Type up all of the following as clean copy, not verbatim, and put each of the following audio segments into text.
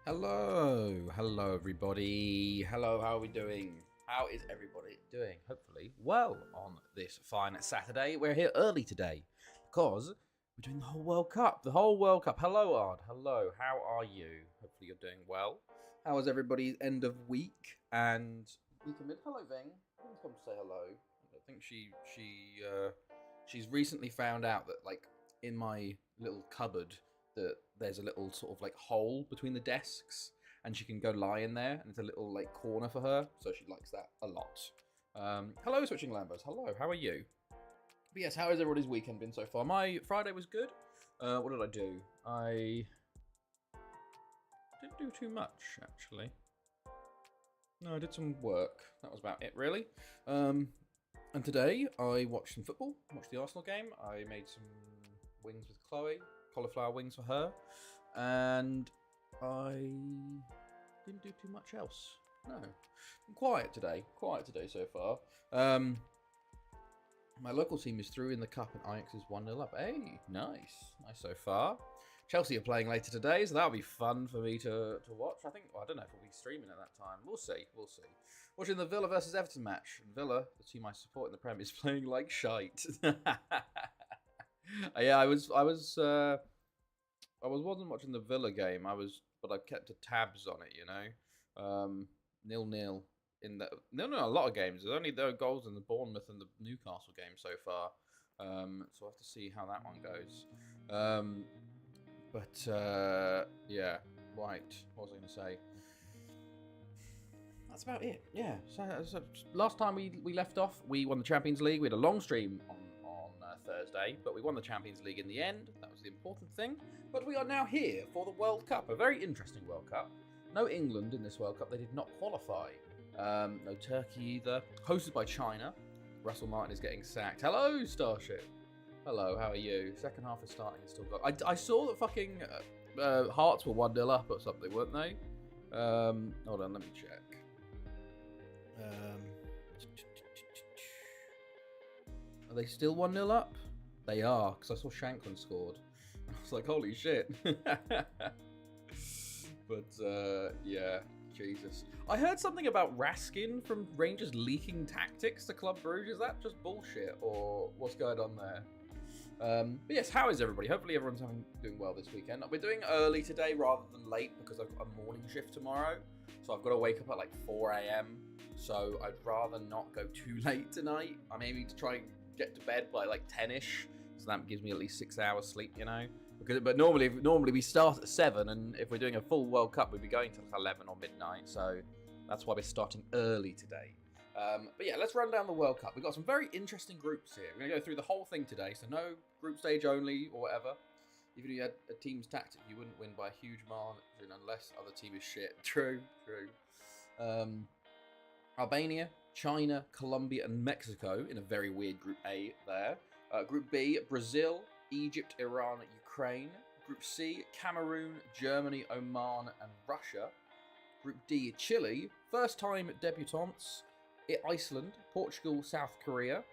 Hello everybody. Hello, how are we doing? How is everybody doing? Hopefully well on this fine Saturday. We're here early today because we're doing the whole World Cup. Hello, Ard. Hello, how are you? Hopefully you're doing well. How is everybody's end of week and weekend? Hello, Ving. Ving's come to say hello. I think she's recently found out that in my little cupboard that there's a little sort of hole between the desks, and she can go lie in there, and it's a little corner for her, so she likes that a lot. Hello, Switching Lambos. Hello, how are you? But yes, how has everybody's weekend been so far? My Friday was good. What did I do? I didn't do too much, actually. No, I did some work. That was about it, really. And today I watched some football. Watched the Arsenal game. I made some wings with Chloe. Cauliflower wings for her, and I didn't do too much else. No, I'm quiet today so far. My local team is through in the cup and Ajax is 1-0 up. Hey, nice so far. Chelsea are playing later today, so that'll be fun for me to watch. I don't know if we'll be streaming at that time. We'll see. Watching the Villa versus Everton match. And Villa, the team I support in the Prem, is playing like shite. Yeah, I wasn't watching the Villa game. But I kept tabs on it, 0-0 in the a lot of games. There's only goals in the Bournemouth and the Newcastle game so far. So I'll have to see how that one goes. Yeah, right. What was I going to say? That's about it. Yeah. So last time we left off, we won the Champions League. We had a long stream on Thursday, but we won the Champions League in the end. That was the important thing. But we are now here for the World Cup, a very interesting World Cup. No England in this World Cup. They did not qualify. No Turkey either. Hosted by China. Russell Martin is getting sacked. Hello, Starship. Hello, how are you? Second half is starting and still got... I saw that fucking Hearts were 1-0 up or something, weren't they? Hold on, let me check. Are they still 1-0 up? They are, because I saw Shanklin scored. I was like, holy shit. But, yeah, Jesus. I heard something about Raskin from Rangers leaking tactics to Club Brugge. Is that just bullshit, or what's going on there? But yes, how is everybody? Hopefully everyone's doing well this weekend. We're doing early today rather than late because I've got a morning shift tomorrow. So I've got to wake up at 4 a.m. So I'd rather not go too late tonight. I'm aiming to try and get to bed by 10ish, so that gives me at least 6 hours sleep, But normally we start at 7, and if we're doing a full World Cup, we'd be going till 11 or midnight. So that's why we're starting early today. But yeah, let's run down the World Cup. We've got some very interesting groups here. We're going to go through the whole thing today, so no group stage only or whatever. Even if you had a team's tactic, you wouldn't win by a huge margin unless other team is shit. True. Albania, China, Colombia, and Mexico in a very weird Group A there. Group B, Brazil, Egypt, Iran, Ukraine. Group C, Cameroon, Germany, Oman, and Russia. Group D, Chile, first-time debutantes, Iceland, Portugal, South Korea.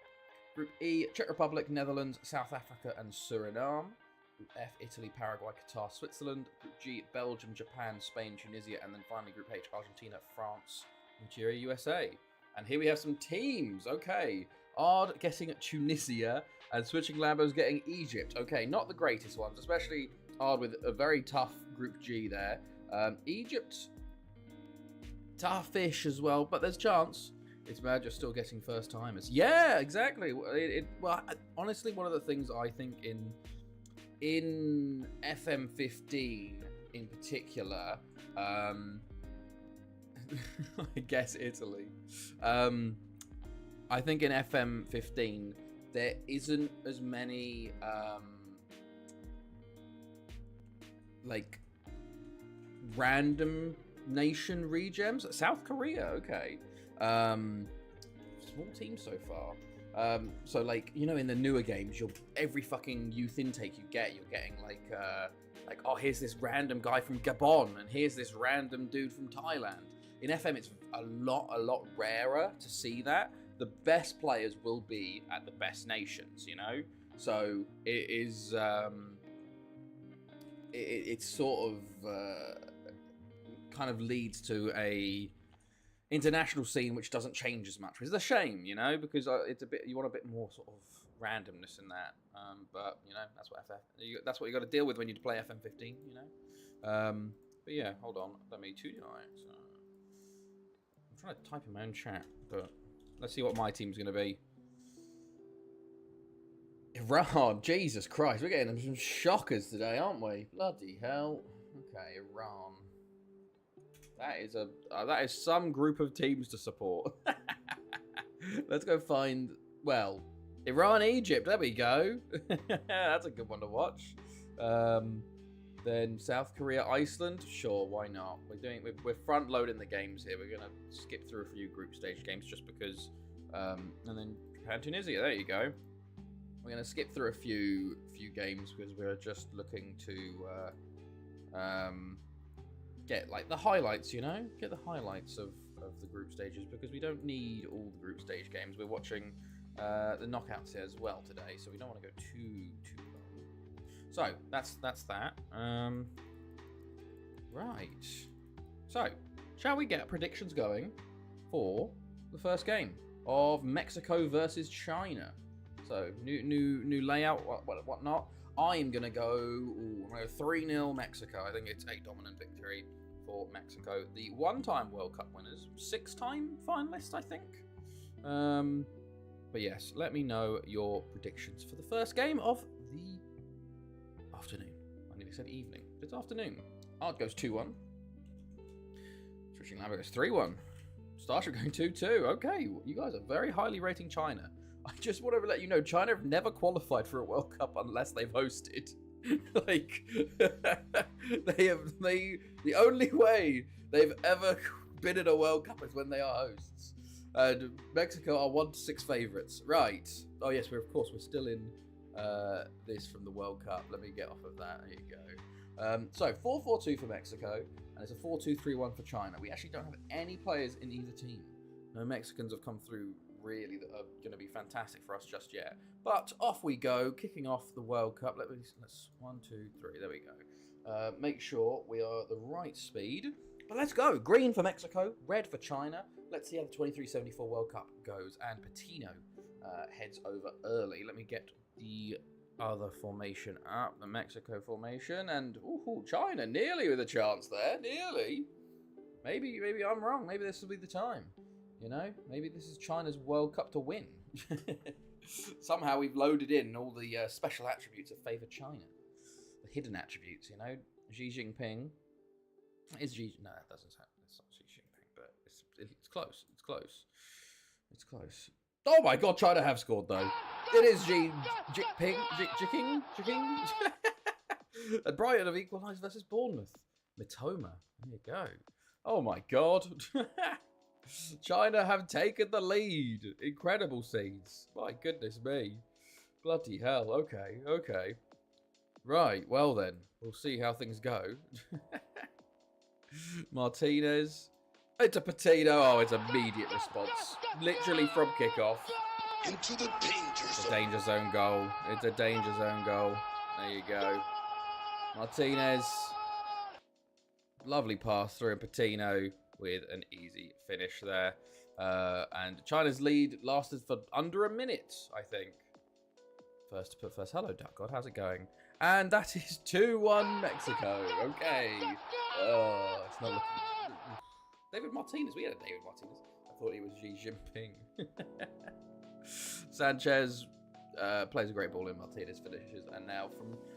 Group E, Czech Republic, Netherlands, South Africa, and Suriname. Group F, Italy, Paraguay, Qatar, Switzerland. Group G, Belgium, Japan, Spain, Tunisia, and then finally Group H, Argentina, France, Nigeria, USA. And here we have some teams. Okay. Ard getting Tunisia and Switching Lambos getting Egypt. Okay, not the greatest ones, especially Ard with a very tough Group G there. Egypt, toughish as well, but there's chance. It's bad you're still getting first timers. Yeah, exactly. Honestly, one of the things I think in FM15 in particular, I guess Italy. I think in FM15 there isn't as many random nation regems. South Korea, okay. Small team so far. So in the newer games, every fucking youth intake you're getting oh, here's this random guy from Gabon and here's this random dude from Thailand. In FM, it's a lot rarer to see that. The best players will be at the best nations, So it is. It's sort of kind of leads to a international scene which doesn't change as much, which is a shame, you know, because it's a bit, you want a bit more sort of randomness in that. But you know, that's what you got to deal with when you play FM15, you know. But yeah, hold on, let me 2 nights. I'm trying to type in my own chat, but let's see what my team's going to be. Iran, Jesus Christ, we're getting some shockers today, aren't we? Bloody hell. Okay, Iran. That is some group of teams to support. Let's go find, well, Iran, Egypt. There we go. That's a good one to watch. Then South Korea, Iceland. Sure, why not? We're front loading the games here. We're gonna skip through a few group stage games just because. And then Japan, Tunisia. There you go. We're gonna skip through a few games because we're just looking to get like the highlights. You know, get the highlights of the group stages because we don't need all the group stage games. We're watching the knockouts here as well today, so we don't want to go too long. So that's that. Right. So shall we get predictions going for the first game of Mexico versus China? So new layout, whatnot. I'm gonna go 3-0 Mexico. I think it's a dominant victory for Mexico, the one-time World Cup winners, 6-time finalists, I think. But yes, let me know your predictions for the first game of the afternoon. I nearly said evening. It's afternoon. Ard goes 2-1. Switching Lambert goes 3-1. Starship going 2-2. Okay, you guys are very highly rating China. I just want to let you know, China have never qualified for a World Cup unless they've hosted. Like, the only way they've ever been in a World Cup is when they are hosts. And Mexico are 1-6 favourites. Right. Oh yes, we're still in this from the World Cup. Let me get off of that. There you go. So 4-4-2 for Mexico, and it's a 4-2-3-1 for China. We actually don't have any players in either team. No Mexicans have come through really that are going to be fantastic for us just yet. But off we go, kicking off the World Cup. Let's 1, 2, 3. There we go. Make sure we are at the right speed. But let's go. Green for Mexico, red for China. Let's see how the 2374 World Cup goes. And Patino heads over early. Let me get the other formation up, the Mexico formation, and China nearly with a chance there. Nearly. Maybe I'm wrong. Maybe this will be the time. You know, maybe this is China's World Cup to win. Somehow we've loaded in all the special attributes that favour China. The hidden attributes, you know. Xi Jinping. Is Xi... No, that doesn't sound... It's not Xi Jinping, but it's close. It's close. It's close. Oh my god, China have scored, though. It is Xi Jinping. And Brighton have equalised versus Bournemouth. Mitoma. There you go. Oh my god. China have taken the lead. Incredible scenes. My goodness me. Bloody hell. Okay. Right, well then. We'll see how things go. Martinez. It's a Patino. Oh, it's immediate response. Literally from kickoff. Into the danger zone. It's a danger zone goal. It's a danger zone goal. There you go. Martinez. Lovely pass through, and Patino with an easy finish there. And China's lead lasted for under a minute, I think. First. Hello, Duck God. How's it going? And that is 2-1 Mexico. Okay. Oh, it's not looking... David Martinez. We had a David Martinez. I thought he was Xi Jinping. Sanchez plays a great ball in. Martinez finishes. And now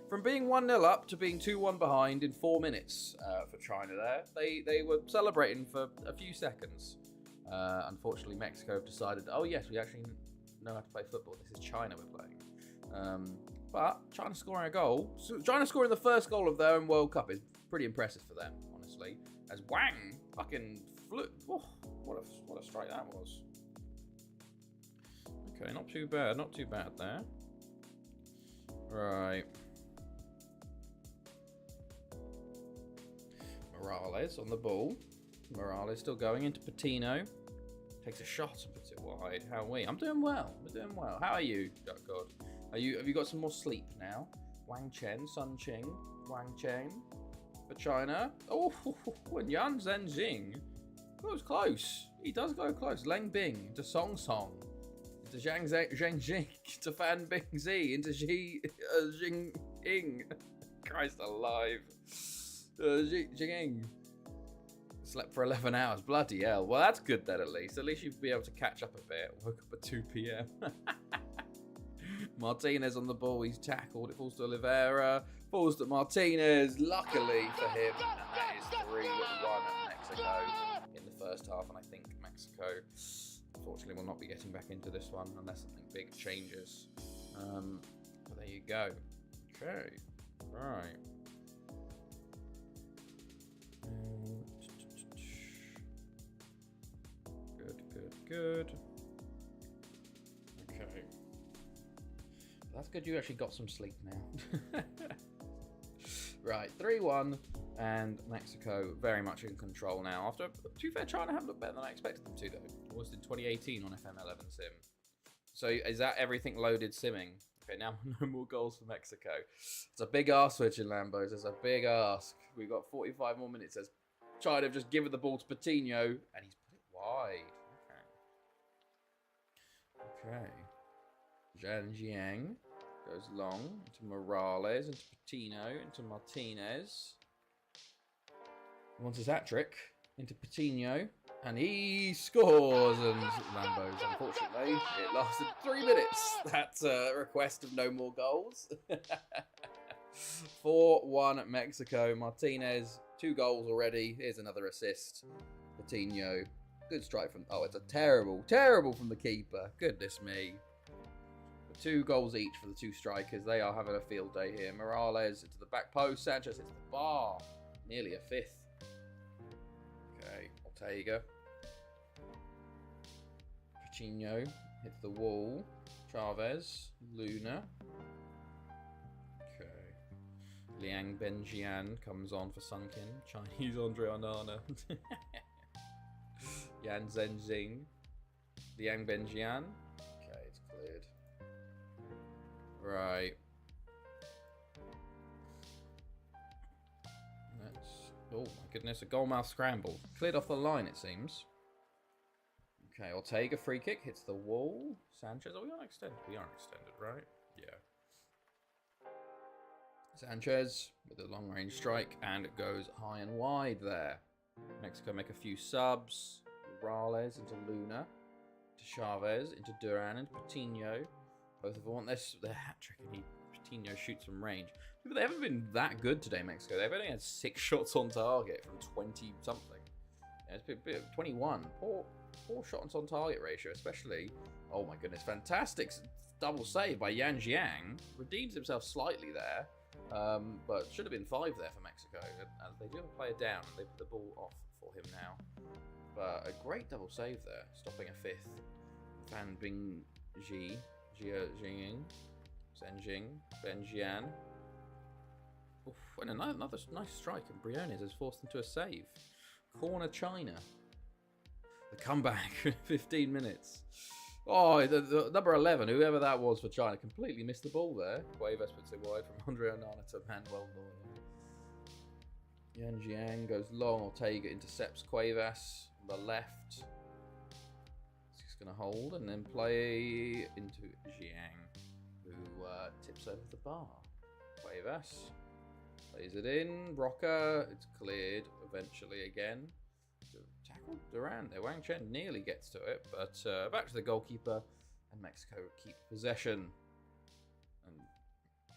from being 1-0 up to being 2-1 behind in 4 minutes for China there. They were celebrating for a few seconds. Unfortunately, Mexico have decided, oh yes, we actually know how to play football. This is China we're playing. But China scoring a goal. China scoring the first goal of their own World Cup is pretty impressive for them, honestly. As Wang fucking flew. Oh, what a strike that was. Okay, not too bad there. Right. Morales on the ball. Morales still going into Patino. Takes a shot and puts it wide. How are we? I'm doing well. We're doing well. How are you, Duck God? Have you got some more sleep now? Wang Chen, Sun Ching, Wang Chen. for China. Oh, and Yan Zhenjing goes close. He does go close. Leng Bing to Song Song. Into Zhang Jing. To Fan Bingzi. Into Jing Ying. Christ alive. Jing. Slept for 11 hours. Bloody hell. Well, that's good then, at least. At least you'd be able to catch up a bit. Woke up at 2 p.m. Martinez on the ball. He's tackled. It falls to Oliveira. Falls to Martinez. Luckily for him. And that is 3-1 Mexico in the first half. And I think Mexico, unfortunately, will not be getting back into this one unless something big changes. But there you go. Okay. Right. Good. Okay. That's good you actually got some sleep now. Right, 3-1, and Mexico very much in control now. After, to be fair, China haven't looked better than I expected them to, though. It was in 2018 on FM11 Sim. So is that everything loaded simming? Okay, now no more goals for Mexico. It's a big ask switching, Lambos. It's a big ask. We've got 45 more minutes. As China have just given the ball to Patino, and he's put it wide. Okay. Zhang Jiang goes long into Morales, into Patino, into Martinez. He wants his hat trick into Patino, and he scores. And Lambos, unfortunately, it lasted 3 minutes. That's a request of no more goals. 4-1 Mexico. Martinez, 2 goals already. Here's another assist. Patino. Good strike from... Oh, it's a terrible from the keeper. Goodness me. 2 goals each for the 2 strikers. They are having a field day here. Morales into the back post. Sanchez hits the bar. Nearly a 5th. Okay, Ortega. Coutinho hits the wall. Chavez. Luna. Okay. Liang Benjian comes on for Sunken. Chinese Andre Onana. Yan Zhenjing, Liang Benjian. Okay, it's cleared. Right. Let's. Oh my goodness, a goalmouth scramble. Cleared off the line, it seems. Okay, Ortega free kick hits the wall. Sanchez. Oh, we aren't extended. We aren't extended, right? Yeah. Sanchez with a long range strike, and it goes high and wide there. Mexico make a few subs. Morales into Luna, to Chavez, into Duran, and Patino. Both of them want their hat trick, and Patino shoots from range. But they haven't been that good today, Mexico. They've only had 6 shots on target from 20 something. Yeah, it's been 21. Poor shots on target ratio, especially. Oh my goodness, fantastic double save by Yan Jiang. Redeems himself slightly there, but should have been 5 there for Mexico. And they do have a player down, and they put the ball off for him now. But a great double save there, stopping a 5th. Fan Bingji, Jing, Zhenjing, Benjian. Oof, and another nice strike, and Briones has forced into a save. Corner China. The comeback, 15 minutes. Oh, the number 11, whoever that was for China, completely missed the ball there. Cuevas puts it wide from Andre Onana to Manuel Neuer. Yan Jiang goes long. Ortega intercepts Cuevas on the left. He's going to hold and then play into Jiang, who tips over the bar. Cuevas plays it in. Roca, it's cleared eventually again. Tackled Duran there. Wang Chen nearly gets to it, but back to the goalkeeper, and Mexico keep possession. And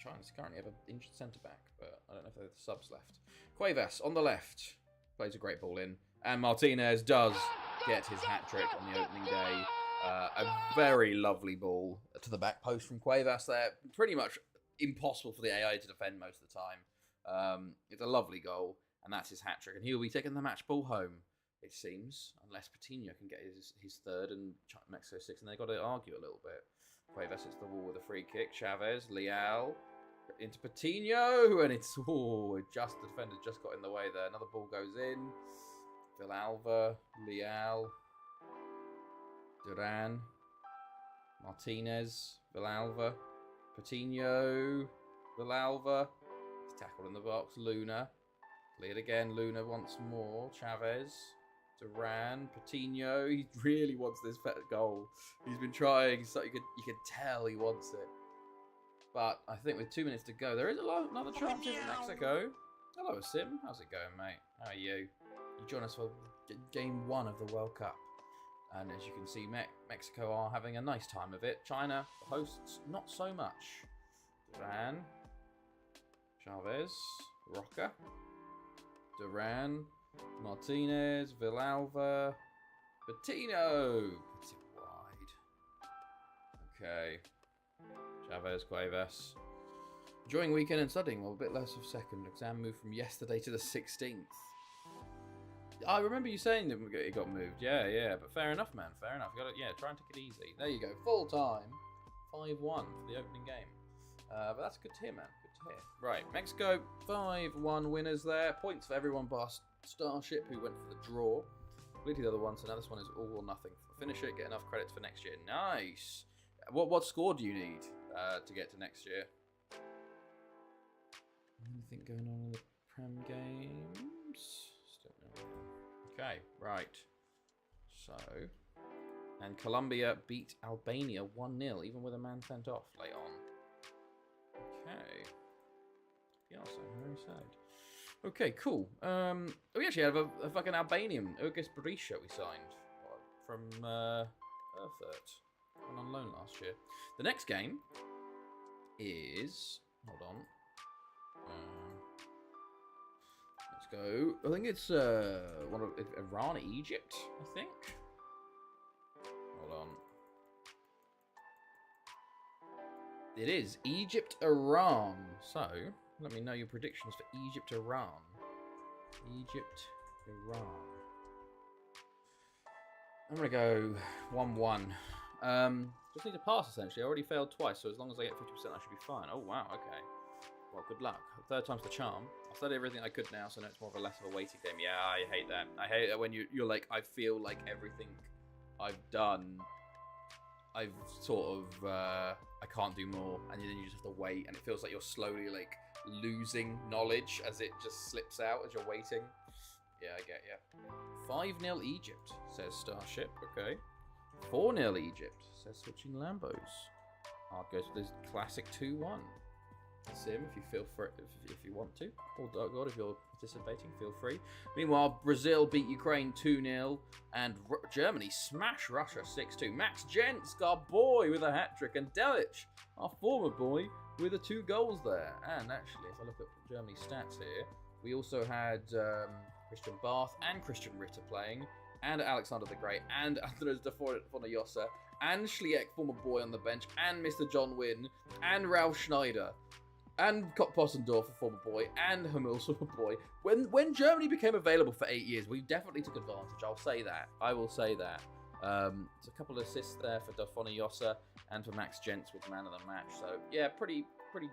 China's currently have an injured centre back, but I don't know if they have the subs left. Cuevas on the left plays a great ball in, and Martinez does get his hat trick on the opening day. A very lovely ball to the back post from Cuevas there. Pretty much impossible for the AI to defend most of the time. It's a lovely goal, and that's his hat trick, and he'll be taking the match ball home, it seems, unless Patino can get his 3rd and Mexico 6th, and they've got to argue a little bit. Cuevas hits the wall with a free kick. Chavez, Leal, into Patino, and it's just the defender just got in the way there. Another ball goes in. Villalba, Leal, Duran, Martinez, Villalba, Patino, Villalba. He's tackled in the box. Luna Cleared again. Luna once more. Chavez. Duran. Patino. He really wants this goal. He's been trying, so you could tell he wants it. But I think with 2 minutes to go, there is another chance in Mexico. Hello, Sim. How's it going, mate? How are you? You join us for game 1 of the World Cup. And as you can see, Mexico are having a nice time of it. China, the hosts, not so much. Duran. Chavez. Roca. Duran. Martinez. Villalba. Patino. Puts it wide. Okay. Chavez, Cuevas. Enjoying weekend and studying. Well, a bit less of second. Exam moved from yesterday to the 16th. I remember you saying that it got moved. Yeah. But fair enough, man. Fair enough. You gotta, try and take it easy. There you go. Full time. 5-1 for the opening game. But that's good to hear, man. Good to hear. Right. Mexico, 5-1 winners there. Points for everyone bar Starship, who went for the draw. Completely the other one. So now this one is all or nothing. Finish it. Get enough credits for next year. Nice. What score do you need to get to next year? Anything going on in the Prem games? Still no. Okay, right. So, and Colombia beat Albania 1-0, even with a man sent off late on. Okay. Yeah, so very sad. Okay, cool. We actually have a fucking Albanian, Urgis Berisha, we signed from Erfurt. Went on loan last year. The next game is... Hold on. Let's go. I think it's one of Iran, Egypt, I think. Hold on. It is Egypt, Iran. So, let me know your predictions for Egypt, Iran. Egypt, Iran. I'm going to go 1-1. Just need to pass, essentially. I already failed twice, so as long as I get 50%, I should be fine. Oh, wow, okay. Well, good luck. Third time's the charm. I've studied everything I could now, so now it's more of a less of a weighted game. Yeah, I hate that. I hate that when you're like, I feel like everything I've done, I've sort of, I can't do more, and then you just have to wait, and it feels like you're slowly, like, losing knowledge as it just slips out as you're waiting. Yeah, I get you. 5-0 Egypt, says Starship. Okay. 4-0 Egypt, says Switching Lambos. I'll go to this classic 2-1. Sim, if you feel for it, if you want to, or Dark God, if you're participating, feel free. Meanwhile, Brazil beat Ukraine 2-0, and Germany smash Russia 6-2. Max Gents, our boy, with a hat trick, and Delic, our former boy, with the 2 goals there. And actually, if I look at Germany's stats here, we also had Christian Barth and Christian Ritter playing, and Alexander the Great, and Andres de Fornoyosa, and Schliek, former boy on the bench, and Mr. John Wynn, and Ralf Schneider, and Kop Possendorf, a former boy, and Hummels, former boy. When Germany became available for 8 years, we definitely took advantage. I'll say that. I will say that. There's a couple of assists there for Dafone Yossa and for Max Gents with man of the match. So, yeah, pretty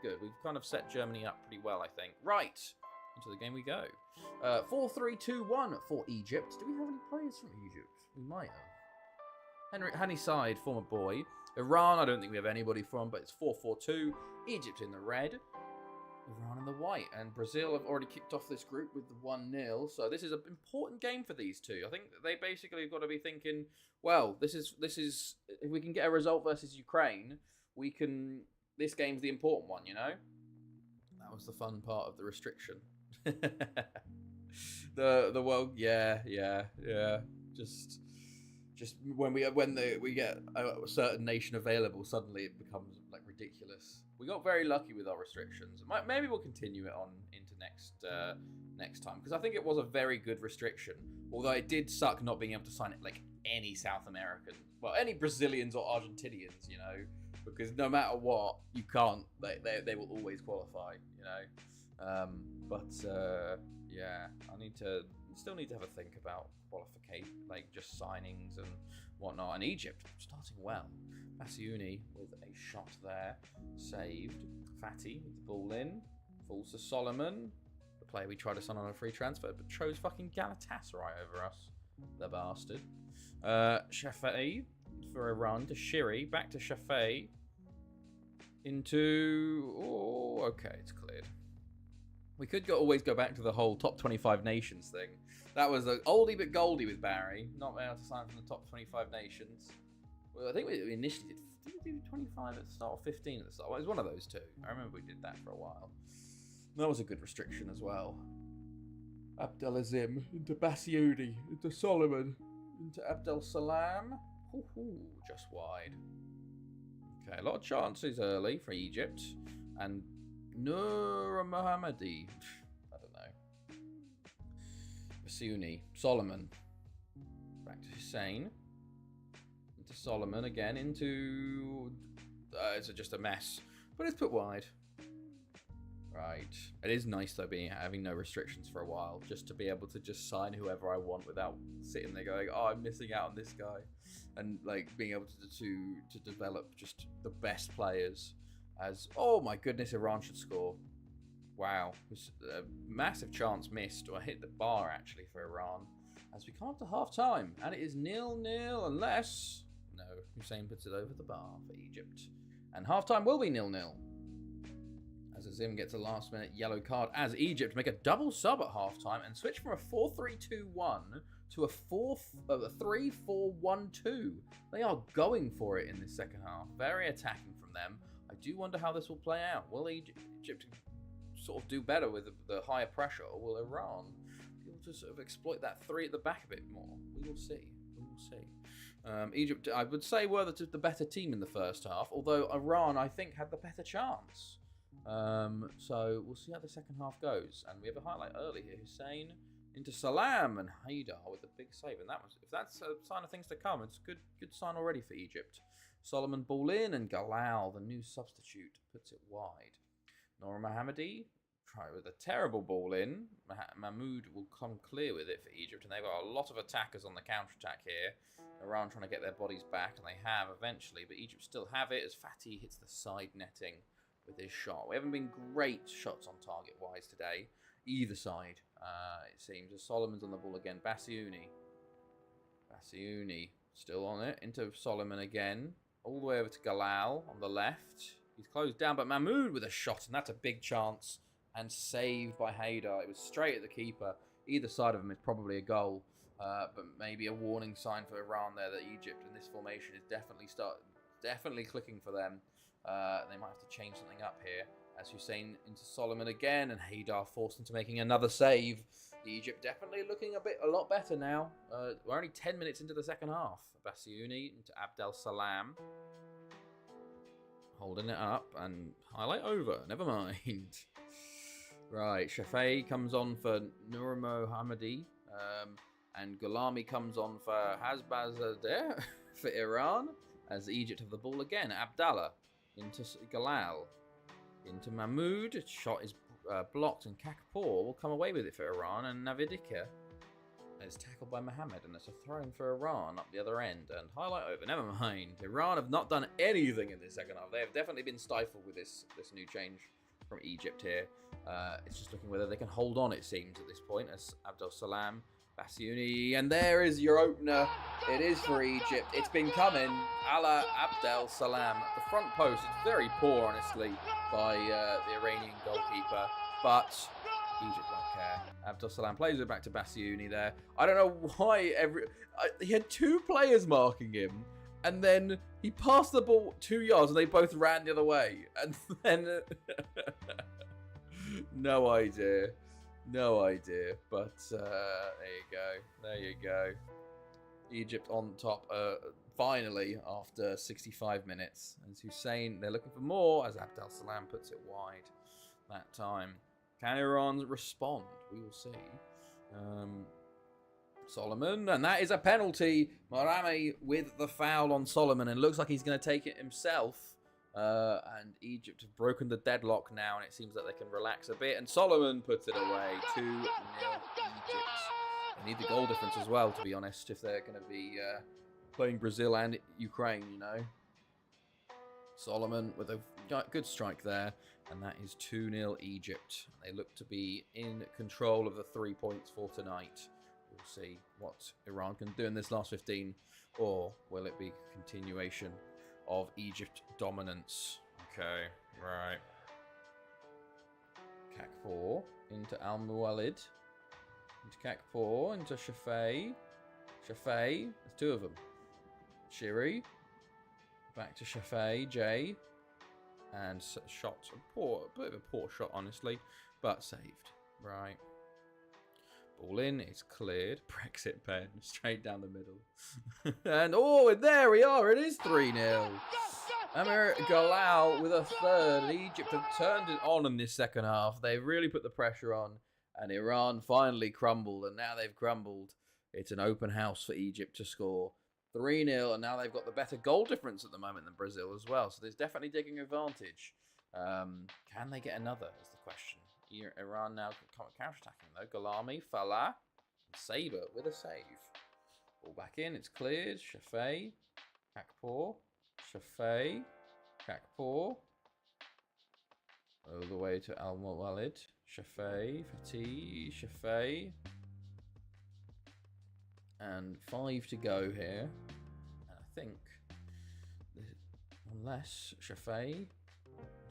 good. We've kind of set Germany up pretty well, I think. Right, into the game we go. 4-3-2-1 for Egypt. Do we have any players from Egypt? We might have. Hani Side, former boy. Iran, I don't think we have anybody from, but it's 4-4-2. Egypt in the red. Iran in the white. And Brazil have already kicked off this group with the 1-0. So this is an important game for these two. I think they basically have got to be thinking, well, this is if we can get a result versus Ukraine, we can, this game's the important one, you know? That was the fun part of the restriction. the world, yeah. Just when we get a certain nation available, suddenly it becomes like ridiculous. We got very lucky with our restrictions. Maybe we'll continue it on into next time, because I think it was a very good restriction. Although it did suck not being able to sign it like any South American, well, any Brazilians or Argentinians, you know, because no matter what, you can't. They will always qualify, you know. Yeah, still need to have a think about qualification, like just signings and whatnot. And Egypt starting well. Bassiuni with a shot there, saved. Fatty with the ball in, falls to Solomon, the player we tried to sign on a free transfer, but chose fucking Galatasaray over us, the bastard. Shafei for a run to Shiri, back to Shafei, into, oh, okay, it's cleared. We could always go back to the whole top 25 nations thing. That was an oldie but goldie with Barry. Not being able to sign from the top 25 nations. Well, I think we initially did we do 25 at the start or 15 at the start? Well, it was one of those two. I remember we did that for a while. That was a good restriction as well. Abdelazim into Bassiodi, into Solomon, into Abdel Salam. Just wide. Okay, a lot of chances early for Egypt. And Nur Mohammadi. I don't know. Basuni. Solomon. Back to Hussein. Into Solomon again. Into... it's just a mess. But it's put wide. Right. It is nice though having no restrictions for a while. Just to be able to just sign whoever I want without sitting there going, oh, I'm missing out on this guy. And like being able to develop just the best players. As, oh my goodness, Iran should score. Wow. It was a massive chance missed, or hit the bar actually for Iran. As we come up to half time, and it is 0-0 unless... No, Hussein puts it over the bar for Egypt. And half time will be 0-0. As Azim gets a last minute yellow card, as Egypt make a double sub at half time and switch from a 4-3-2-1 to a 3-4-1-2. They are going for it in this second half. Very attacking from them. I do wonder how this will play out. Will Egypt sort of do better with the higher pressure, or will Iran be able to sort of exploit that three at the back a bit more? We will see. We will see. Egypt, I would say, were the better team in the first half, although Iran, I think, had the better chance. So we'll see how the second half goes. And we have a highlight early here. Hussein into Salam and Haidar with the big save. And if that's a sign of things to come, it's a good sign already for Egypt. Solomon ball in, and Galal, the new substitute, puts it wide. Noor Mohammadi try with a terrible ball in. Mahmoud will come clear with it for Egypt, and they've got a lot of attackers on the counter-attack here. Iran trying to get their bodies back, and they have eventually, but Egypt still have it as Fatih hits the side netting with his shot. We haven't been great shots on target-wise today, either side, it seems. As Solomon's on the ball again. Bassioni still on it, into Solomon again. All the way over to Galal on the left. He's closed down, but Mahmoud with a shot, and that's a big chance. And saved by Haidar. It was straight at the keeper. Either side of him is probably a goal. But maybe a warning sign for Iran there that Egypt in this formation is definitely clicking for them. They might have to change something up here. As Hussein into Solomon again, and Haidar forced into making another save. Egypt definitely looking a lot better now. We're only 10 minutes into the second half. Bassioni into Abdel Salam. Holding it up, and highlight over. Never mind. Right, Shafei comes on for Nur Mohammadi. And Gulami comes on for Hasbazadeh for Iran. As Egypt have the ball again. Abdallah into Galal. Into Mahmoud. Shot is blocked, and Kakapour will come away with it for Iran. And Navidika is tackled by Mohammed, and it's a throw-in for Iran up the other end. And highlight over. Never mind. Iran have not done anything in this second half. They have definitely been stifled with this new change from Egypt here. It's just looking whether they can hold on, it seems, at this point. As Abdel Salam, Bassioni, and there is your opener. It is for Egypt. It's been coming. Ala Abdel Salam at the front post. It's very poor, honestly, by the Iranian goalkeeper, but Egypt won't care. Abdel Salam plays it back to Bassioni there. I don't know why he had two players marking him, and then he passed the ball 2 yards, and they both ran the other way. And then no idea. But there you go. Egypt on top finally after 65 minutes. As Hussein, they're looking for more, as Abdel Salam puts it wide that time. Can Iran respond? We will see. Solomon, and that is a penalty. Marami with the foul on Solomon, and looks like he's going to take it himself. And Egypt have broken the deadlock now, and it seems that they can relax a bit. And Solomon puts it away. 2-0 Egypt. They need the goal difference as well, to be honest, if they're going to be playing Brazil and Ukraine, you know. Solomon with a good strike there, and that is 2-0 Egypt. They look to be in control of the 3 points for tonight. We'll see what Iran can do in this last 15, or will it be continuation of Egypt dominance? Okay, right. Kakfor into Al Muwalid. Into Kakfor, into Shafei. Shafei, there's two of them. Shiri. Back to Shafei, Jay. And shot. A bit of a poor shot, honestly. But saved. Right. Ball in, it's cleared. Brexit pen, straight down the middle. And there we are, it is 3-0. Amir Galal with a third. Egypt have turned it on in this second half. They really put the pressure on. And Iran finally crumbled. And now they've crumbled. It's an open house for Egypt to score. 3-0. And now they've got the better goal difference at the moment than Brazil as well. So there's definitely taking advantage. Can they get another is the question. Iran now counter-attacking though. Galami, Falah, and Saber with a save. Ball back in. It's cleared. Shafei. Kakpour. Shafei. Kakpour. All the way to Al Muwalid. Shafei. Fatih. Shafei. And 5 to go here. And I think, unless Shafei,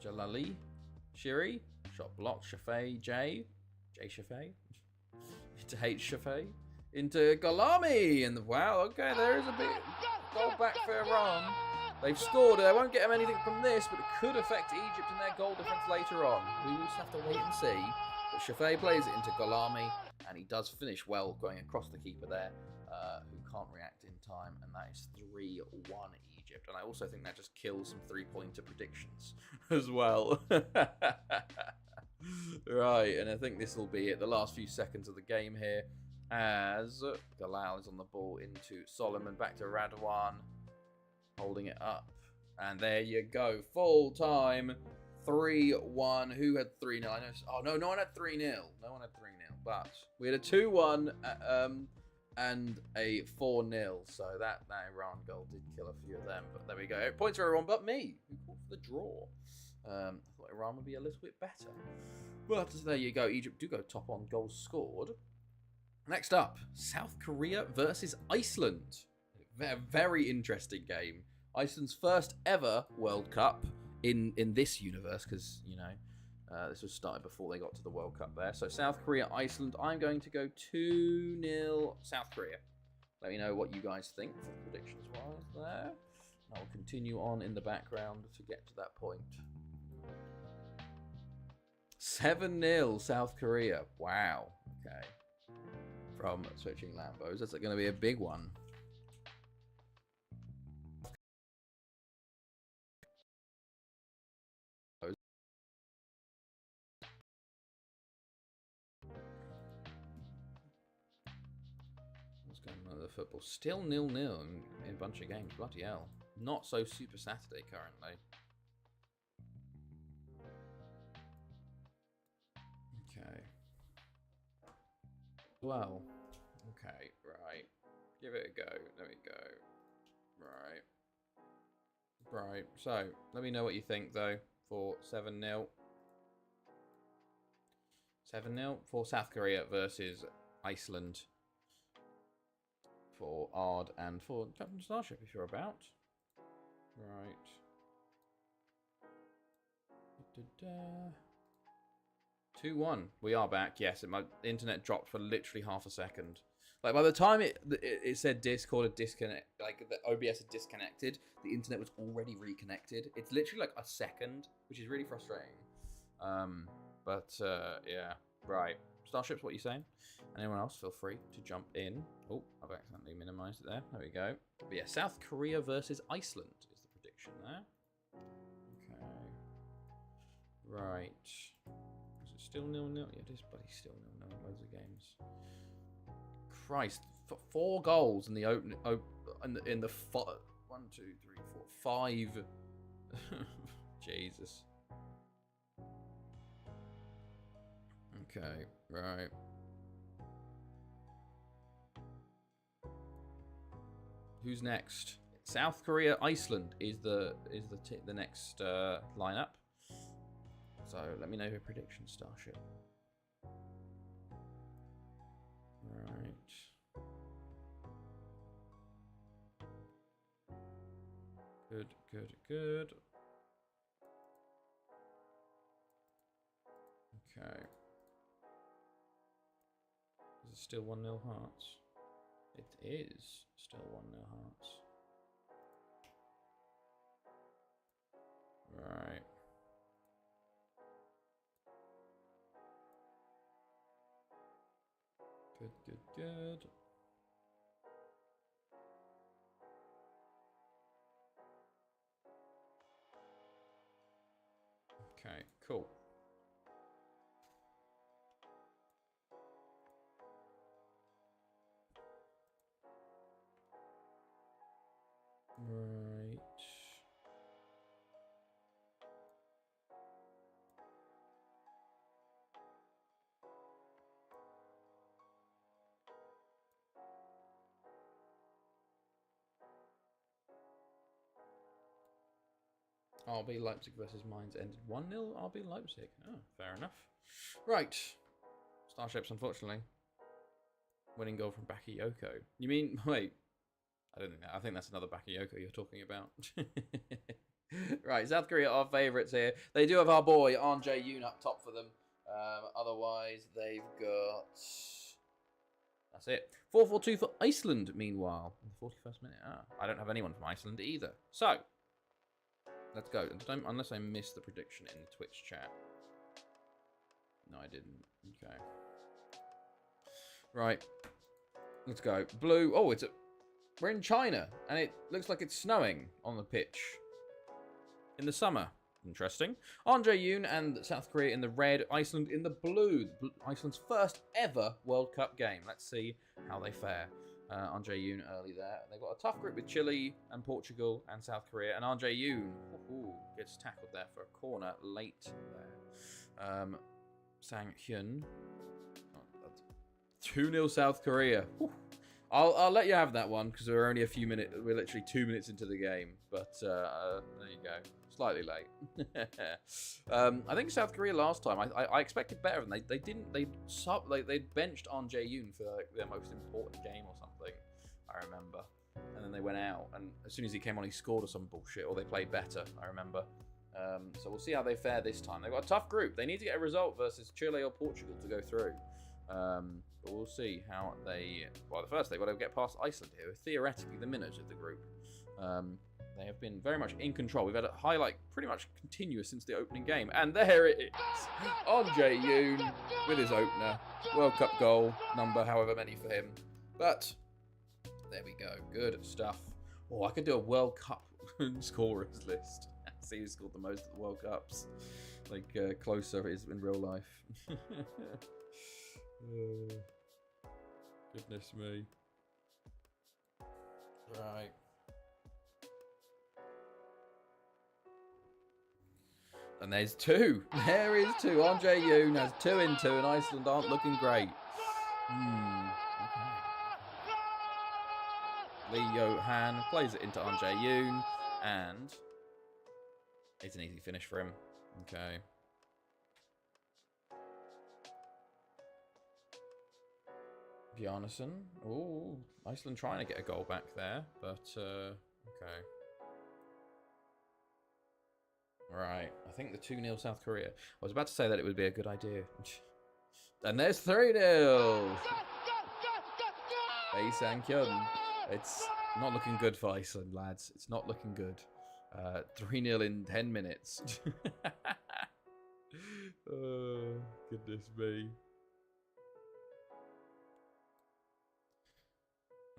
Jalali, Shiri, shot blocked, Shafei, Jay Shafei, into H Shafei, into Galami, and wow, okay, there is a bit goal back for Iran. They've scored. They won't get them anything from this, but it could affect Egypt and their goal difference later on. We will just have to wait and see. But Shafei plays it into Galami, and he does finish well, going across the keeper there, who can't react in time, and that is 3-1 Egypt. And I also think that just kills some three-pointer predictions as well. Right, and I think this will be it. The last few seconds of the game here, as Galal is on the ball into Solomon, back to Radwan, holding it up. And there you go, full time, 3-1. Who had 3-0? I know. Oh, no, no one had 3-0. No one had 3-0. But we had a 2-1 and a 4-0. So that Iran goal did kill a few of them. But there we go. Points for everyone but me, who called for the draw. I thought Iran would be a little bit better. But there you go. Egypt do go top on goals scored. Next up, South Korea versus Iceland. Very interesting game. Iceland's first ever World Cup in this universe, because, you know, this was started before they got to the World Cup there. So South Korea, Iceland. I'm going to go 2-0 South Korea. Let me know what you guys think for predictions-wise there. I will continue on in the background to get to that point. 7-0 South Korea. Wow. Okay. From Switching Lambos. That's going to be a big one. What's going on with the football? Still 0-0 in a bunch of games. Bloody hell. Not so Super Saturday currently. Okay. Well. Okay, right. Give it a go. There we go. Right. So, let me know what you think, though, for 7-0. 7-0 for South Korea versus Iceland. For Ard and for Captain Starship, if you're about. Right. 2-1. We are back. Yes, my internet dropped for literally half a second. Like, by the time it said Discord had disconnect, like the OBS had disconnected, the internet was already reconnected. It's literally like a second, which is really frustrating. Yeah. Right. Starships, what are you saying? Anyone else, feel free to jump in. Oh, I've accidentally minimized it there. There we go. But yeah, South Korea versus Iceland is the prediction there. Okay. Right. Is it still 0-0? Yeah, it is, buddy. Still 0-0 in loads of games. Christ, 4 goals in the open. In the 1, 2, 3, 4, 5. Jesus. Okay, right. Who's next? South Korea, Iceland is the next lineup. So let me know your prediction, Starship. Right. Good. Okay. Is it still 1-0 Hearts? It is still 1-0 Hearts. Right. Good, good, good. Okay, cool. Right. RB Leipzig versus Mainz ended 1-0 RB Leipzig. Oh, fair enough. Right. Starshapes, unfortunately. Winning goal from Bakayoko. You mean, wait. I don't think that. I think that's another Bakayoko you're talking about. Right, South Korea are favourites here. They do have our boy, Anje Yoon, up top for them. Otherwise, they've got... That's it. 4-4-2 for Iceland, meanwhile. In the 41st minute. I don't have anyone from Iceland either. So, let's go. Unless I missed the prediction in the Twitch chat. No, I didn't. Okay. Right. Let's go. Blue. Oh, we're in China, and it looks like it's snowing on the pitch. In the summer. Interesting. Anje Yoon and South Korea in the red, Iceland in the blue. Iceland's first ever World Cup game. Let's see how they fare. Anje Yoon early there. They've got a tough group with Chile and Portugal and South Korea. And Anje Yoon gets tackled there for a corner late there. Sang Hyun. 2-0 South Korea. Whew. I'll let you have that one because we're only a few minutes. We're literally 2 minutes into the game. But there you go. Slightly late. I think South Korea last time. I expected better, and they didn't. They benched on Jae-yoon for like their most important game or something. I remember, and then they went out, and as soon as he came on, he scored or some bullshit, or they played better. I remember. So we'll see how they fare this time. They've got a tough group. They need to get a result versus Chile or Portugal to go through. But we'll see how they... Well, first they've got to get past Iceland here, theoretically the minnows of the group. They have been very much in control. We've had a highlight pretty much continuous since the opening game. And there it is. On Jae-yoon with his opener. World Cup goal, number however many for him. But there we go. Good stuff. Oh, I could do a World Cup scorers list. See who scored the most at the World Cups. Like, closer is in real life. Oh, goodness me. Right. And there's two. There is two. On Jae-yoon has 2 in 2, and Iceland aren't looking great. Okay. Lee Johan plays it into On Jae-yoon, and it's an easy finish for him. Okay. Bjarnason. Oh, Iceland trying to get a goal back there, but okay. Right, I think the 2-0 South Korea. I was about to say that it would be a good idea. And there's 3-0! Bae Sang-hyun. It's not looking good for Iceland, lads. It's not looking good. 3-0 in 10 minutes. Oh, goodness me.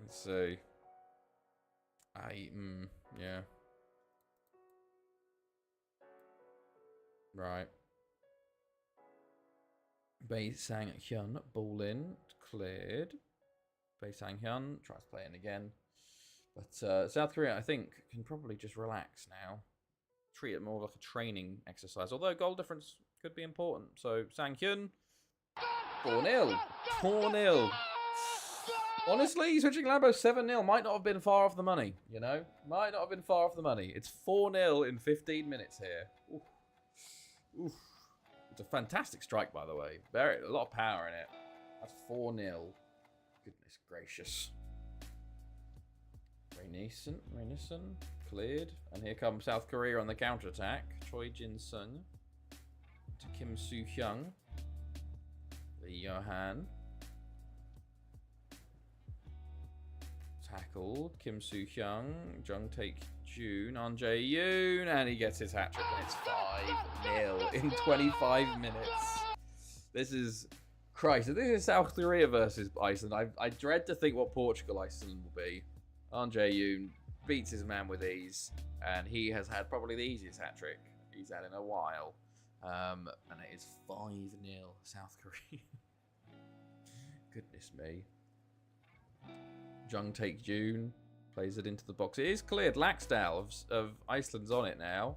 Let's see. Yeah. Right. Bae Sang-hyun, ball in, cleared. Bae Sang-hyun tries playing again. But South Korea, I think, can probably just relax now. Treat it more like a training exercise. Although goal difference could be important. So Sang-hyun, 4-0. 4-0. Honestly, switching Lambo 7-0 might not have been far off the money, you know? Might not have been far off the money. It's 4-0 in 15 minutes here. Oof. Oof. It's a fantastic strike, by the way. A lot of power in it. That's 4-0. Goodness gracious. Reyneson, cleared. And here comes South Korea on the counter-attack. Choi Jin-sung to Kim Soo-hyung. Lee Johan. Tackled. Kim Soo-hyung. Jung Taek-jun. On Jae-yoon. And he gets his hat trick. And it's 5-0 in 25 minutes. This is... Christ, this is South Korea versus Iceland. I dread to think what Portugal-Iceland will be. On Jae-yoon beats his man with ease. And he has had probably the easiest hat trick he's had in a while. And it is 5-0 South Korea. Goodness me. Jung Taek-jun plays it into the box. It is cleared. Laxdal of Iceland's on it now.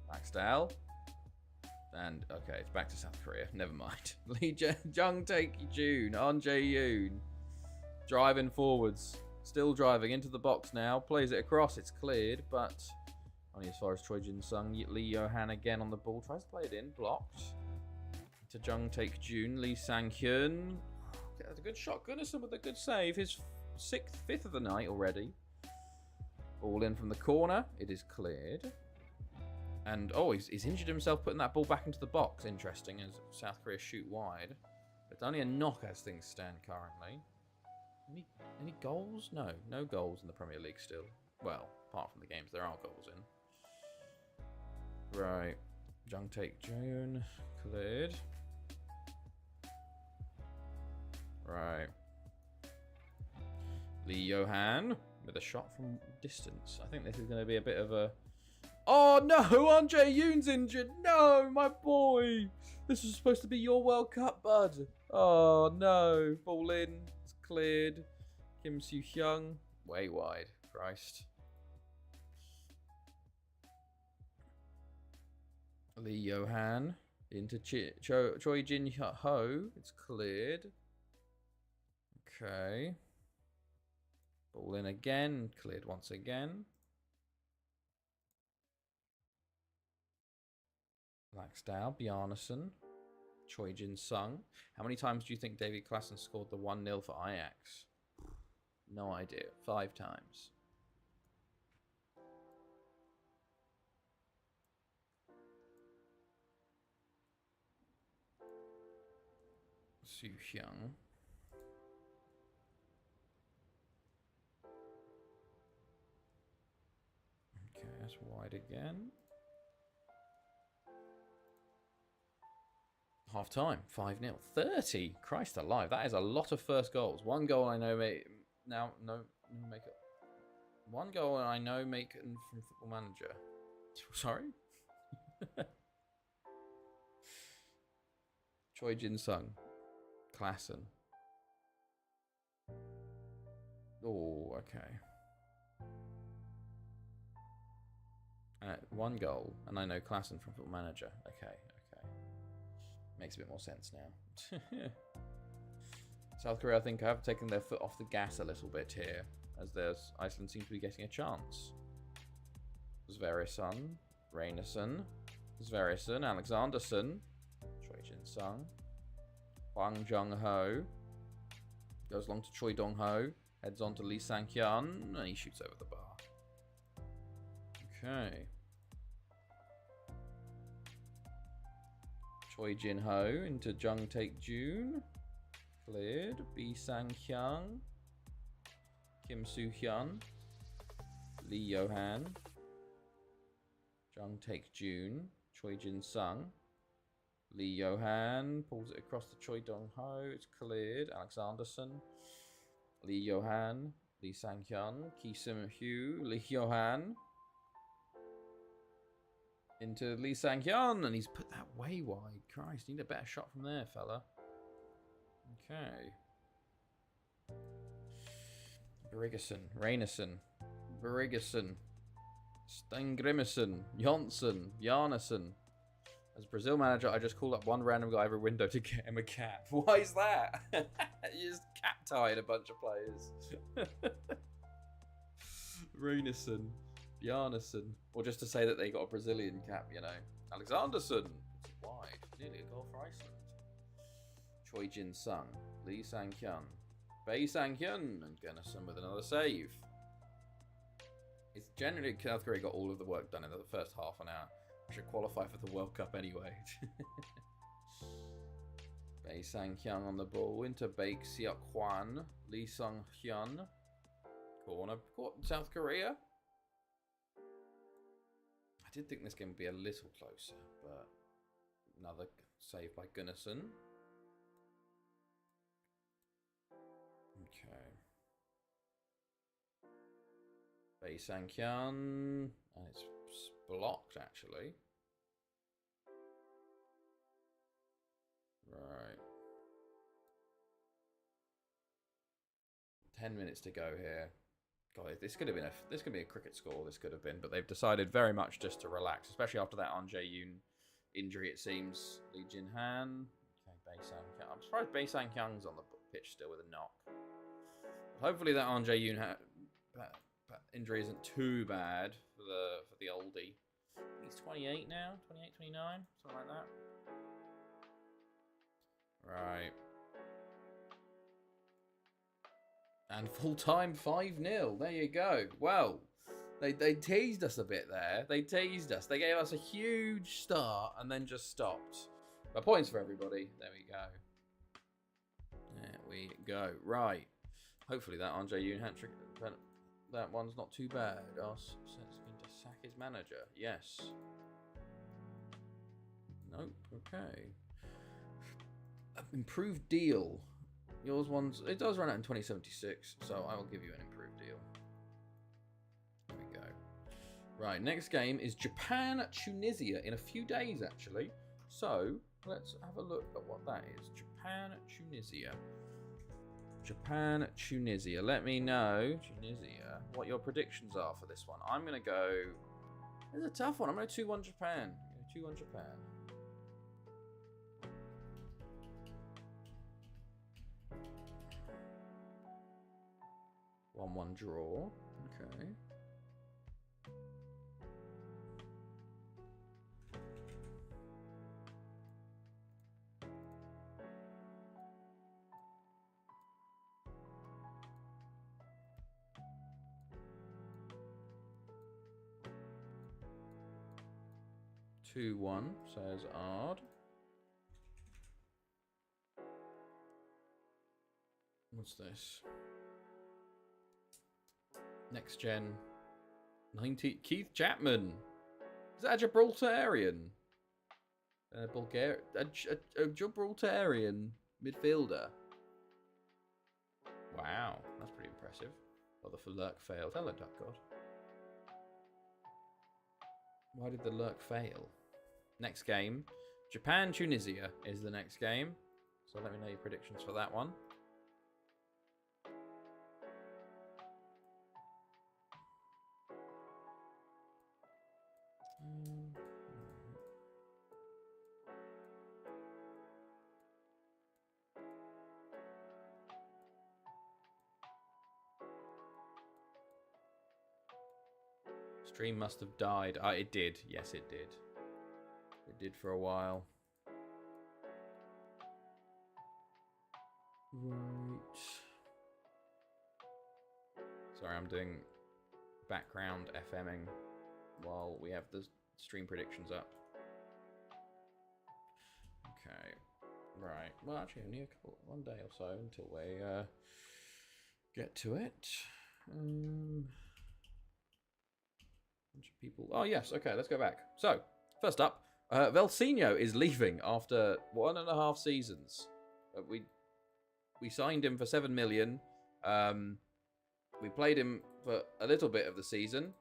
Laxdal. And, okay, it's back to South Korea. Never mind. Jung Taek-jun on Jae-yoon. Driving forwards. Still driving into the box now. Plays it across. It's cleared, but only as far as Choi Jin-sung. Lee Johan again on the ball. Tries to play it in. Blocked. To Jung Taek-jun. Lee Sang-hyun. That's a good shot. Gunnison with a good save. His fifth of the night already. Ball in from the corner. It is cleared. And, oh, he's injured himself putting that ball back into the box. Interesting, as South Korea shoot wide. It's only a knock as things stand currently. Any goals? No. No goals in the Premier League still. Well, apart from the games there are goals in. Right. Jung Taek-jun. Cleared. Right. Lee Johan with a shot from distance. I think this is going to be a bit of a... Oh no! On Jae-yoon's injured! No, my boy! This was supposed to be your World Cup, bud. Oh no. Ball in. It's cleared. Kim Soo-hyung. Way wide. Christ. Lee Johan. Into Choi Jin-ho. It's cleared. Okay. Ball in again. Cleared once again. Laxdal, Bjarnason, Choi Jin-sung. How many times do you think David Klaassen scored the 1-0 for Ajax? No idea. 5 times. Soo-hyung. Okay, that's wide again. Half time, 5-0. 30. Christ alive. That is a lot of first goals. One goal I know make it. One goal I know make from Football Manager. Sorry? Choi Jin-sung. Klaassen. Oh, okay. One goal, and I know Klaassen from Football Manager. Okay. Makes a bit more sense now. South Korea, I think, have taken their foot off the gas a little bit here, as Iceland seems to be getting a chance. Sverrisson, Reynason, Sverrisson, Alexanderson, Choi Jin-sung, Hwang Jung-ho, goes long to Choi Dong-ho, heads on to Lee Sang-hyun, and he shoots over the bar. Okay. Choi Jin-ho into Jung Taek-jun. Cleared. Lee Sang-hyun. Kim Soo-hyun. Lee Johan. Jung Taek-jun. Choi Jin-sung. Lee Johan pulls it across to Choi Dong-ho. It's cleared. Alexanderson. Lee Johan. Lee Sang-hyun. Ki Sim-hyu. Lee Johan. Into Lee Sang-hyun, and he's put that way wide. Christ, need a better shot from there, fella. Okay. Brigason, Reynason, Brigason, Stengrimison, Jonsson, Bjarnason. As Brazil manager, I just call up one random guy every window to get him a cap. Why is that? You just cap-tied a bunch of players. Reynason. Bjarnason. Or just to say that they got a Brazilian cap, you know. Alexanderson. It's wide. Nearly a goal for Iceland. Choi Jin-sung. Lee Sang-hyun. Bae Sang-hyun. And Gunnison with another save. It's generally South Korea got all of the work done in the first half an hour. I should qualify for the World Cup anyway. Bei Sang-hyun on the ball. Into Baek Seok-hwan. Lee Sung-hyun. Corner. South Korea. I did think this game would be a little closer, but another save by Gunnarsson. Okay. Bei Sang-hyun. And it's blocked, actually. Right. 10 minutes to go here. God, this could have been a cricket score. This could have been, but they've decided very much just to relax, especially after that Ahn Jae-yoon injury. It seems. Lee Jin-han. Okay, Bei Sang-hyun. I'm surprised Bei Sang-hyun's on the pitch still with a knock. Hopefully that Ahn Jae-yoon injury isn't too bad for the oldie. He's 28 now, 28, 29, something like that. Right. And full time 5-0. There you go. Well, they teased us a bit there. They teased us. They gave us a huge start and then just stopped. But points for everybody. There we go. There we go. Right. Hopefully that Ahn Jae-yoon hat trick, that one's not too bad. Us sends him to sack his manager. Yes. Nope. Okay. Improved deal. Yours it does run out in 2076, so I will give you an improved deal. There we go. Right, next game is Japan-Tunisia in a few days, actually. So, let's have a look at what that is. Japan-Tunisia. Japan-Tunisia. Let me know, Tunisia, what your predictions are for this one. I'm going to go... It's a tough one. I'm going to 2-1 Japan. 2-1 Japan. 1-1 draw. Okay. Two one says Ard. What's this? Next gen. 90 Keith Chapman. Is that a Gibraltarian? A Gibraltarian midfielder. Wow, that's pretty impressive. Well, the lurk failed. Hello, Duck God. Why did the lurk fail? Next game. Japan-Tunisia is the next game. So let me know your predictions for that one. Stream must have died. It did. Yes, it did. It did for a while. Right. Sorry, I'm doing background FMing while we have the stream predictions up. Okay. Right. Well, actually, only one day or so until we get to it. Bunch of people. Oh, yes. Okay, let's go back. So, first up, Velsinho is leaving after 1.5 seasons. We signed him for 7 million. We played him for a little bit of the season.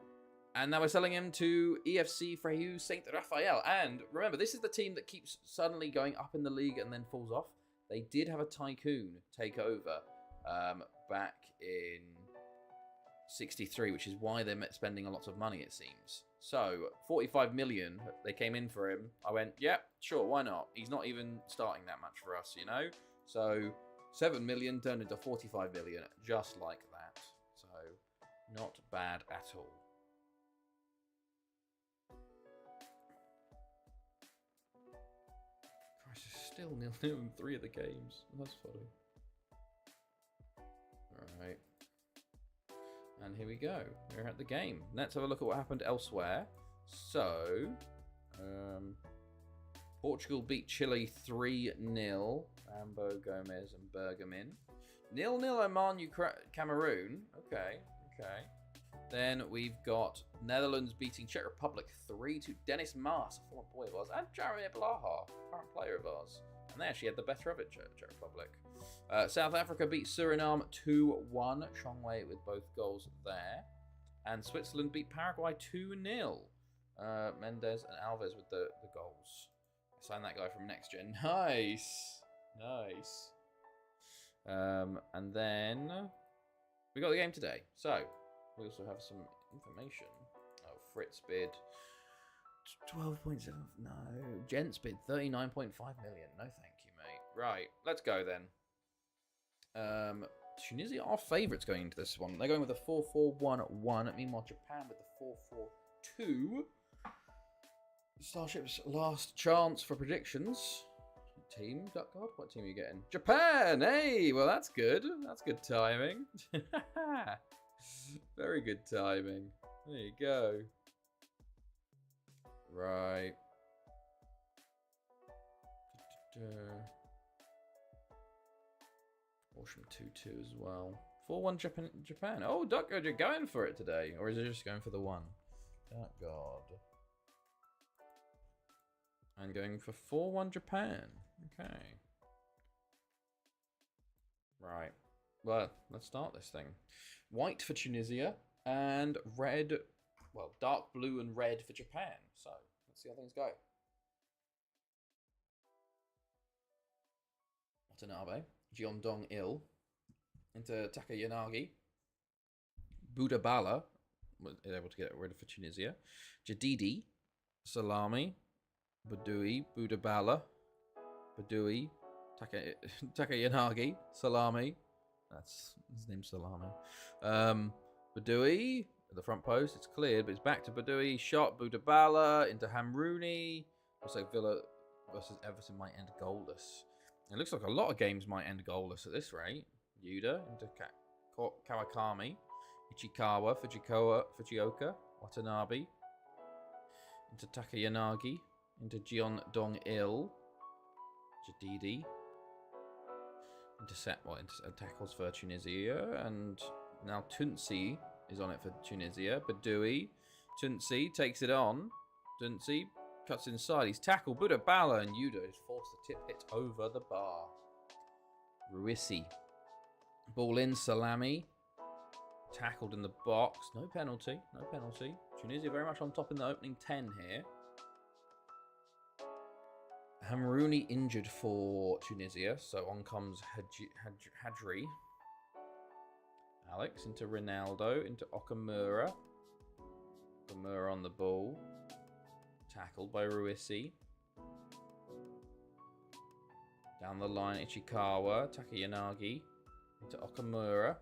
And now we're selling him to EFC Fréjus Saint Raphael. And remember, this is the team that keeps suddenly going up in the league and then falls off. They did have a tycoon take over back in 63, which is why they're spending a lot of money, it seems. So, 45 million, they came in for him. I went, yeah, sure, why not? He's not even starting that much for us, you know? So, 7 million turned into 45 million, just like that. So, not bad at all. Christ, it's still 0-0 in 3 of the games. That's funny. Alright. And here we go. We're at the game. Let's have a look at what happened elsewhere. So, Portugal beat Chile 3-0. Rambo, Gomez, and Bergamin. 0-0 Oman, Cameroon. Okay. Then we've got Netherlands beating Czech Republic 3-2. Dennis Maas, a former boy of ours, and Jaromir Blaha, current player of ours. And they actually had the better of it, Czech Republic. South Africa beat Suriname 2-1. Chongwei with both goals there. And Switzerland beat Paraguay 2-0. Mendes and Alves with the goals. I signed that guy from Next Gen. Nice. And then we got the game today. So we also have some information. Oh, Fritz bid 12.7. No. Gents bid 39.5 million. No, thank you, mate. Right, let's go then. Tunisia are favourites going into this one. They're going with a 4-4-1-1. Meanwhile, Japan with the 4-4-2. Starship's last chance for predictions. Team, Duck God? What team are you getting? Japan! Hey! Well, that's good. That's good timing. Very good timing. There you go. Right. Horsham 2-2 as well. 4-1 Japan. Oh, Duck God, you're going for it today. Or is it just going for the 1? Duck God. And going for 4-1 Japan. Okay. Right. Well, let's start this thing. White for Tunisia and red, well, dark blue and red for Japan. So, let's see how things go. Watanabe, Jeondong-il into Takayanagi. Budabala was able to get rid of for Tunisia. Jadidi, Salami, Badoui, Budabala, Badoui, Takayanagi, Salami. That's his name's Salami. Badoui at the front post. It's cleared, but it's back to Badoui. Shot Budabala into Hamrouni. Also, Villa versus Everton might end goalless. It looks like a lot of games might end goalless at this rate. Yuda into Kawakami. Ichikawa, Fujioka, Watanabe. Into Takayanagi. Into Jeondong-il. Jadidi. Into tackles for Tunisia. And now Tunsi is on it for Tunisia. Badoui. Tunsi takes it on. Tunsi cuts inside. He's tackled. Budabala and Yuda is forced to tip it over the bar. Ruisi. Ball in. Salami. Tackled in the box. No penalty. Tunisia very much on top in the opening 10 here. Hamrouni injured for Tunisia, so on comes Hadri. Alex into Ronaldo, into Okamura. Okamura on the ball. Tackled by Ruisi. Down the line, Ichikawa, Takayanagi. Into Okamura.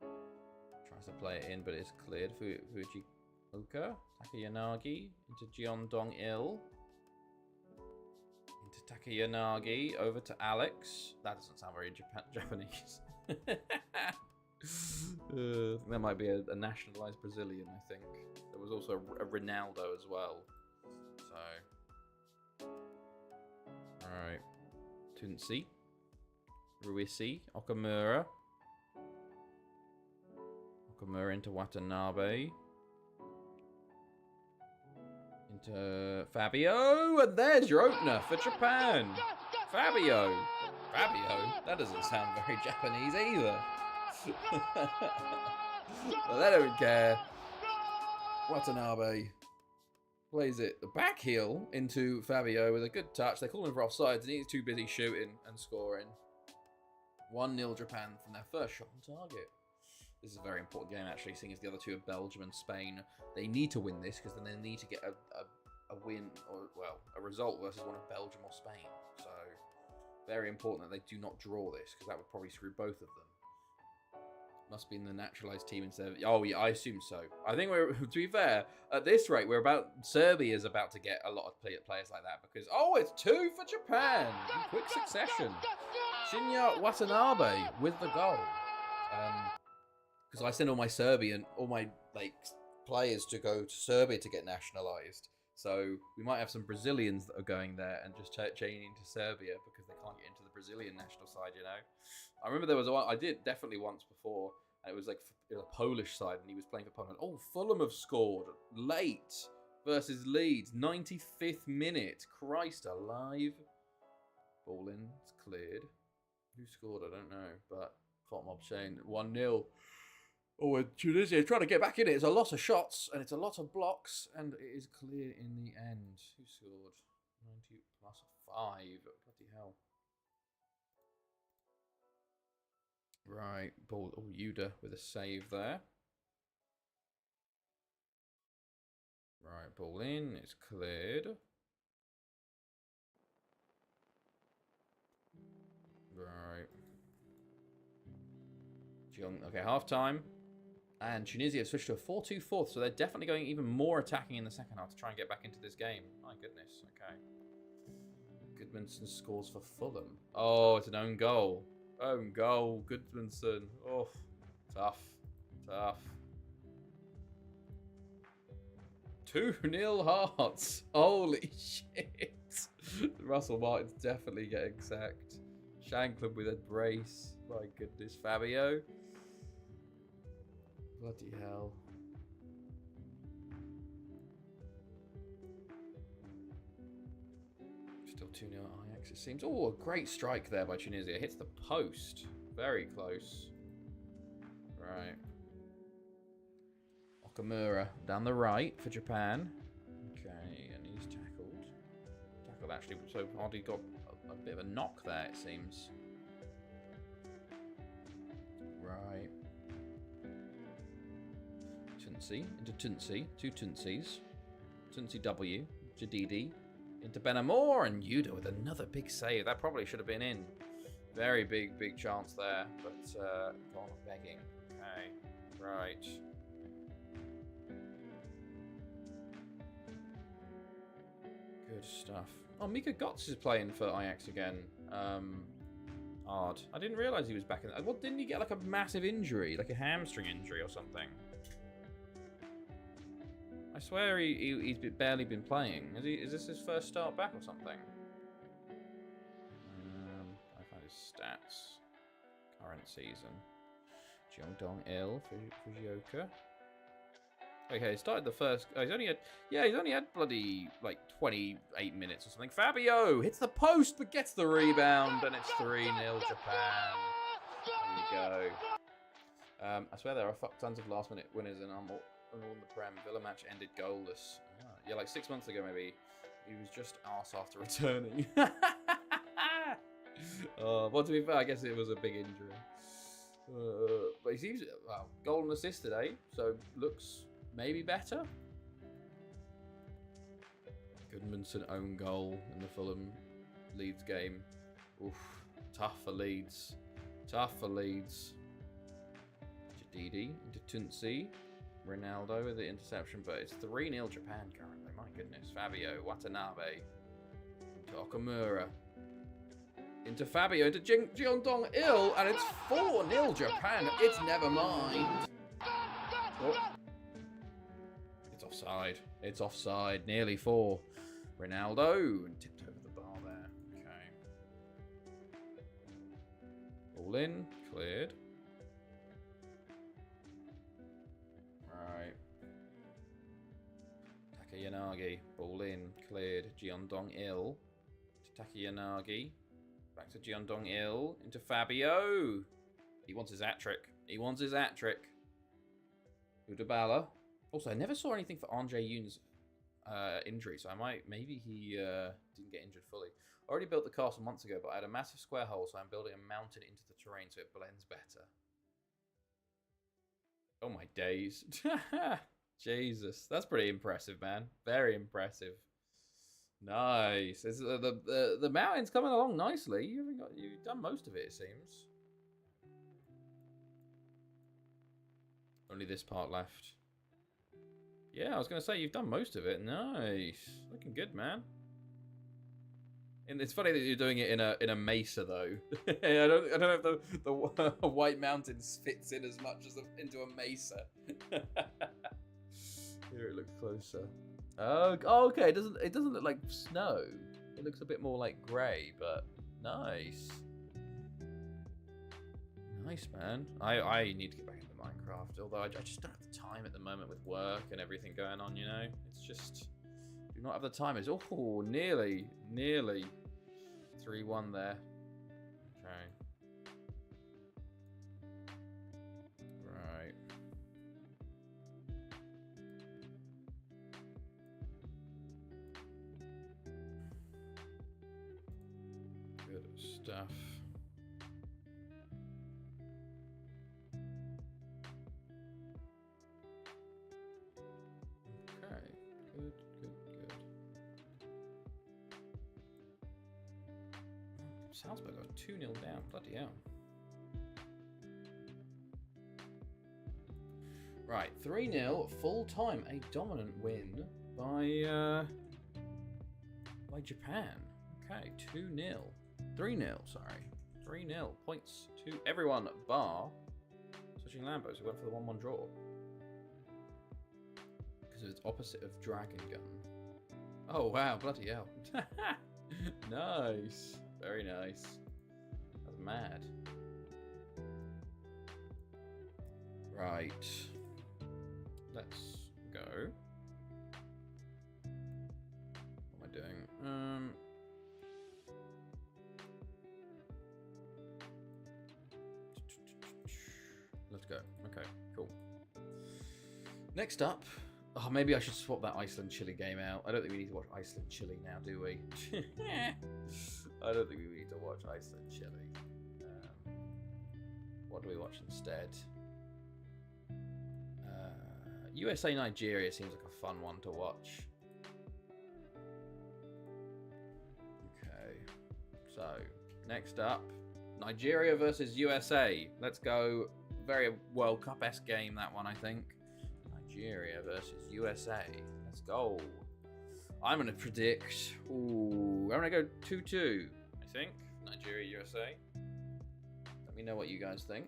Tries to play it in, but it's cleared. Fujioka, Takayanagi. Into Jeondong-il. Takayanagi over to Alex. That doesn't sound very Japanese. That might be a nationalized Brazilian, I think. There was also a Ronaldo as well. So, alright. Tunsi. Ruisi. Okamura. Okamura into Watanabe. Into Fabio, and there's your opener for Japan. Fabio. That doesn't sound very Japanese either. Well, they don't care. Watanabe plays it the back heel into Fabio with a good touch. They call him for offsides, and he's too busy shooting and scoring. 1-0 Japan from their first shot on target. This is a very important game, actually, seeing as the other two are Belgium and Spain. They need to win this because then they need to get a win, or, well, a result versus one of Belgium or Spain. So, very important that they do not draw this because that would probably screw both of them. Must be in the naturalised team instead of... Oh, yeah, I assume so. I think we're, to be fair, at this rate, Serbia's about to get a lot of players like that because... Oh, it's 2 for Japan! In quick succession. Shinya Watanabe with the goal. Because I send all my players to go to Serbia to get nationalised. So we might have some Brazilians that are going there and just chaining to Serbia because they can't get into the Brazilian national side, you know. I remember there was one I did definitely once before, and it was like a Polish side, and he was playing for Poland. Oh, Fulham have scored late versus Leeds, 95th minute. Christ alive. Ball in, it's cleared. Who scored? I don't know, but Fotmob saying 1-0. Oh, and Tunisia trying to get back in it. It's a lot of shots and it's a lot of blocks, and it is clear in the end. Who scored? 90 plus 5. Bloody hell. Right, ball. Oh, Yuda with a save there. Right, ball in. It's cleared. Right. Okay, half time. And Tunisia have switched to a 4-2-4, so they're definitely going even more attacking in the second half to try and get back into this game. My goodness, okay. Goodmanson scores for Fulham. Oh, it's an own goal. Own goal, Goodmanson. Oh, tough. Tough. 2-0 Hearts. Holy shit. Russell Martin's definitely getting sacked. Shankland with a brace. My goodness, Fabio. Bloody hell. Still 2-0 Ajax, it seems. Oh, a great strike there by Tunisia. Hits the post. Very close. Right. Okamura down the right for Japan. Okay, and he's tackled. Tackled actually so hard he got a bit of a knock there, it seems. Right. Tunsi into Tunsi. Two Tunsis. Tunsi W. Jadidi. Into Benamor and Yuda with another big save. That probably should have been in. Very big chance there. But gone begging. Okay. Right. Good stuff. Oh, Mika Götze is playing for Ajax again. Odd. I didn't realise he was back in. What, didn't he get like a massive injury? Like a hamstring injury or something? I swear he's barely been playing. Is this his first start back or something? I found his stats. Current season. Jeongdong Il for Fujioka. Okay, he started the first. Oh, he's only had bloody like 28 minutes or something. Fabio hits the post but gets the rebound, and it's 3-0 Japan. There you go. I swear there are tons of last-minute winners in all the Prem. Villa match ended goalless. Yeah, like 6 months ago maybe. He was just arse after returning. Well, to be fair, I guess it was a big injury. But he seems goal and assist today, so looks maybe better. Goodmanson own goal in the Fulham Leeds game. Oof, tough for Leeds. Tough for Leeds. Jadidi into Tunsi. Ronaldo with the interception, but it's 3-0 Japan currently. My goodness. Fabio, Watanabe. Into Okamura. Into Fabio, into Jeongdong Il, and it's 4-0 Japan. It's never mind. Oh. It's offside. It's offside. Nearly 4. Ronaldo. And tipped over the bar there. Okay. All in. Cleared. Right. Takayanagi. Ball in. Cleared. Jeongdong Il. To Takayanagi. Back to Jeongdong Il. Into Fabio. He wants his hat-trick. He wants his hat-trick. Udabala. Also, I never saw anything for Andre Yoon's injury, so maybe he didn't get injured fully. I already built the castle months ago, but I had a massive square hole, so I'm building a mountain into the terrain so it blends better. Oh my days. Jesus. That's pretty impressive, man. Very impressive. Nice. The mountain's coming along nicely. You've done most of it seems. Only this part left. Yeah, I was going to say, you've done most of it. Nice. Looking good, man. And it's funny that you're doing it in a mesa, though. I don't know if the White Mountains fits in as much as into a mesa. Here it looks closer. Oh, okay. It doesn't look like snow. It looks a bit more like grey, but nice. Nice, man. I need to get back into Minecraft, although I just don't have the time at the moment with work and everything going on, you know? It's just, do not have the time. It's, oh, nearly 3-1 there. Okay. Right. Good stuff. Okay. Good. Salzburg got 2-0 down. Bloody hell. Right, 3-0 full time. A dominant win by Japan. Okay, 2-0. 3-0, sorry. 3-0. Points to everyone bar switching Lambos, who went for the 1-1 draw. Because it's opposite of Dragon Gun. Oh wow, bloody hell. Nice. Very nice. That's mad. Right. Let's go. What am I doing? Let's go. Okay, cool. Next up, oh, maybe I should swap that Iceland Chile game out. I don't think we need to watch Iceland Chile now, do we? I don't think we need to watch Iceland Chile. What do we watch instead? USA Nigeria seems like a fun one to watch. Okay, so next up, Nigeria versus USA. Let's go. Very World Cup-esque game, that one, I think. Nigeria versus USA. Let's go. I'm going to predict... Ooh, I'm going to go 2-2, I think. Nigeria, USA. Let me know what you guys think.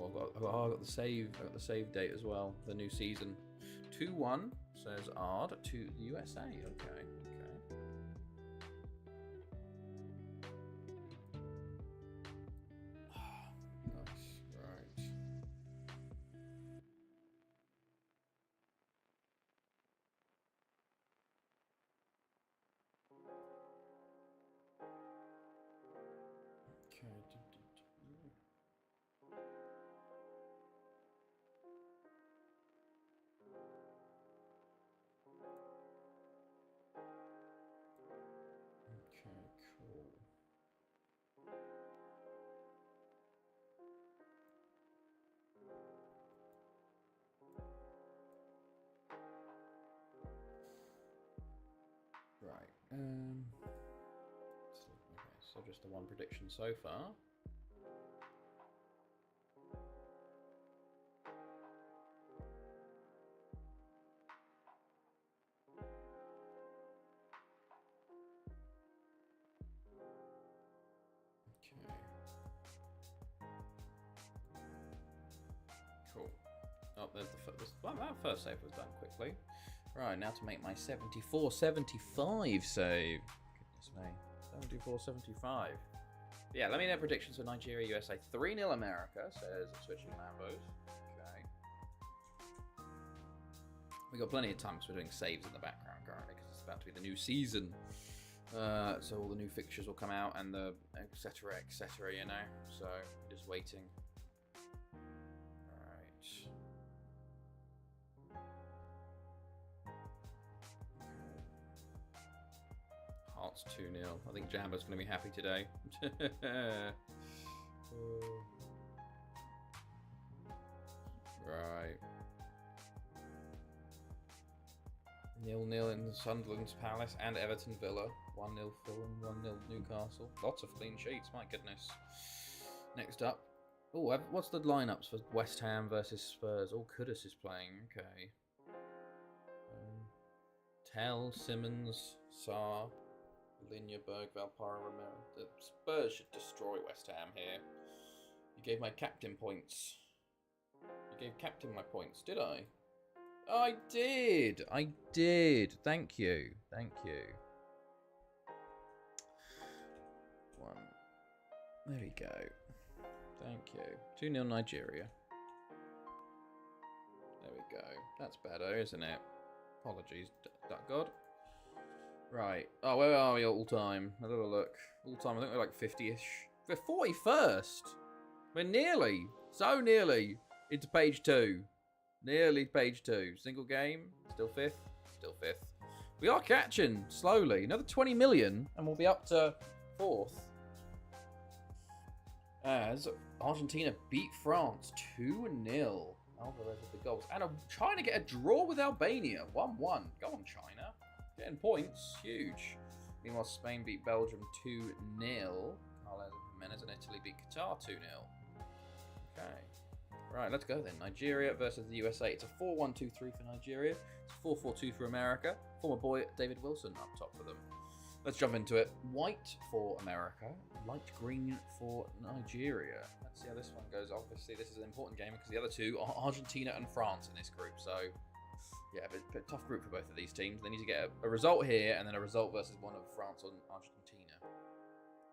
Oh, I got the save. I got the save date as well. The new season. 2-1 says Ard to the USA. Okay. Right. Okay, so just the one prediction so far. Okay. Cool. Oh, there's the first. Well, that first save was done quickly. Right, now to make my 74-75 save. Goodness me. 74-75. Yeah, let me know predictions for Nigeria, USA. 3-0 America, says Switching Lambos. Okay. We got plenty of time because we're doing saves in the background currently because it's about to be the new season. So all the new fixtures will come out and the etc, you know. So, just waiting. Hearts 2-0. I think Jamba's going to be happy today. Right. 0-0 in Sunderland's Palace and Everton Villa. 1-0 Fulham, 1-0 Newcastle. Lots of clean sheets, my goodness. Next up. Oh, what's the lineups for West Ham versus Spurs? Oh, Kudus is playing. Okay. Tell, Simmons, Sarr, Linjeberg, Valpara, Romero. The Spurs should destroy West Ham here. You gave my captain points. You gave captain my points, did I? I did. I did. Thank you. Thank you. One. There we go. Thank you. 2-0 Nigeria. There we go. That's better, isn't it? Apologies, Duck God. Right. Oh, where are we all time? Let's have a look. All time, I think we're like 50-ish. We're 41st. We're nearly, so nearly, into page 2. Nearly page 2. Single game, still 5th, still 5th. We are catching, slowly. Another 20 million, and we'll be up to 4th. As Argentina beat France 2-0. Alvarez with the goals. And trying to get a draw with Albania. 1-1. Go on, China. Getting points. Huge. Meanwhile, Spain beat Belgium 2-0. Carles and Jimenez and Italy beat Qatar 2-0. Okay. Right, let's go then. Nigeria versus the USA. It's a 4-1-2-3 for Nigeria. It's 4-4-2 for America. Former boy David Wilson up top for them. Let's jump into it. White for America. Light green for Nigeria. Let's see how this one goes. Obviously, this is an important game because the other two are Argentina and France in this group. So, yeah, but tough group for both of these teams. They need to get a result here and then a result versus one of France or Argentina.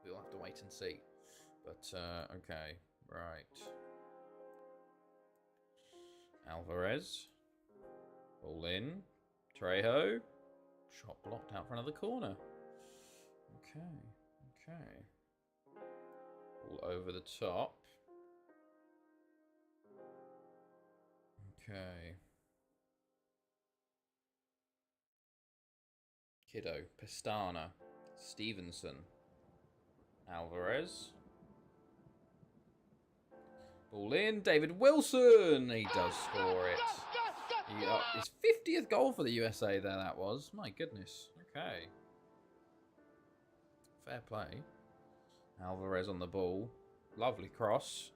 We'll have to wait and see. But, okay. Right. Alvarez. Ball in. Trejo. Shot blocked out for another corner. Okay. All over the top. Okay. Kiddo, Pestana, Stevenson, Alvarez. Ball in, David Wilson. He does score it. His 50th goal for the USA there, that was. My goodness. Okay. Fair play. Alvarez on the ball. Lovely cross.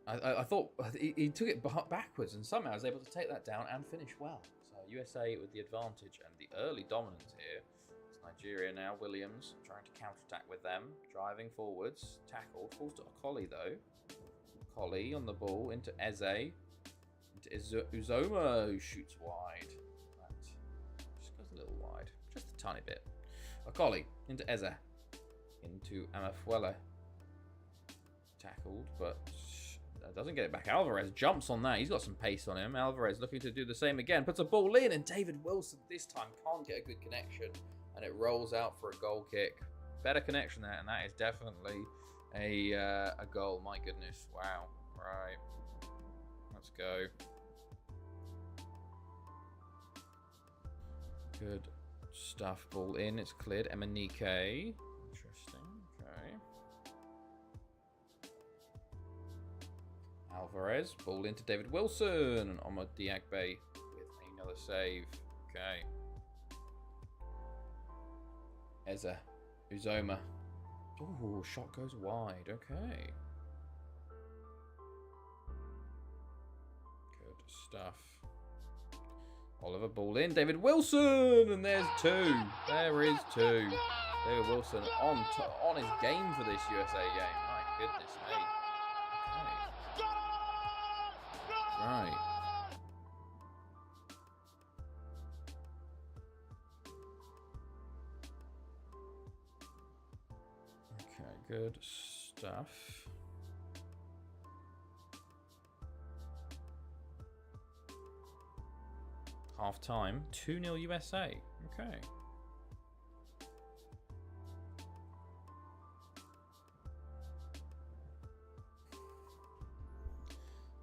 I thought he took it backwards and somehow was able to take that down and finish well. So USA with the advantage and the early dominance here. It's Nigeria now. Williams trying to counterattack with them. Driving forwards. Tackle. Falls to Okoli though. Okoli on the ball into Eze. Into Uzoma who shoots wide. That just goes a little wide. Just a tiny bit. Okoli into Eze. Into Amafuela. Tackled, but doesn't get it back. Alvarez jumps on that. He's got some pace on him. Alvarez looking to do the same again. Puts a ball in, and David Wilson this time can't get a good connection. And it rolls out for a goal kick. Better connection there, and that is definitely a goal. My goodness. Wow. Right. Let's go. Good stuff. Ball in. It's cleared. Emanike. Alvarez, ball into David Wilson, and Omar Diagbe with another save. Okay. Eze, Uzoma. Oh, shot goes wide. Okay. Good stuff. Oliver, ball in. David Wilson, and there's 2. There is 2. David Wilson on his game for this USA game. My goodness me. Right. Okay, good stuff. Half time, 2-0 USA. Okay.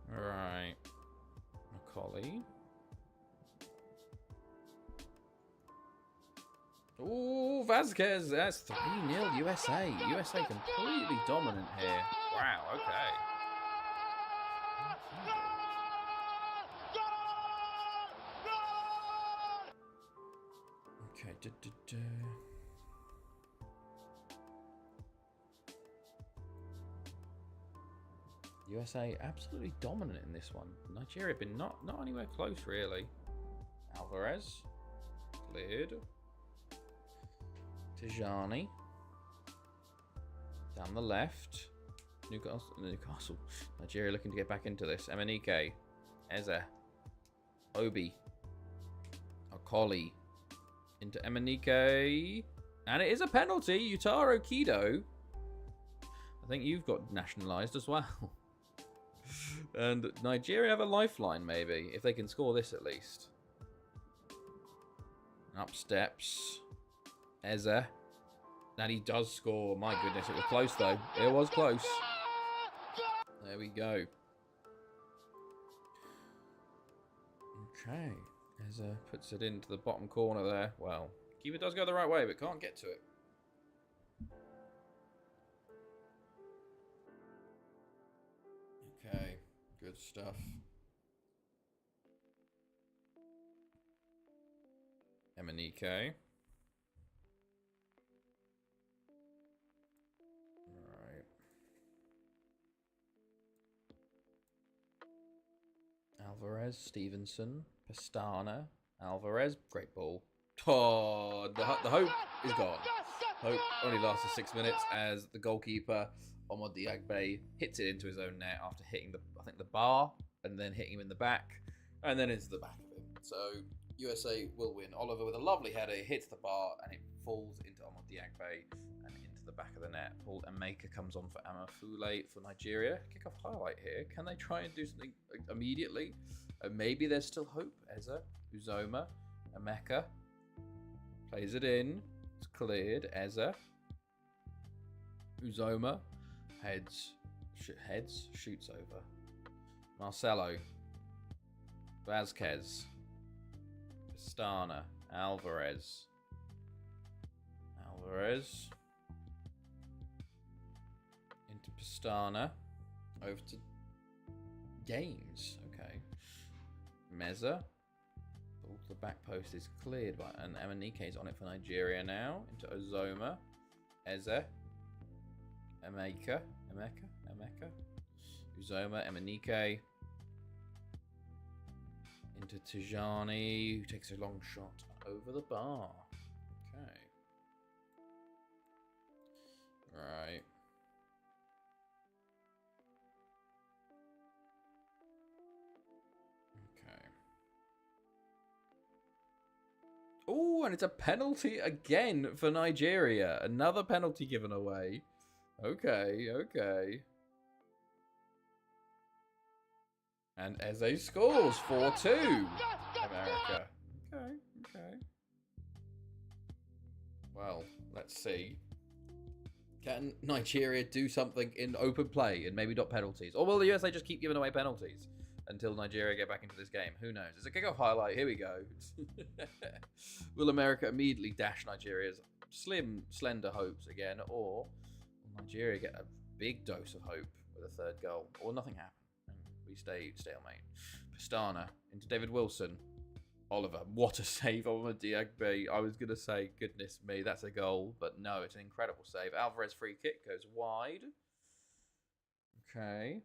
Right. Macaulay. Ooh, Vasquez. That's 3-0 USA. USA completely dominant here. Wow, okay. Okay. USA absolutely dominant in this one. Nigeria have been not anywhere close really. Alvarez cleared. Tijani down the left. Newcastle. Nigeria looking to get back into this. Emenike. Eze. Obi. Okoli. Into Emenike. And it is a penalty. Utaro Kido. I think you've got nationalised as well. And Nigeria have a lifeline, maybe, if they can score this at least. Up steps. Eze. And he does score. My goodness, it was close, though. It was close. There we go. Okay. Eze puts it into the bottom corner there. Well, keeper does go the right way, but can't get to it. Okay. Good stuff. Emenike. Alright. Alvarez, Stevenson, Pastana, Alvarez, great ball. Oh, the hope is gone. Hope only lasted 6 minutes as the goalkeeper, Omar Diagbe, hits it into his own net after hitting the bar, and then hitting him in the back, and then into the back of him. So USA will win. Oliver with a lovely header hits the bar, and it falls into Omar Diagbe and into the back of the net. Paul Emeka comes on for Amafule for Nigeria. Kick-off highlight here. Can they try and do something immediately? Maybe there's still hope. Eze, Uzoma, Emeka plays it in. It's cleared. Eze, Uzoma heads, shoots over. Marcelo, Vazquez, Pastana, Alvarez, into Pastana, over to Games. Okay, Meza, the back post is cleared by, and Emenike is on it for Nigeria now. Into Uzoma, Eze, Emeka, Uzoma, Emenike. Into Tijani, who takes a long shot over the bar. Okay. Right. Okay. Oh, and it's a penalty again for Nigeria. Another penalty given away. Okay, okay. And Eze scores 4-2. America. Okay, okay. Well, let's see. Can Nigeria do something in open play and maybe not penalties? Or will the USA just keep giving away penalties until Nigeria get back into this game? Who knows? It's a kickoff highlight. Here we go. Will America immediately dash Nigeria's slim, slender hopes again? Or will Nigeria get a big dose of hope with a third goal? Or nothing happens? We stay stalemate. Pastana into David Wilson. Oliver, what a save on Diagbe. I was going to say, goodness me, that's a goal. But no, it's an incredible save. Alvarez free kick goes wide. Okay.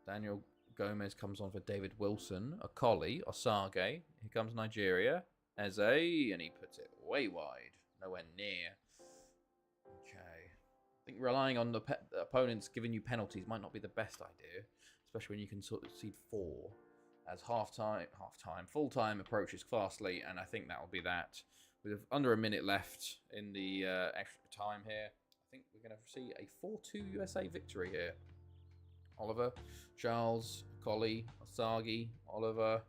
Daniel Gomez comes on for David Wilson. Okoli, Osage. Here comes Nigeria. Eze, and he puts it way wide. Nowhere near. Okay. I think relying on the opponents giving you penalties might not be the best idea. Especially when you can sort of concede 4 as full-time approaches fastly, and I think that will be that. With under a minute left in the extra time here, I think we're going to see a 4-2 USA victory here. Oliver, Charles, Collie, Osagi, Oliver.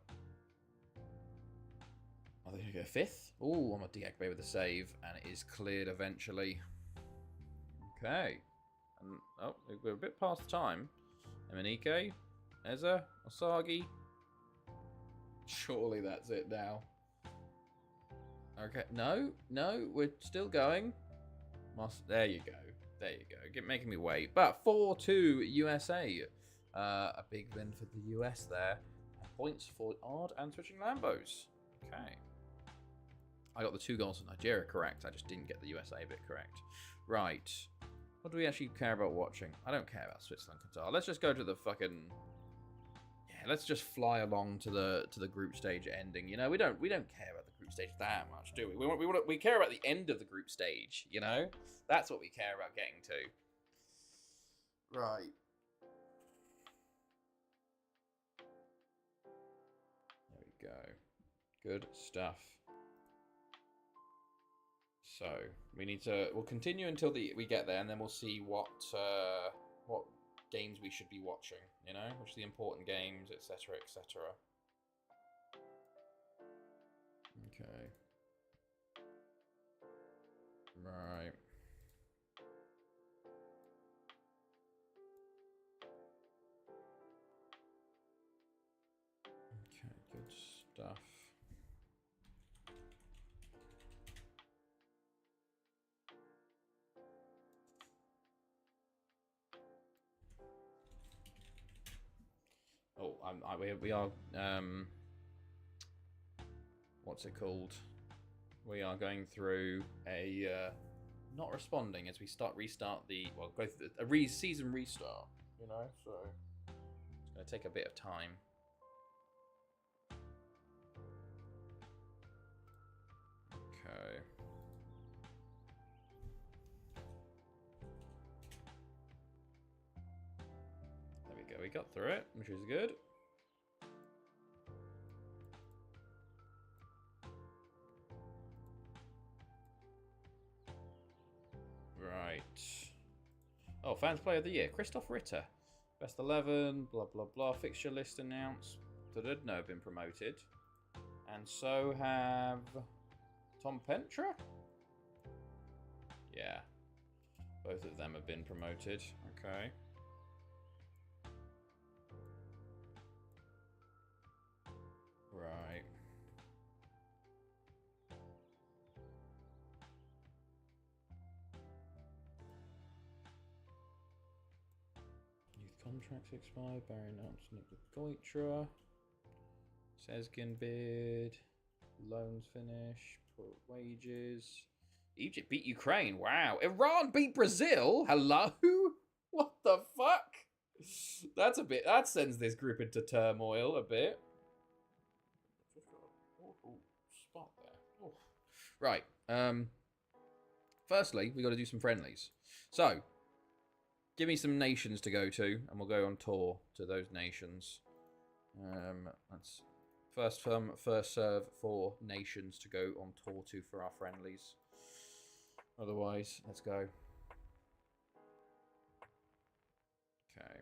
Are they going to go 5th? Oh, I'm a Diagbe with a save, and it is cleared eventually. Okay. And, oh, we're a bit past time. Emenike, Eze, Osagi. Surely that's it now. Okay, no, we're still going. There you go. Making me wait. But 4-2 USA. A big win for the US there. Points for Odd and Switching Lambos. Okay. I got the 2 goals for Nigeria correct. I just didn't get the USA bit correct. Right. What do we actually care about watching? I don't care about Switzerland, Qatar. Let's just go to the fucking... Yeah, let's just fly along to the group stage ending. You know, we don't care about the group stage that much, do we? We care about the end of the group stage, you know? That's what we care about getting to. Right. There we go. Good stuff. So we need to. We'll continue until we get there, and then we'll see what games we should be watching. You know, which are the important games, etc., etc. Okay. Right. Okay, good stuff. Oh, we are what's it called? We are going through a not responding as we restart the go through a season restart. You know, so it's going to take a bit of time. Okay. There we go. We got through it, which is good. Right. Oh, Fans Player of the Year. Christoph Ritter. Best 11, blah, blah, blah. Fixture list announced. No, have been promoted. And so have Tom Pentra? Yeah. Both of them have been promoted. Okay. Right. Youth contracts expired. Barry announced Nick Goitra. Sezgin bid. Loans finish. Wages. Egypt beat Ukraine. Wow. Iran beat Brazil. Hello? What the fuck? That's a bit. That sends this group into turmoil a bit. Spot there. Oh. Right. Firstly, we got to do some friendlies. So, give me some nations to go to, and we'll go on tour to those nations. That's first come, first serve for nations to go on tour to for our friendlies. Otherwise, let's go. Okay.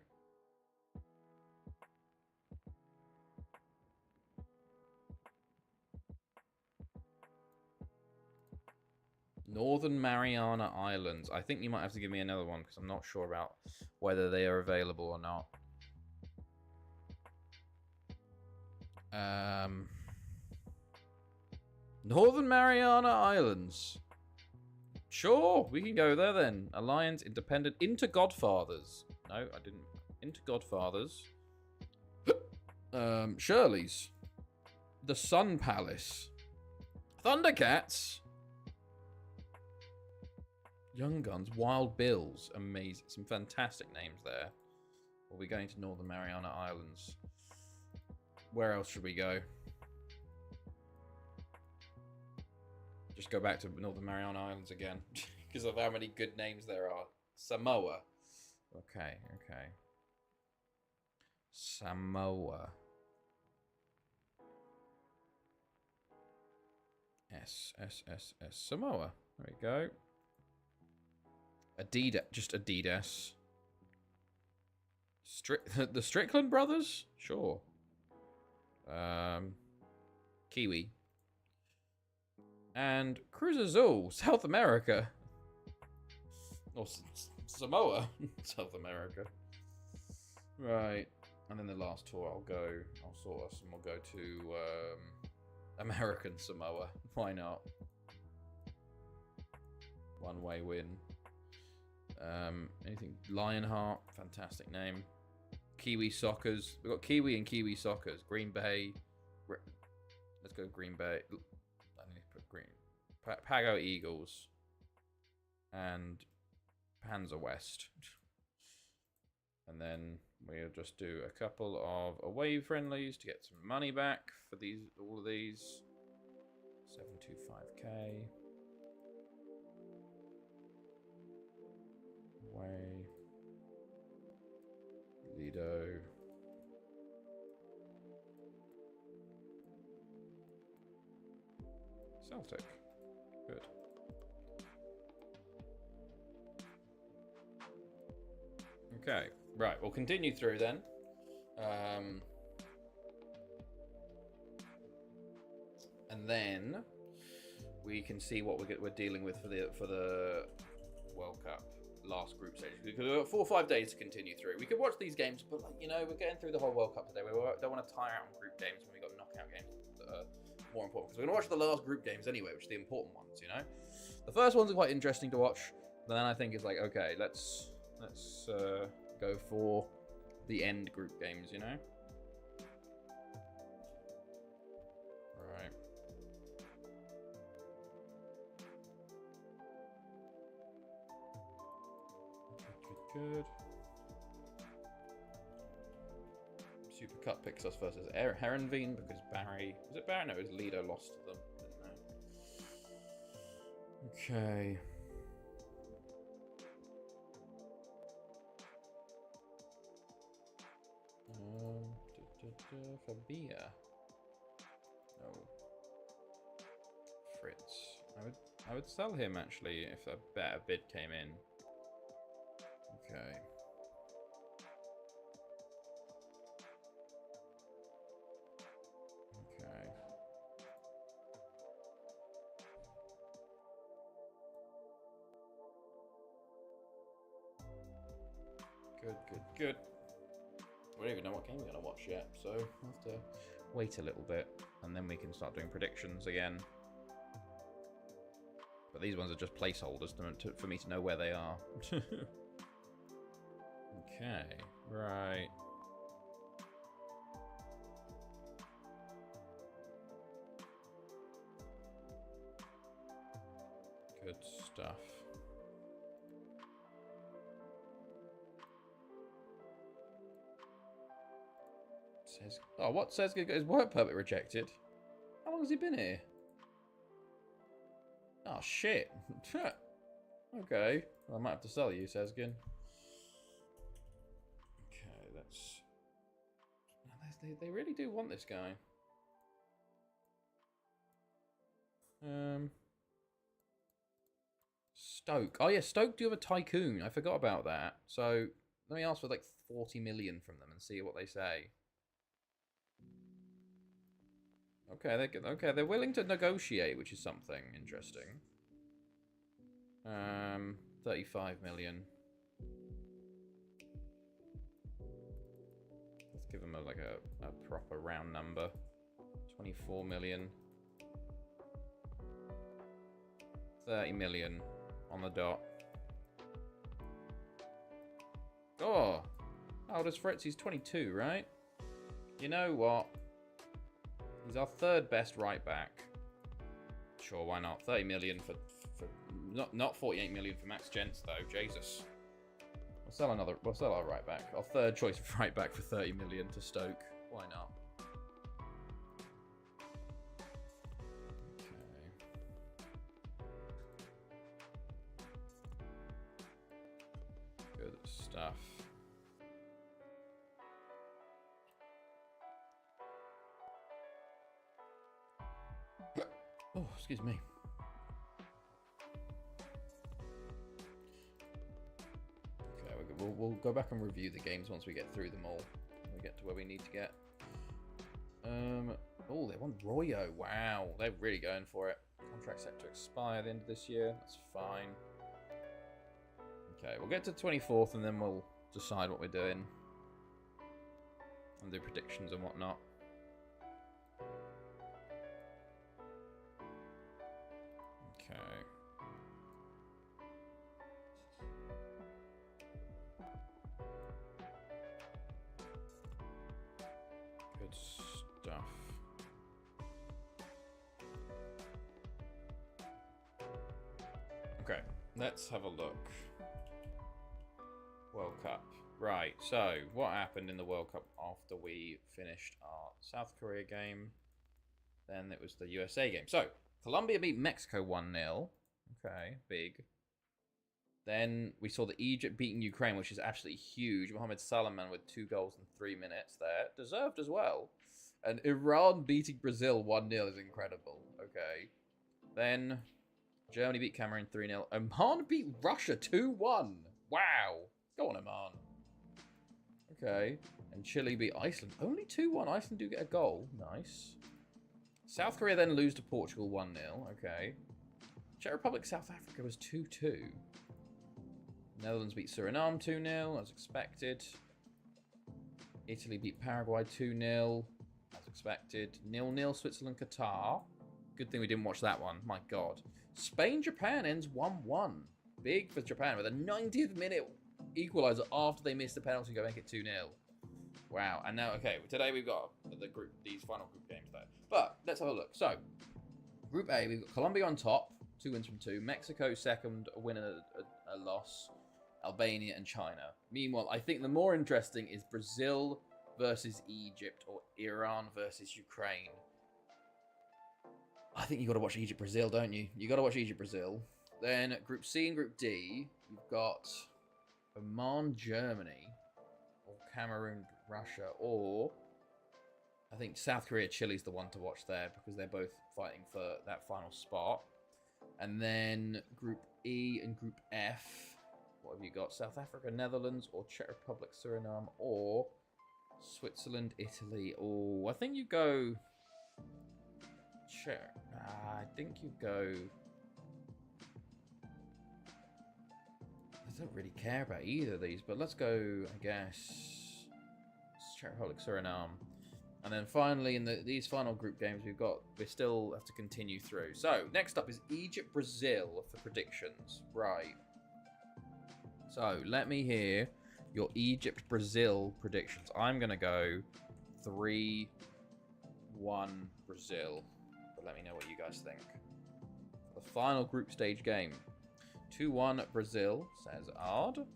Northern Mariana Islands. I think you might have to give me another one because I'm not sure about whether they are available or not. Northern Mariana Islands. Sure, we can go there then. Alliance, Independent, into Godfathers. No, I didn't. Into Godfathers. Shirley's. The Sun Palace. Thundercats. Young Guns, Wild Bills. Amazing. Some fantastic names there. We'll be going to Northern Mariana Islands. Where else should we go? Just go back to Northern Mariana Islands again. Because of how many good names there are. Samoa. Okay, okay. Samoa. S. Samoa. There we go. Adidas. Just Adidas. The Strickland brothers? Sure. Kiwi. And Cruz Azul, South America. Or Samoa, South America. Right. And then the last tour I'll sort us and we'll go to American Samoa. Why not? One-way win. Anything? Lionheart, fantastic name. Kiwi Soccers. We've got Kiwi and Kiwi Soccers. Green Bay. Let's go Green Bay. I need to put green. Pago Eagles. And Panzer West. And then we'll just do a couple of away friendlies to get some money back for all of these. 725k. Away. Lido. Celtic. Good. Okay, right, we'll continue through then. And then we can see what we're dealing with for the World Cup last group stage. We've got 4 or 5 days to continue through. We could watch these games, but like, you know, we're getting through the whole World Cup today. We don't want to tire out on group games when we've got knockout games that are more important. Because we're going to watch the last group games anyway, which are the important ones, you know? The first ones are quite interesting to watch. But then I think it's like, okay, let's go for the end group games, you know? Right. Good. Super Cup picks us versus Herenveen because Barry... Was it Barry? No, it was Lido lost to them. Didn't know. Okay. Fabia. No. Fritz. I would sell him actually if a better bid came in. Okay. Okay. Good. We don't even know what game we're going to watch yet, so we'll have to wait a little bit, and then we can start doing predictions again. But these ones are just placeholders for me to know where they are. Okay, right. Good stuff. Oh, what? Sezgin got his work permit rejected? How long has he been here? Oh, shit. Okay. Well, I might have to sell you, Sezgin. Okay, that's... They really do want this guy. Stoke. Oh, yeah, Stoke do have a tycoon. I forgot about that. So, let me ask for like 40 million from them and see what they say. Okay, they're willing to negotiate, which is something interesting. 35 million. Let's give them a proper round number. 24 million. 30 million on the dot. Oh, how old is Fritz? He's 22, right? You know what? He's our third best right back. Sure, why not? 30 million for not 48 million for Max Gents though. Jesus. We'll sell our right back. Our third choice of right back for 30 million to Stoke. Why not? Okay. Good stuff. Oh, excuse me. Okay, we'll go back and review the games once we get through them all. We get to where we need to get. Oh, they want Royo. Wow, they're really going for it. Contract set to expire at the end of this year. That's fine. Okay, we'll get to 24th and then we'll decide what we're doing. And do predictions and whatnot. Okay. Good stuff. Okay, let's have a look. World Cup. Right, so what happened in the World Cup after we finished our South Korea game? Then it was the USA game. So, Colombia beat Mexico 1-0. Okay, big. Then we saw the Egypt beating Ukraine, which is absolutely huge. Mohamed Salman with 2 goals in 3 minutes there. Deserved as well. And Iran beating Brazil 1-0 is incredible. Okay. Then Germany beat Cameroon 3-0. Oman beat Russia 2-1. Wow. Go on, Oman. Okay. And Chile beat Iceland. Only 2-1. Iceland do get a goal. Nice. South Korea then lose to Portugal 1-0. Okay. Czech Republic, South Africa was 2-2. Netherlands beat Suriname 2-0, as expected. Italy beat Paraguay 2-0, as expected. 0-0 Switzerland, Qatar. Good thing we didn't watch that one. My God. Spain, Japan ends 1-1. Big for Japan with a 90th minute equaliser after they missed the penalty to make it 2-0. Wow. And now, okay, today we've got these final group games though. But let's have a look. So, Group A, we've got Colombia on top, 2 wins from 2. Mexico second, a win and a loss. Albania and China. Meanwhile, I think the more interesting is Brazil versus Egypt or Iran versus Ukraine. I think you got to watch Egypt-Brazil, don't you? You got to watch Egypt-Brazil. Then Group C and Group D, you've got Oman, Germany, or Cameroon, Russia, or I think South Korea, Chile's the one to watch there because they're both fighting for that final spot. And then Group E and Group F. What have you got? South Africa, Netherlands, or Czech Republic, Suriname, or Switzerland, Italy. Oh, I think you go Czech. I think you go. I don't really care about either of these, but let's go, I guess, Czech Republic, Suriname. And then finally, in these final group games, we still have to continue through. So, next up is Egypt, Brazil for predictions. Right. So, let me hear your Egypt-Brazil predictions. I'm going to go 3-1 Brazil. But let me know what you guys think. The final group stage game. 2-1 Brazil, says Ard. Okay.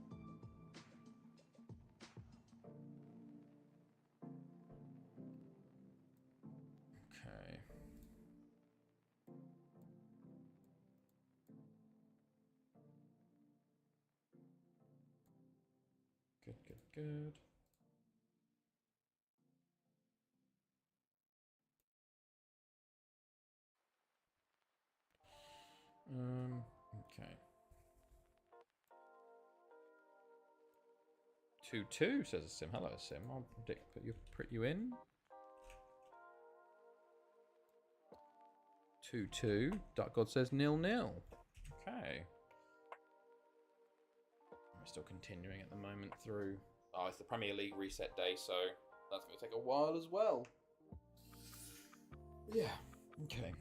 Good. Okay. 2-2, says Sim. Hello, Sim. I'll put you in. 2-2. Dark God says 0-0. Okay. We're still continuing at the moment through. Oh, it's the Premier League reset day, so that's going to take a while as well. Yeah. Okay.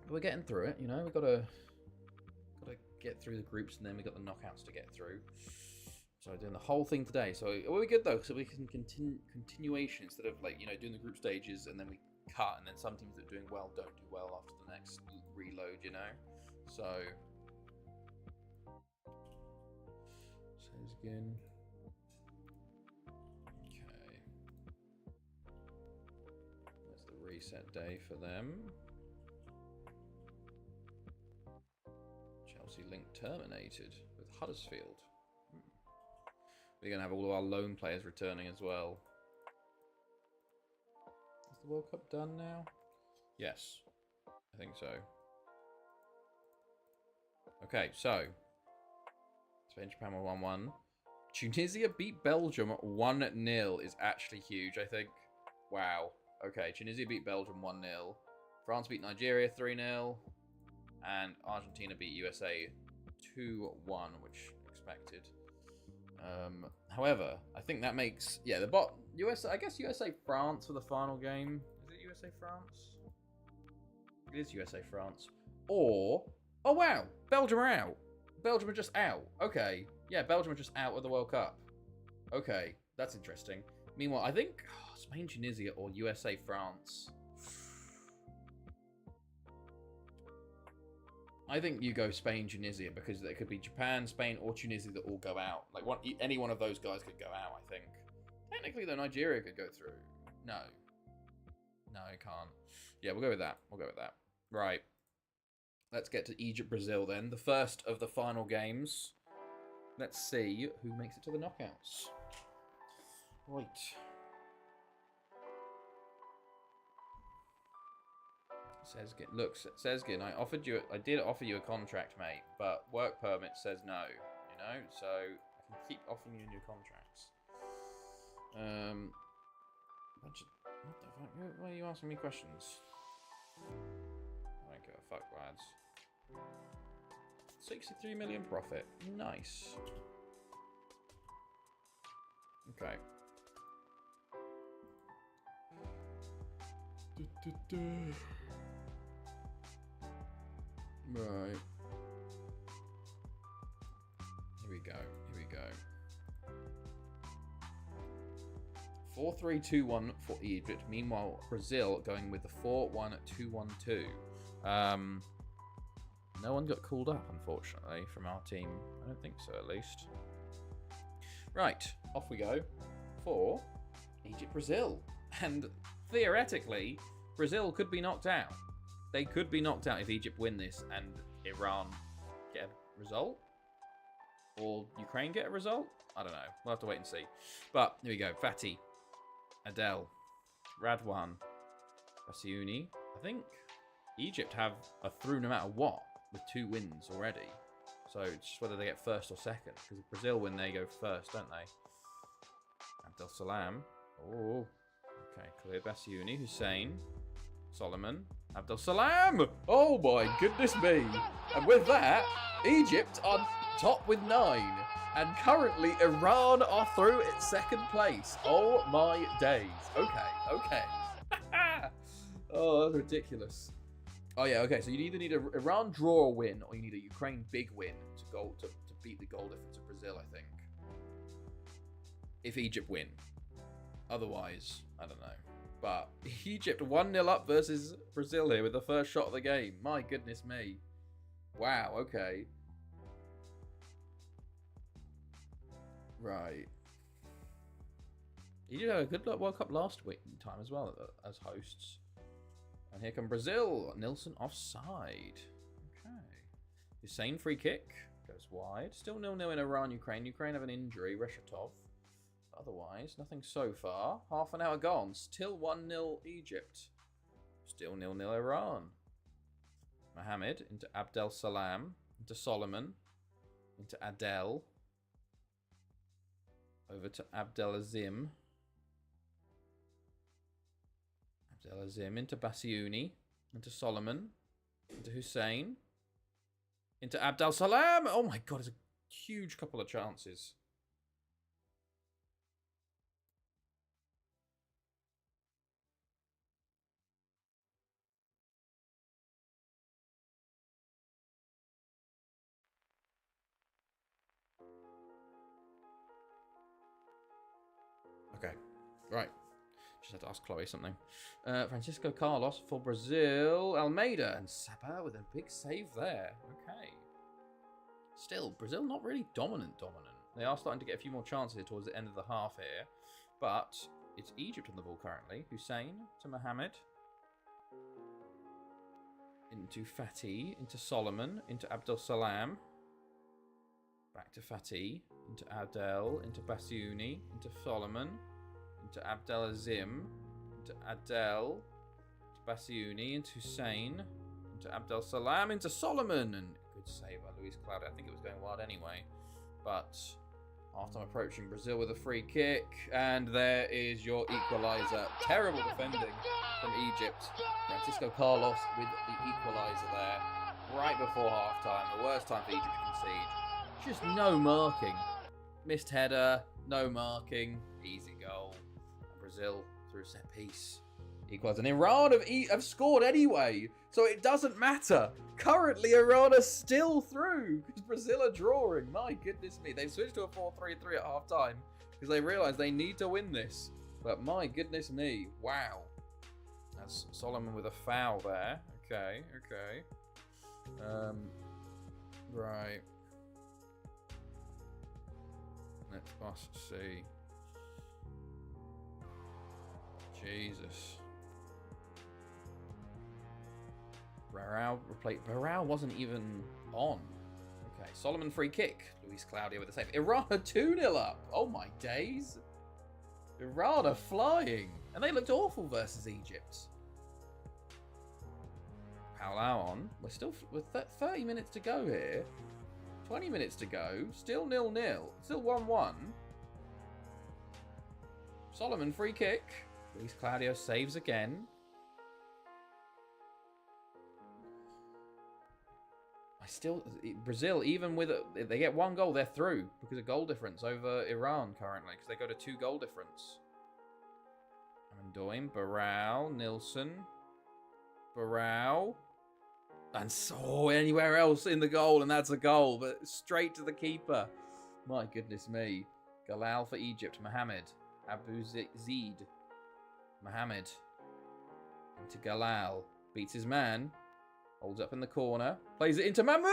We're getting through it, you know. We've got to get through the groups, and then we've got the knockouts to get through. So doing the whole thing today. So we're good though, so we can continuation instead of doing the group stages and then we cut, and then some teams that are doing well don't do well after the next reload, you know. So saves again. Okay. That's the reset day for them. Chelsea link terminated with Huddersfield. We're going to have all of our loan players returning as well. Is the World Cup done now? Yes, I think so. Okay, so Spain, Japan were 1-1. Tunisia beat Belgium 1-0 is actually huge, I think. Wow. Okay, Tunisia beat Belgium 1-0. France beat Nigeria 3-0. And Argentina beat USA 2-1, which expected. However, I think that makes USA. I guess USA France for the final game. Is it USA France? It is USA France. Or oh wow, Belgium are out. Belgium are just out. Okay, yeah, Belgium are just out of the World Cup. Okay, that's interesting. Meanwhile, I think Spain, Tunisia, or USA France. I think you go Spain, Tunisia, because there could be Japan, Spain, or Tunisia that all go out. Like any one of those guys could go out, I think. Technically, though, Nigeria could go through. No, it can't. Yeah, we'll go with that. Right. Let's get to Egypt, Brazil then. The first of the final games. Let's see who makes it to the knockouts. Right. Sezgin, look, Sezgin, I did offer you a contract, mate, but work permit says no, you know, so I can keep offering you new contracts. What the fuck? Why are you asking me questions? I don't give a fuck, lads. 63 million profit. Nice. Okay. Right. Here we go. 4-3-2-1 for Egypt. Meanwhile, Brazil going with the 4-1-2-1-2. No one got called up, unfortunately, from our team. I don't think so, at least. Right, off we go for Egypt-Brazil. And theoretically, Brazil could be knocked out. They could be knocked out if Egypt win this and Iran get a result. Or Ukraine get a result. I don't know. We'll have to wait and see. But here we go. Fatih, Adel, Radwan, Bassiouni. I think Egypt have a through no matter what with 2 wins already. So it's just whether they get first or second. Because if Brazil win, they go first, don't they? Abdel Salam. Oh. Okay, clear. Bassiouni, Hussein, Solomon, Abdel Salam. Oh my goodness me. And with that, Egypt are top with 9. And currently, Iran are through its 2nd place. Oh my days. Okay. Oh, that's ridiculous. Oh yeah, okay. So you either need a Iran draw or win, or you need a Ukraine big win to beat the goal difference of Brazil, I think. If Egypt win. Otherwise, I don't know. But Egypt 1-0 up versus Brazil here with the first shot of the game. My goodness me. Wow, okay. Right. He did have a good World Cup last week time as well as hosts. And here come Brazil. Nilsson offside. Okay. Hussein free kick. Goes wide. Still 0-0 in Iran, Ukraine. Ukraine have an injury. Reshetov. Otherwise, nothing so far. Half an hour gone. Still 1-0 Egypt. Still 0-0 Iran. Mohammed into Abdel Salam. Into Solomon. Into Adel. Over to Abdelazim. Abdelazim into Bassiouni. Into Solomon. Into Hussein. Into Abdel Salam. Oh my god, it's a huge couple of chances. Okay, right. Just had to ask Chloe something. Francisco Carlos for Brazil. Almeida and Saba with a big save there. Okay. Still, Brazil not really dominant. They are starting to get a few more chances towards the end of the half here. But it's Egypt on the ball currently. Hussein to Mohammed. Into Fatih. Into Solomon. Into Abdel Salam. Back to Fatih. Into Adel. Into Bassiouni. Into Solomon. Into Abdelazim. Into Adel. Into Bassiouni. Into Hussein. Into Abdel Salam. Into Solomon. And good save by Luis Claudio. I think it was going wild anyway. But half-time approaching. Brazil with a free kick. And there is your equaliser. Terrible defending from Egypt. Francisco Carlos with the equaliser there. Right before half-time. The worst time for Egypt to concede. Just no marking. Missed header. No marking. Easy goal. And Brazil through a set piece. Equaliser. And Iran have scored anyway. So it doesn't matter. Currently, Iran are still through because Brazil are drawing. My goodness me. They've switched to a 4-3-3 at half time because they realise they need to win this. But my goodness me. Wow. That's Solomon with a foul there. Okay. Right. Let's see. Jesus. Barao wasn't even on. Okay, Solomon free kick. Luis Claudio with the save. Iran are 2-0 up. Oh my days. Iran are flying. And they looked awful versus Egypt. Palau on. We're still with 30 minutes to go here. 20 minutes to go. Still 0-0. Still 1-1. Solomon free kick. Luis Claudio saves again. Brazil, even with if they get one goal, they're through because of goal difference over Iran currently, because they got a 2-goal difference. Amendoim, Barral, Nilsson, Barral, and so anywhere else in the goal, and that's a goal, but straight to the keeper. My goodness me. Galal for Egypt, Mohamed, Abu Zaid, Mohamed, into Galal, beats his man. Holds up in the corner. Plays it into Mahmoud.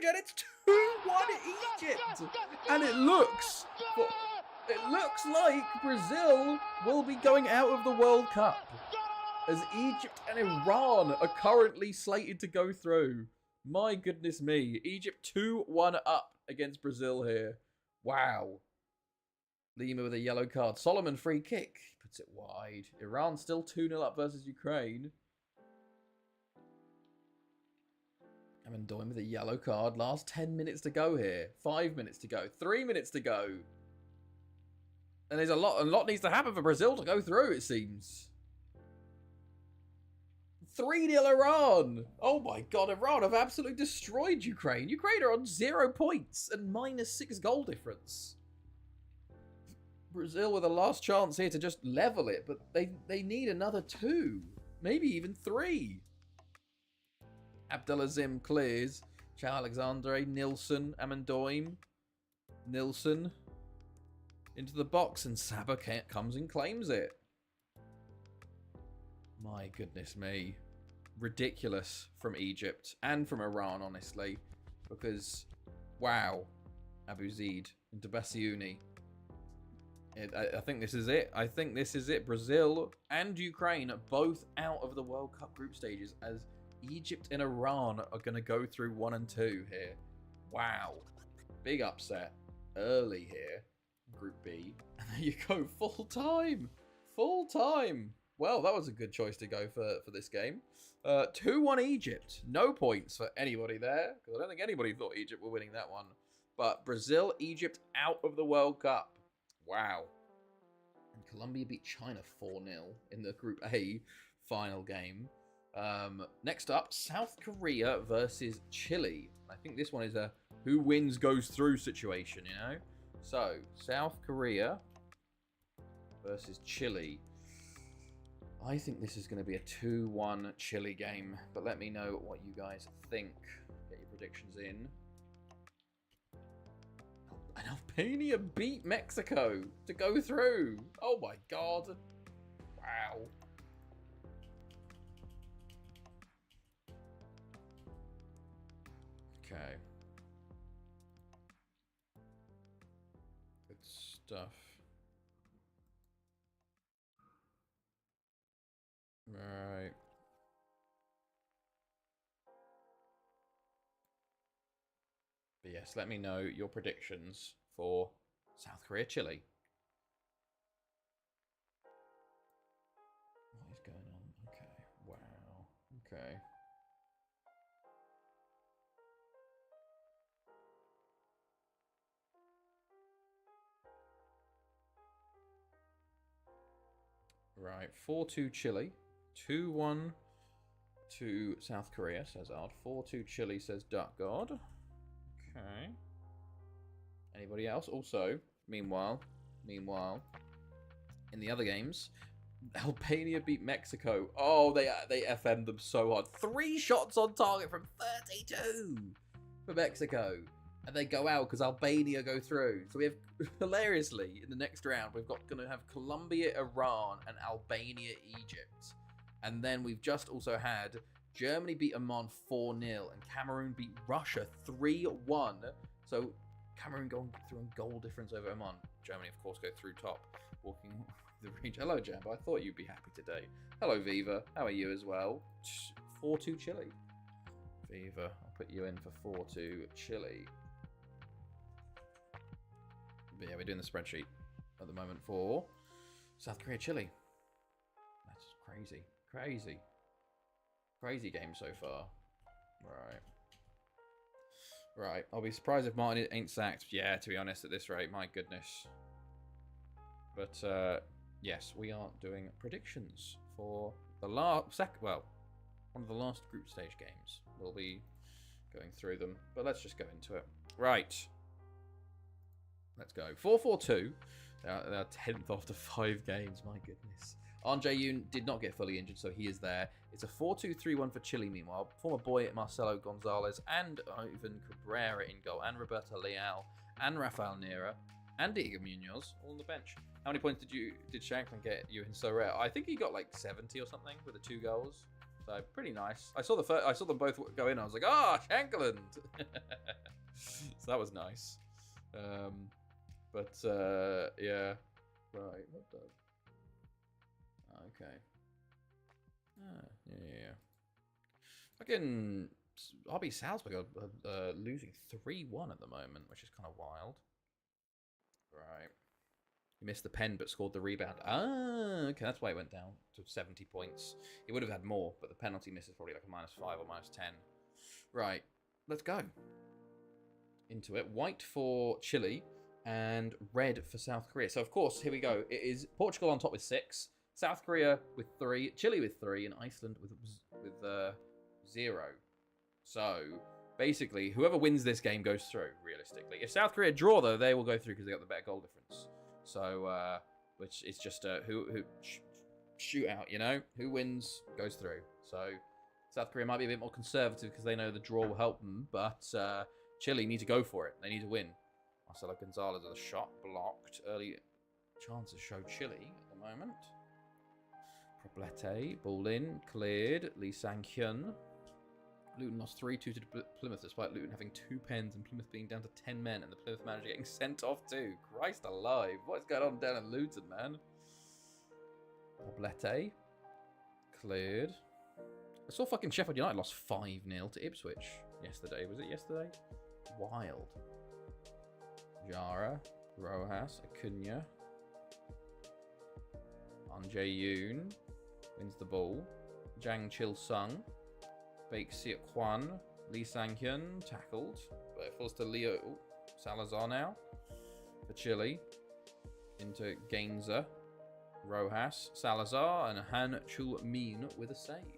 And it's 2-1 Egypt. And it looks like Brazil will be going out of the World Cup. As Egypt and Iran are currently slated to go through. My goodness me. Egypt 2-1 up against Brazil here. Wow. Lima with a yellow card. Solomon free kick. Puts it wide. Iran still 2-0 up versus Ukraine. Amendoim with a yellow card. Last 10 minutes to go here. 5 minutes to go. 3 minutes to go. And there's a lot needs to happen for Brazil to go through, it seems. 3-0 Iran. Oh my god, Iran have absolutely destroyed Ukraine. Ukraine are on 0 points and -6 goal difference. Brazil with a last chance here to just level it, but they need another 2. Maybe even 3. Abdelazim clears. Chao Alexandre, Nilsson, Amendoim. Nilsson into the box, and Saba comes and claims it. My goodness me. Ridiculous from Egypt and from Iran, honestly. Because, wow. Abu Zaid into Bassiuni. I think this is it. I think this is it. Brazil and Ukraine are both out of the World Cup group stages as Egypt and Iran are going to go through 1 and 2 here. Wow. Big upset early here. Group B. And there you go. Full time. Full time. Well, that was a good choice to go for this game. 2-1 Egypt. No points for anybody there, because I don't think anybody thought Egypt were winning that one. But Brazil, Egypt out of the World Cup. Wow. And Colombia beat China 4-0 in the Group A final game. Next up, South Korea versus Chile. I think this one is a who wins goes through situation, you know? So, South Korea versus Chile. I think this is going to be a 2-1 Chile game, but let me know what you guys think. Get your predictions in. And Albania beat Mexico to go through. Oh my god. Wow. Okay. Good stuff. Right. But yes, let me know your predictions for South Korea, Chile. What is going on? Okay. Wow. Okay. Right. 4-2 Chile. 2-1 to South Korea, says Ard. 4-2 Chile, says Dark God. Okay. Anybody else? Also, meanwhile, in the other games, Albania beat Mexico. Oh, they FM'd them so hard. 3 shots on target from 32 for Mexico. And they go out because Albania go through. So we have, hilariously, in the next round, going to have Colombia, Iran, and Albania, Egypt. And then we've just also had Germany beat Oman 4-0 and Cameroon beat Russia 3-1. So Cameroon going through in goal difference over Oman. Germany, of course, go through top, walking the range. Hello, Jambo. I thought you'd be happy today. Hello, Viva. How are you as well? 4-2 Chile. Viva, I'll put you in for 4-2 Chile. But yeah, we're doing the spreadsheet at the moment for South Korea, Chile. That's crazy. Crazy. Crazy game so far. Right. Right. I'll be surprised if Martin ain't sacked. Yeah, to be honest, at this rate, my goodness. But, yes, we are doing predictions for the one of the last group stage games. We'll be going through them, but let's just go into it. Right. Let's go. 4-4-2. They're 10th after 5 games. My goodness. Ahn Jae-yoon did not get fully injured, so he is there. It's a 4-2-3-1 for Chile, meanwhile. Former boy Marcelo Gonzalez and Ivan Cabrera in goal, and Roberto Leal, and Rafael Neira, and Diego Munoz all on the bench. How many points did Shankland get you in so rare? I think he got like 70 or something with the 2 goals. So pretty nice. I saw them both go in. I was like, Shankland. So that was nice. Yeah. Right. What the? Okay. Yeah. Fucking RB Salzburg are losing 3-1 at the moment, which is kind of wild. Right. He missed the pen but scored the rebound. Okay, that's why it went down to 70 points. He would have had more, but the penalty miss is probably like a -5 or -10. Right, let's go. Into it. White for Chile and red for South Korea. So, of course, here we go. It is Portugal on top with 6, South Korea with 3, Chile with 3, and Iceland with 0. So, basically, whoever wins this game goes through, realistically. If South Korea draw, though, they will go through because they got the better goal difference. So, which is just who shoot out, you know? Who wins goes through. So, South Korea might be a bit more conservative because they know the draw will help them, but Chile need to go for it. They need to win. Marcelo Gonzalez with a shot blocked. Early chances show Chile at the moment. Problete, ball in, cleared. Lee Sang-hyun. Luton lost 3-2 to Plymouth, despite Luton having 2 pens and Plymouth being down to 10 men, and the Plymouth manager getting sent off too. Christ alive. What's going on down in Luton, man? Problete. Cleared. I saw fucking Sheffield United lost 5-0 to Ipswich yesterday. Was it yesterday? Wild. Jara. Rojas. Acuna. Ahn Jae-yoon wins the ball. Jang Chil-sung. Baek Seok-hwan, Lee Sang-hyun tackled, but it falls to Leo Salazar now for Chile. Into Gainza, Rojas, Salazar, and Han Chul-min with a save.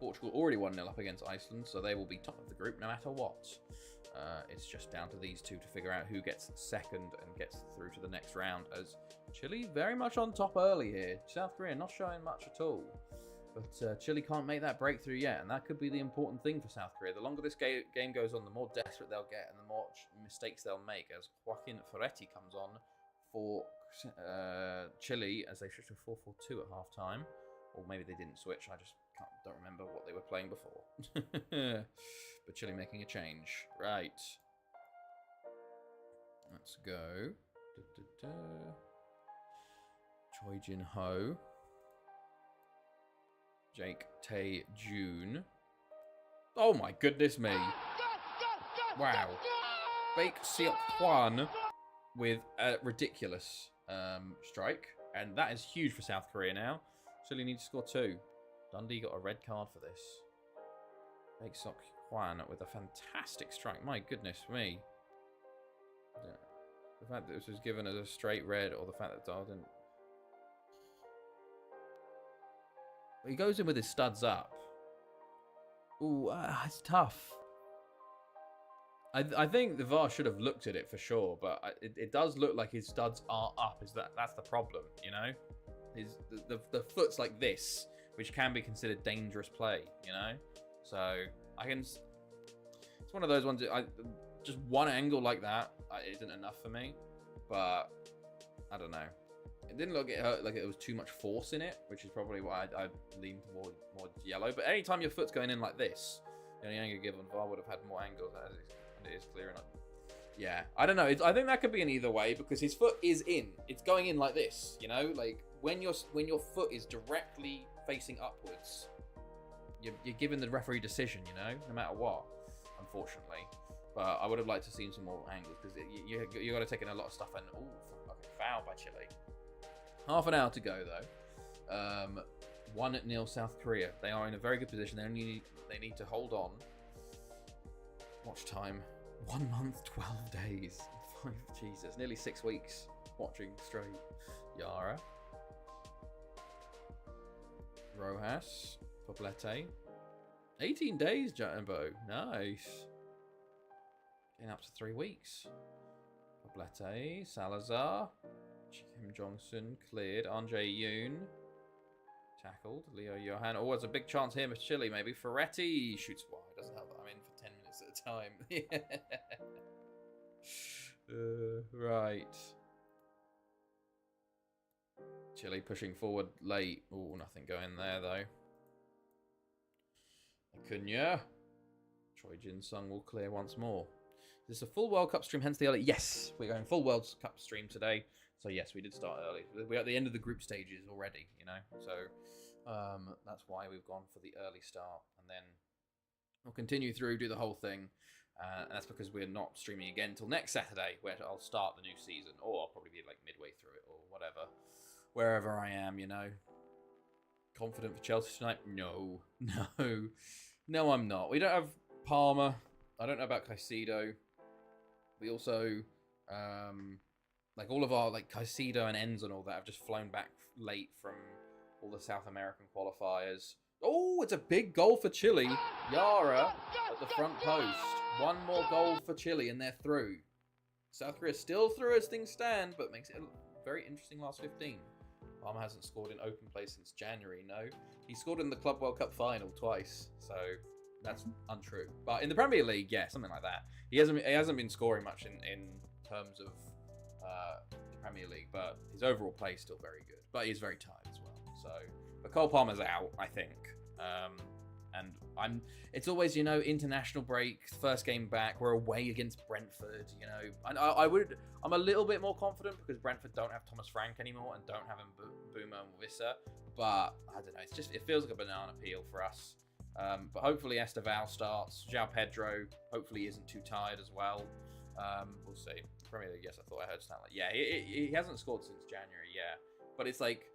Portugal already 1-0 up against Iceland, so they will be top of the group no matter what. It's just down to these two to figure out who gets second and gets through to the next round, as Chile very much on top early here. South Korea not showing much at all. But Chile can't make that breakthrough yet, and that could be the important thing for South Korea. The longer this game goes on, the more desperate they'll get and the more mistakes they'll make, as Joaquin Ferretti comes on for Chile as they switch to 4-4-2 at half-time. Or maybe they didn't switch, I just don't remember what they were playing before. But Chile making a change. Right. Let's go. Choi Jin-ho. Jake Tae-jun. Oh my goodness me. Wow. Baek Seok-hwan with a ridiculous strike. And that is huge for South Korea now. Chile need to score 2. Dundee got a red card for this. Baek Seok-hwan with a fantastic strike. My goodness me. The fact that this was given as a straight red, or the fact that Dahl didn't... He goes in with his studs up. Ooh, it's tough. I think the VAR should have looked at it for sure, but it does look like his studs are up. That's the problem, you know? The foot's like this, which can be considered dangerous play, you know? So it's one of those ones. Just one angle like that isn't enough for me, but I don't know. It didn't look like it was too much force in it, which is probably why I leaned more yellow. But anytime your foot's going in like this, the only angle given, VAR would have had more angles, and it is clear enough. Yeah, I don't know. I think that could be an either way, because his foot is in. It's going in like this, you know, like when your foot is directly facing upwards, you're giving the referee decision, you know, no matter what. Unfortunately, But I would have liked to see some more angles because you got to take in a lot of stuff. And okay, foul by Chile. Half an hour to go though. 1-0 South Korea. They are in a very good position. They need to hold on. Watch time. 1 month, 12 days. Jesus, nearly 6 weeks watching straight. Yara. Rojas. Poblete. 18 days, Jumbo. Nice. Getting up to 3 weeks. Poblete. Salazar. Kim Jong-sun cleared. Anjae Yoon. Tackled. Leo Johan. Oh, there's a big chance here for Chile, maybe. Ferretti shoots wide. Doesn't help that I'm in for 10 minutes at a time. Right. Chile pushing forward late. Oh, nothing going there, though. Acuna. Choi Jin-sung will clear once more. Is this a full World Cup stream, hence the early? Yes, we're going full World Cup stream today. So yes, we did start early. We're at the end of the group stages already, you know. So that's why we've gone for the early start, and then we'll continue through, do the whole thing. And that's because we're not streaming again until next Saturday, where I'll start the new season, or I'll probably be like midway through it, or whatever, wherever I am, you know. Confident for Chelsea tonight? No, I'm not. We don't have Palmer. I don't know about Caicedo. We also like all of our like Caicedo and Enz and all that have just flown back late from all the South American qualifiers. Oh, it's a big goal for Chile. Yara at the front post. One more goal for Chile and they're through. South Korea still through as things stand, but makes it a very interesting last 15. Palmer hasn't scored in open play since January, no. He scored in the Club World Cup final twice, so that's untrue. But in the Premier League, yeah, something like that. He hasn't been scoring much in terms of the Premier League, but his overall play is still very good. But he's very tired as well. So, but Cole Palmer's out, I think. And it's always, you know, international break, first game back. We're away against Brentford, you know. And I'm a little bit more confident because Brentford don't have Thomas Frank anymore and don't have Mbeumo and Wissa. But I don't know. It feels like a banana peel for us. But hopefully Esteval starts. João Pedro hopefully isn't too tired as well. We'll see. Premier League, yes, I thought I heard Stanley. Yeah, he hasn't scored since January, yeah. But it's like,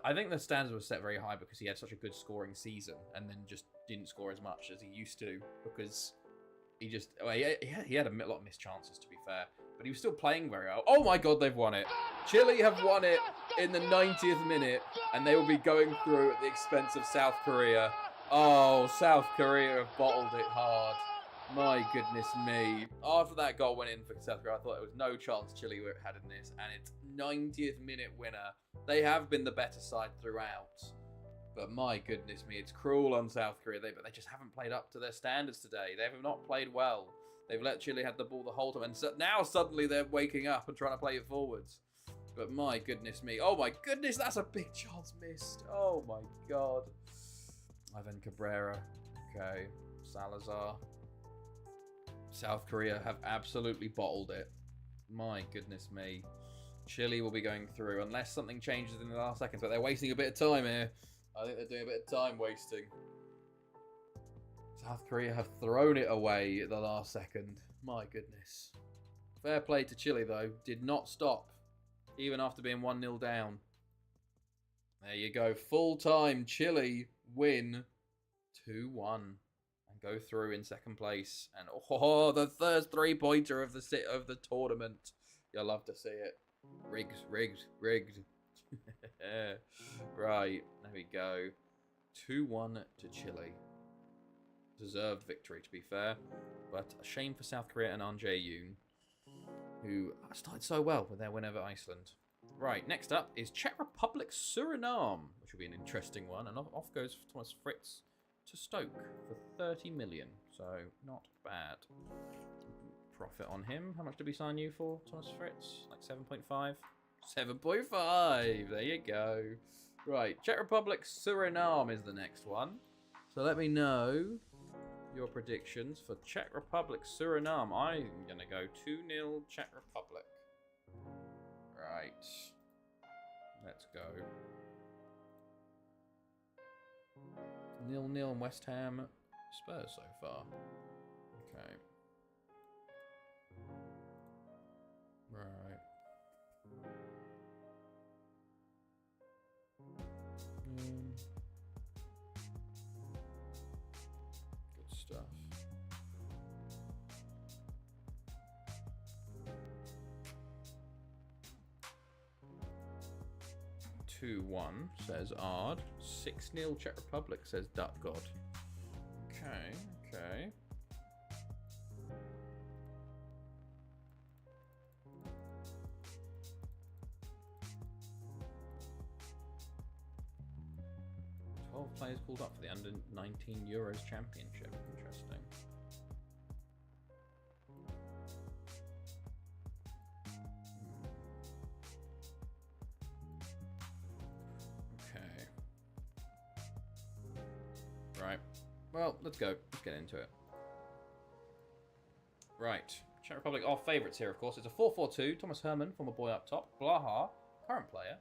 I think the standards were set very high because he had such a good scoring season and then just didn't score as much as he used to because he just... Well, he had a lot of missed chances, to be fair. But he was still playing very well. Oh my God, they've won it. Chile have won it in the 90th minute and they will be going through at the expense of South Korea. Oh, South Korea have bottled it hard. My goodness me. After that goal went in for South Korea, I thought there was no chance Chile had in this. And it's 90th minute winner. They have been the better side throughout. But my goodness me, it's cruel on South Korea. But they just haven't played up to their standards today. They have not played well. They've let Chile have the ball the whole time. And so now suddenly they're waking up and trying to play it forwards. But my goodness me. Oh my goodness, that's a big chance missed. Oh my God. Ivan Cabrera. Okay. Salazar. South Korea have absolutely bottled it. My goodness me. Chile will be going through unless something changes in the last seconds. But they're wasting a bit of time here. I think they're doing a bit of time wasting. South Korea have thrown it away at the last second. My goodness. Fair play to Chile, though. Did not stop. Even after being 1-0 down. There you go. Full time. Chile win 2-1. Go through in second place, and the first 3-pointer of the tournament. You'll love to see it. Rigged. Right, there we go. 2-1 to Chile. Deserved victory, to be fair, but a shame for South Korea and Anjae Yoon, who started so well with their win over Iceland. Right, next up is Czech Republic Suriname, which will be an interesting one, and off goes Thomas Fritz to Stoke for 30 million, so not bad. Profit on him. How much did we sign you for, Thomas Fritz? Like 7.5? 7.5! There you go. Right, Czech Republic Suriname is the next one. So let me know your predictions for Czech Republic Suriname. I'm going to go 2-0 Czech Republic. Right. Let's go. 0-0 West Ham Spurs so far. Okay. Right. Good stuff. 2-1 says Ard. 6-0 Czech Republic says Duck God. Okay, okay. Players called up for the under-19 Euros Championship. Interesting. Okay. Right. Well, let's go. Let's get into it. Right. Czech Republic, our favourites here, of course. It's a 4-4-2. Thomas Herman, former boy up top. Blaha, current player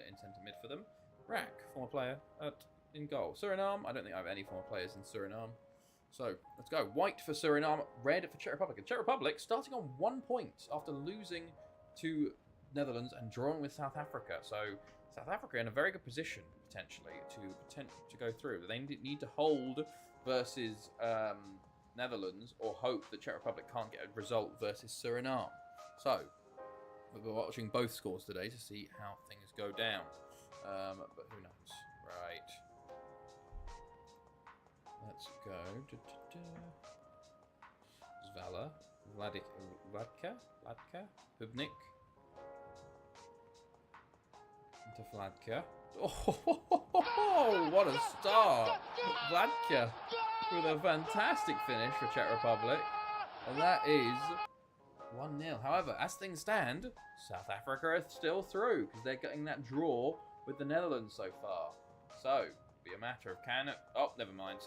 in centre mid for them. Rack, former player in goal. Suriname, I don't think I have any former players in Suriname. So, let's go. White for Suriname, red for Czech Republic. And Czech Republic starting on 1 point after losing to Netherlands and drawing with South Africa. So, South Africa in a very good position, potentially, to go through. They need to hold versus Netherlands or hope that Czech Republic can't get a result versus Suriname. So, we're watching both scores today to see how things go down. But who knows? Right. Let's go. Zvala, Vladka, Hubnik. Into Vladka. Oh, what a start! Vladka with a fantastic finish for Czech Republic. And that is 1-0. However, as things stand, South Africa are still through because they're getting that draw with the Netherlands so far. So, be a matter of can... Oh, never mind.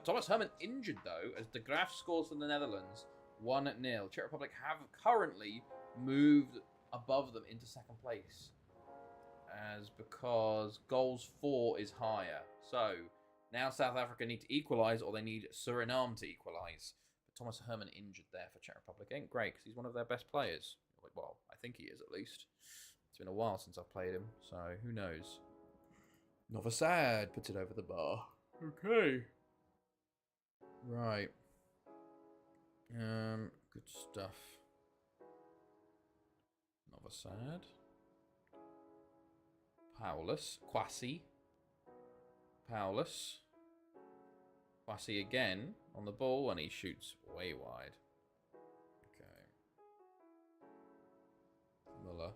Thomas Herman injured, though, as De Graaf scores for the Netherlands. 1-0. Czech Republic have currently moved above them into second place. Because goals for is higher. So, now South Africa need to equalise, or they need Suriname to equalise. But Thomas Herman injured there for Czech Republic. Ain't great, because he's one of their best players. Well, I think he is, at least. It's been a while since I've played him, so who knows. Novosad puts it over the bar. Okay. Right. Good stuff. Novosad. Paulus. Kwasi. Paulus. Kwasi again on the ball, and he shoots way wide. Okay. Muller.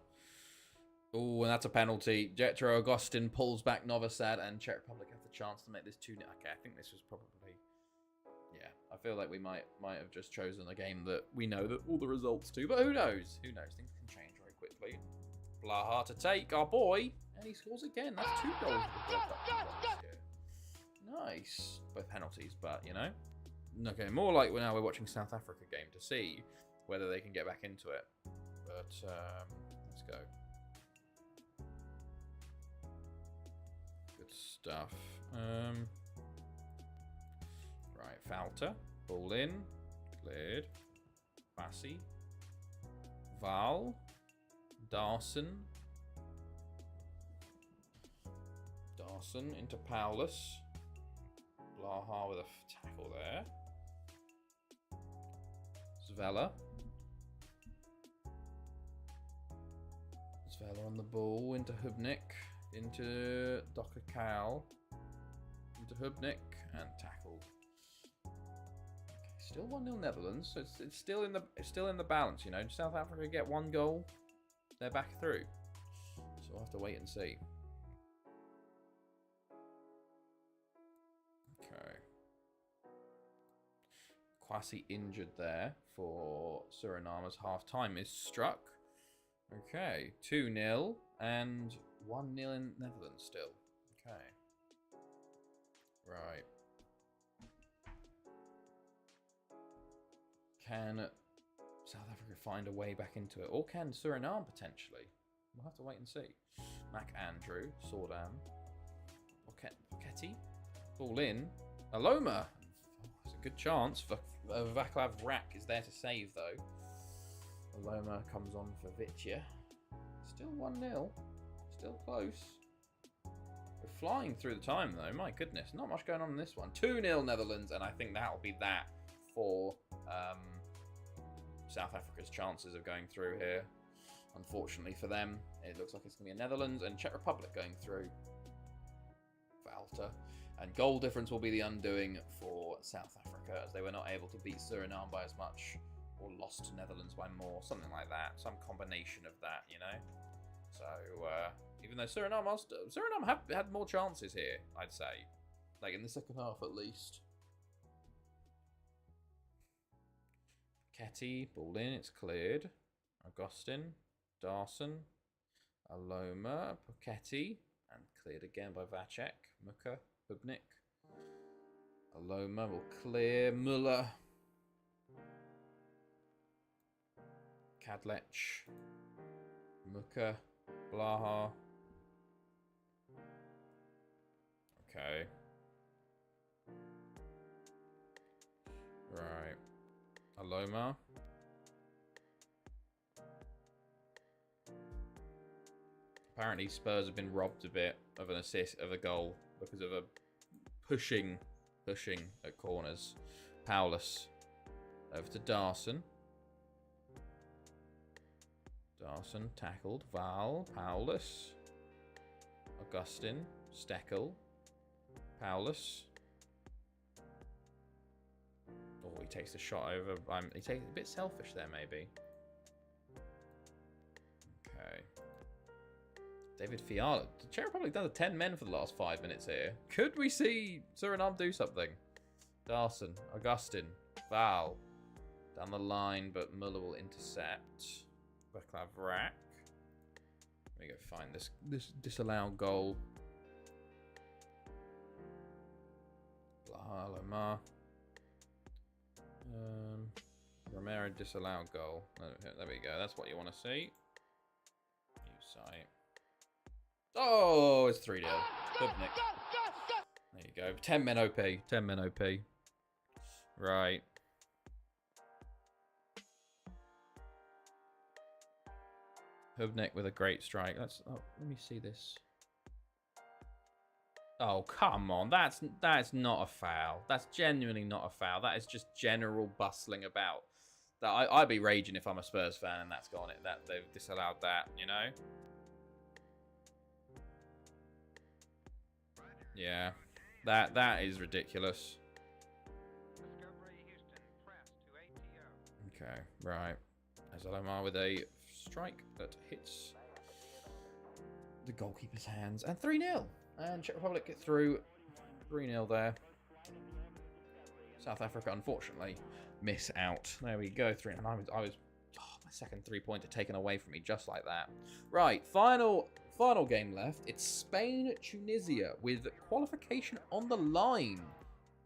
Oh, and that's a penalty. Jetro Agustin pulls back Novosad, and Czech Republic have the chance to make this 2-0. Okay, I think this was probably... Yeah, I feel like we might have just chosen a game that we know that all the results to, but who knows? Who knows? Things can change very quickly. Blaha to take, our boy, and he scores again. That's 2 goals for the World Cup. Nice. Both penalties, but, you know. Okay, more like now we're watching South Africa game to see whether they can get back into it. But, let's go. Good stuff. Right, Falter. Ball in. Cleared. Bassi. Val. Darson. Darson into Paulus. Blaha with a tackle there. Zvela. Zvela on the ball into Hubnik. Into Docker Cal. Into Hubnik and tackled. Okay, still 1-0 Netherlands, so it's still in the balance, you know. South Africa get 1 goal, they're back through. So we'll have to wait and see. Okay. Kwasi injured there for Suriname as half time is struck. Okay, 2-0 and 1-0 in Netherlands still. Okay. Right. Can South Africa find a way back into it? Or can Suriname potentially? We'll have to wait and see. Mac Andrew, Sordam. Pochetti. Ball in. Aloma. Oh, it's a good chance for Vaclav Rak is there to save, though. Loma comes on for Vitya. Still 1-0. Still close. We're flying through the time, though. My goodness. Not much going on in this one. 2-0 Netherlands, and I think that'll be that for South Africa's chances of going through here. Unfortunately for them, it looks like it's going to be a Netherlands and Czech Republic going through for Alta. And goal difference will be the undoing for South Africa, as they were not able to beat Suriname by as much, or lost to Netherlands by more, something like that. Some combination of that, you know? So, even though Suriname have had more chances here, I'd say. Like, in the second half, at least. Ketty, ball in, it's cleared. Augustin, Darson, Aloma, Pochetti, and cleared again by Vacek, Muka, Hubnik. Aloma will clear, Muller. Kadlec, Muka, Blaha. Okay. Right. Aloma. Apparently Spurs have been robbed a bit of an assist, of a goal, because of a pushing at corners. Paulus. Over to Darson. Darson tackled. Val. Paulus. Augustin. Steckel. Paulus. Oh, he takes the shot over. He takes a bit selfish there, maybe. Okay. David Fiala. The Czech Republic does 10 men for the last 5 minutes here. Could we see Suriname do something? Darson. Augustin. Val. Down the line, but Muller will intercept. Vaclav Rak. Let me go find this disallowed goal. Blaha Lomar. Romero disallowed goal. There we go. That's what you want to see. New site. Oh, it's 3-0. Hubnik. There you go. 10 men OP. 10 men OP. Right. Hubnik with a great strike. Let me see this. Oh, come on. That's not a foul. That's genuinely not a foul. That is just general bustling about. I'd be raging if I'm a Spurs fan and that's gone. That they've disallowed that, you know? Yeah. That is ridiculous. Okay, right. Azalomar with a strike that hits the goalkeeper's hands. And 3-0. And Czech Republic get through. 3-0 there. South Africa, unfortunately, miss out. There we go. 3. And I was my second 3-pointer taken away from me just like that. Right, final game left. It's Spain-Tunisia with qualification on the line,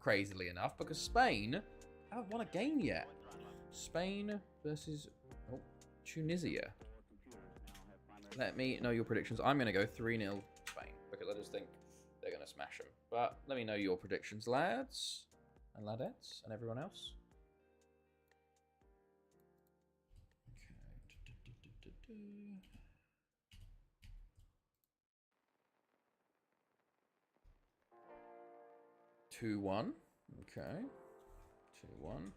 crazily enough, because Spain haven't won a game yet. Spain versus Tunisia. Let me know your predictions. I'm going to go 3-0 Spain, because I just think they're going to smash them. But let me know your predictions, lads and ladettes and everyone else. Okay. 2-1. Okay. 2-1.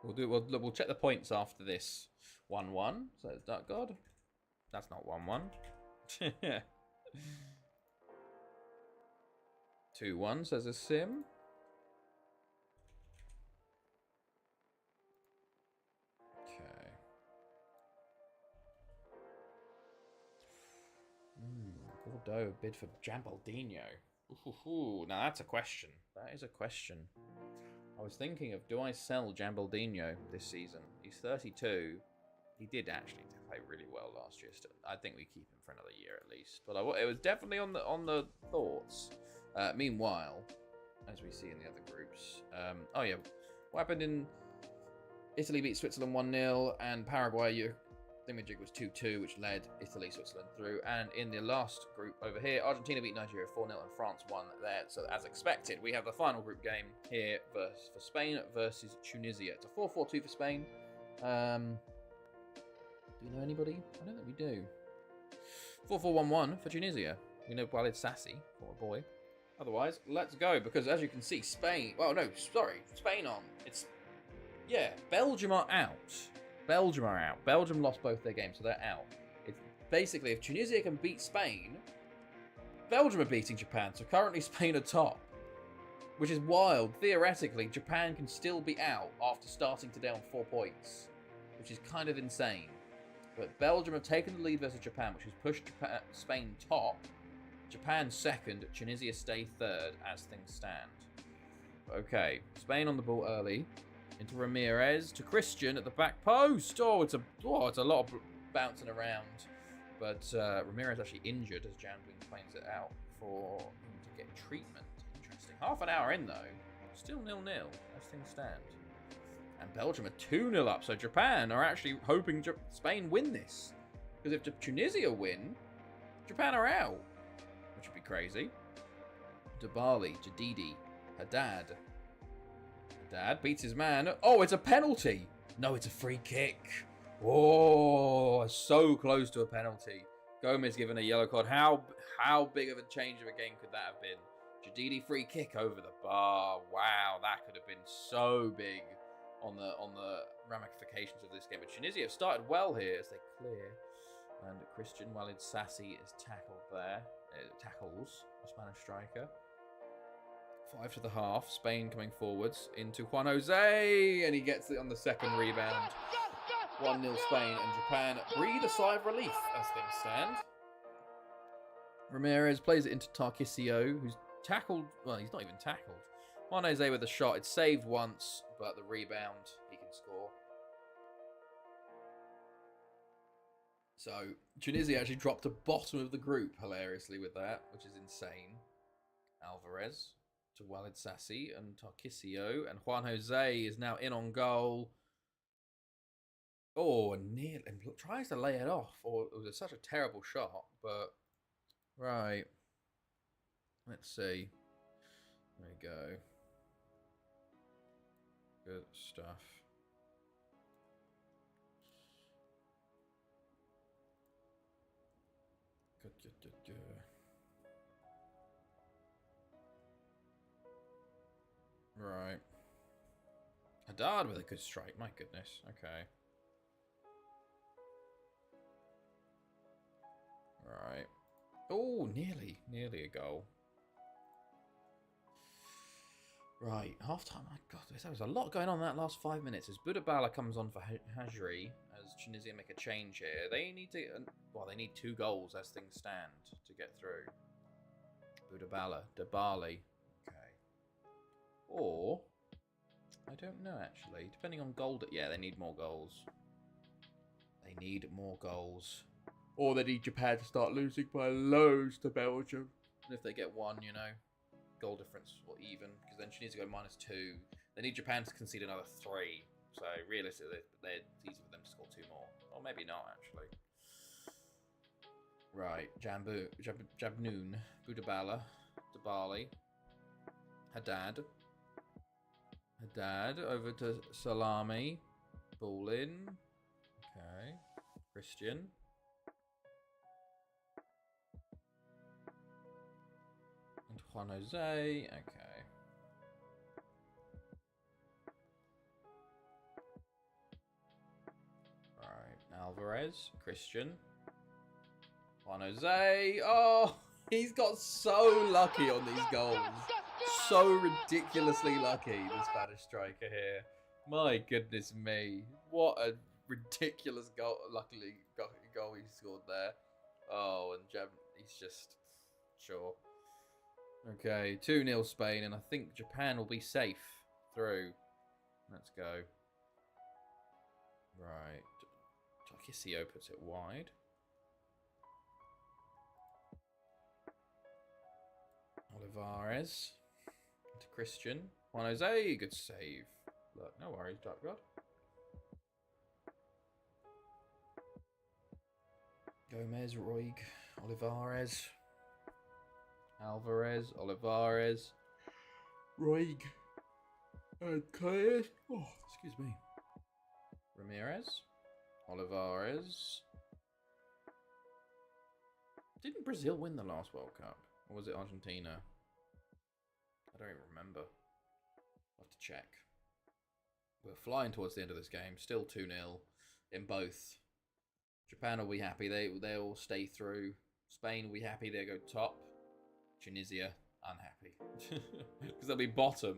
We'll check the points after this. 1-1. So it's Dark God. That's not 1-1. 2-1 says a sim. Okay. Bordeaux bid for Jambaldinho. Ooh, now that's a question. That is a question. I was thinking of, do I sell Jambaldinho this season? He's 32. He did actually play really well last year. Still, I think we keep him for another year at least. But it was definitely on the thoughts. Meanwhile, as we see in the other groups, oh yeah, what happened in Italy beat Switzerland 1-0 and Paraguay thingamajig was 2-2, which led Italy, Switzerland through. And in the last group over here, Argentina beat Nigeria 4-0 and France won there. So as expected, we have the final group game here for Spain versus Tunisia. It's a 4-4-2 for Spain. Do we know anybody? I don't think we do. 4-4-1-1 for Tunisia. We know Walid Sassi, poor boy. Otherwise, let's go, because as you can see, Spain... Well, no, sorry. Spain on. It's... Yeah, Belgium are out. Belgium are out. Belgium lost both their games, so they're out. It's basically, if Tunisia can beat Spain, Belgium are beating Japan, so currently Spain are top. Which is wild. Theoretically, Japan can still be out after starting today on 4 points, which is kind of insane. But Belgium have taken the lead versus Japan, which has pushed Spain top. Japan second, Tunisia stay third as things stand. Okay, Spain on the ball early. Into Ramirez, to Christian at the back post. Oh, it's a lot of bouncing around. But Ramirez actually injured as Jambin plays it out for him to get treatment. Interesting. Half an hour in, though. Still 0-0 as things stand. And Belgium are 2-0 up, so Japan are actually hoping Spain win this. Because if Tunisia win, Japan are out. Which would be crazy. Dibali, Jadidi, Haddad. Haddad beats his man. Oh, it's a penalty. No, it's a free kick. Oh, so close to a penalty. Gomez given a yellow card. How big of a change of a game could that have been? Jadidi free kick over the bar. Wow, that could have been so big on the ramifications of this game. But Tunisia have started well here as they clear. And Christian Walid Sassi is tackled there. Tackles the Spanish striker. 5 to the half. Spain coming forwards into Juan Jose. And he gets it on the second rebound. 1-0 Spain. And Japan breathe a sigh of relief as things stand. Ramirez plays it into Tarkisio, who's tackled. Well, he's not even tackled. Juan Jose with a shot. It's saved once, but the rebound, he can score. So, Tunisia actually dropped to bottom of the group, hilariously, with that, which is insane. Alvarez to Walid Sassi and Tarkisio, and Juan Jose is now in on goal. Oh, and tries to lay it off. Or it was such a terrible shot, but right. Let's see. There we go. Good stuff. Good. Right. Haddad with a good strike. My goodness. Okay. Right. Oh, nearly a goal. Right, half time. My God, there was a lot going on in that last 5 minutes. As Budabala comes on for Hajri, as Tunisia make a change here. They need to, they need 2 goals as things stand to get through. Budabala, Dibali, okay. Or, I don't know actually. Depending on goal, yeah, they need more goals. They need more goals. Or they need Japan to start losing by loads to Belgium. And if they get 1, you know, goal difference or even, because then she needs to go -2. They need Japan to concede another 3. So realistically, it's easy for them to score 2 more. Or maybe not, actually. Right, Jabnoon, Budabala, Dibali, Haddad over to Salami, ball in. Okay, Christian. And Juan Jose, okay. Right, Alvarez, Christian. Juan Jose, oh, he's got so lucky on these goals. So ridiculously lucky, the Spanish striker here. My goodness me. What a ridiculous goal, goal he scored there. Oh, and he's just, sure. Okay, 2-0 Spain, and I think Japan will be safe through. Let's go. Right. Tarkisio puts it wide. Olivares to Christian. Juan Jose, good save. Look, no worries, Dark God. Gomez, Roig, Olivares, Alvarez, Olivares, Roig, and Calles. Oh, excuse me. Ramirez, Olivares. Didn't Brazil win the last World Cup? Or was it Argentina? I don't even remember. I'll have to check. We're flying towards the end of this game. Still 2-0 in both. Japan will be happy. They'll stay through. Spain will be happy. They go top. Tunisia, unhappy. Because they'll be bottom.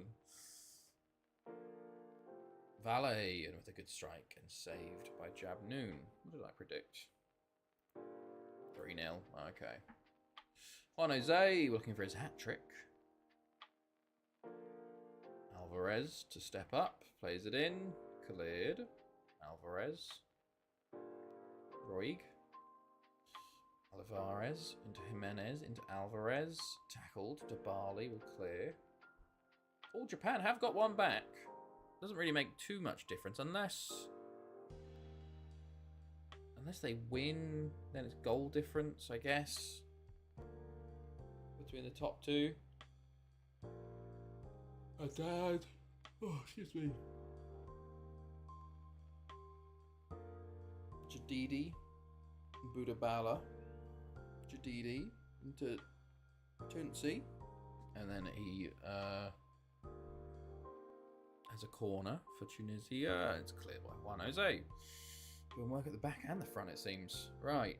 Valet, and with a good strike, and saved by Jabnoon. What did I predict? 3-0. Okay. Juan Jose looking for his hat trick. Alvarez to step up. Plays it in. Cleared. Alvarez. Roig. Olivares into Jimenez. Into Alvarez. Tackled. Dybala will clear. All Japan have got one back. Doesn't really make too much difference unless they win, then it's goal difference, I guess, between the top two. My dad. Oh, excuse me. Jadidi. Budabala. Jadidi into Tunsi. And then he has a corner for Tunisia. It's cleared by Juan Jose. Doing work at the back and the front, it seems. Right.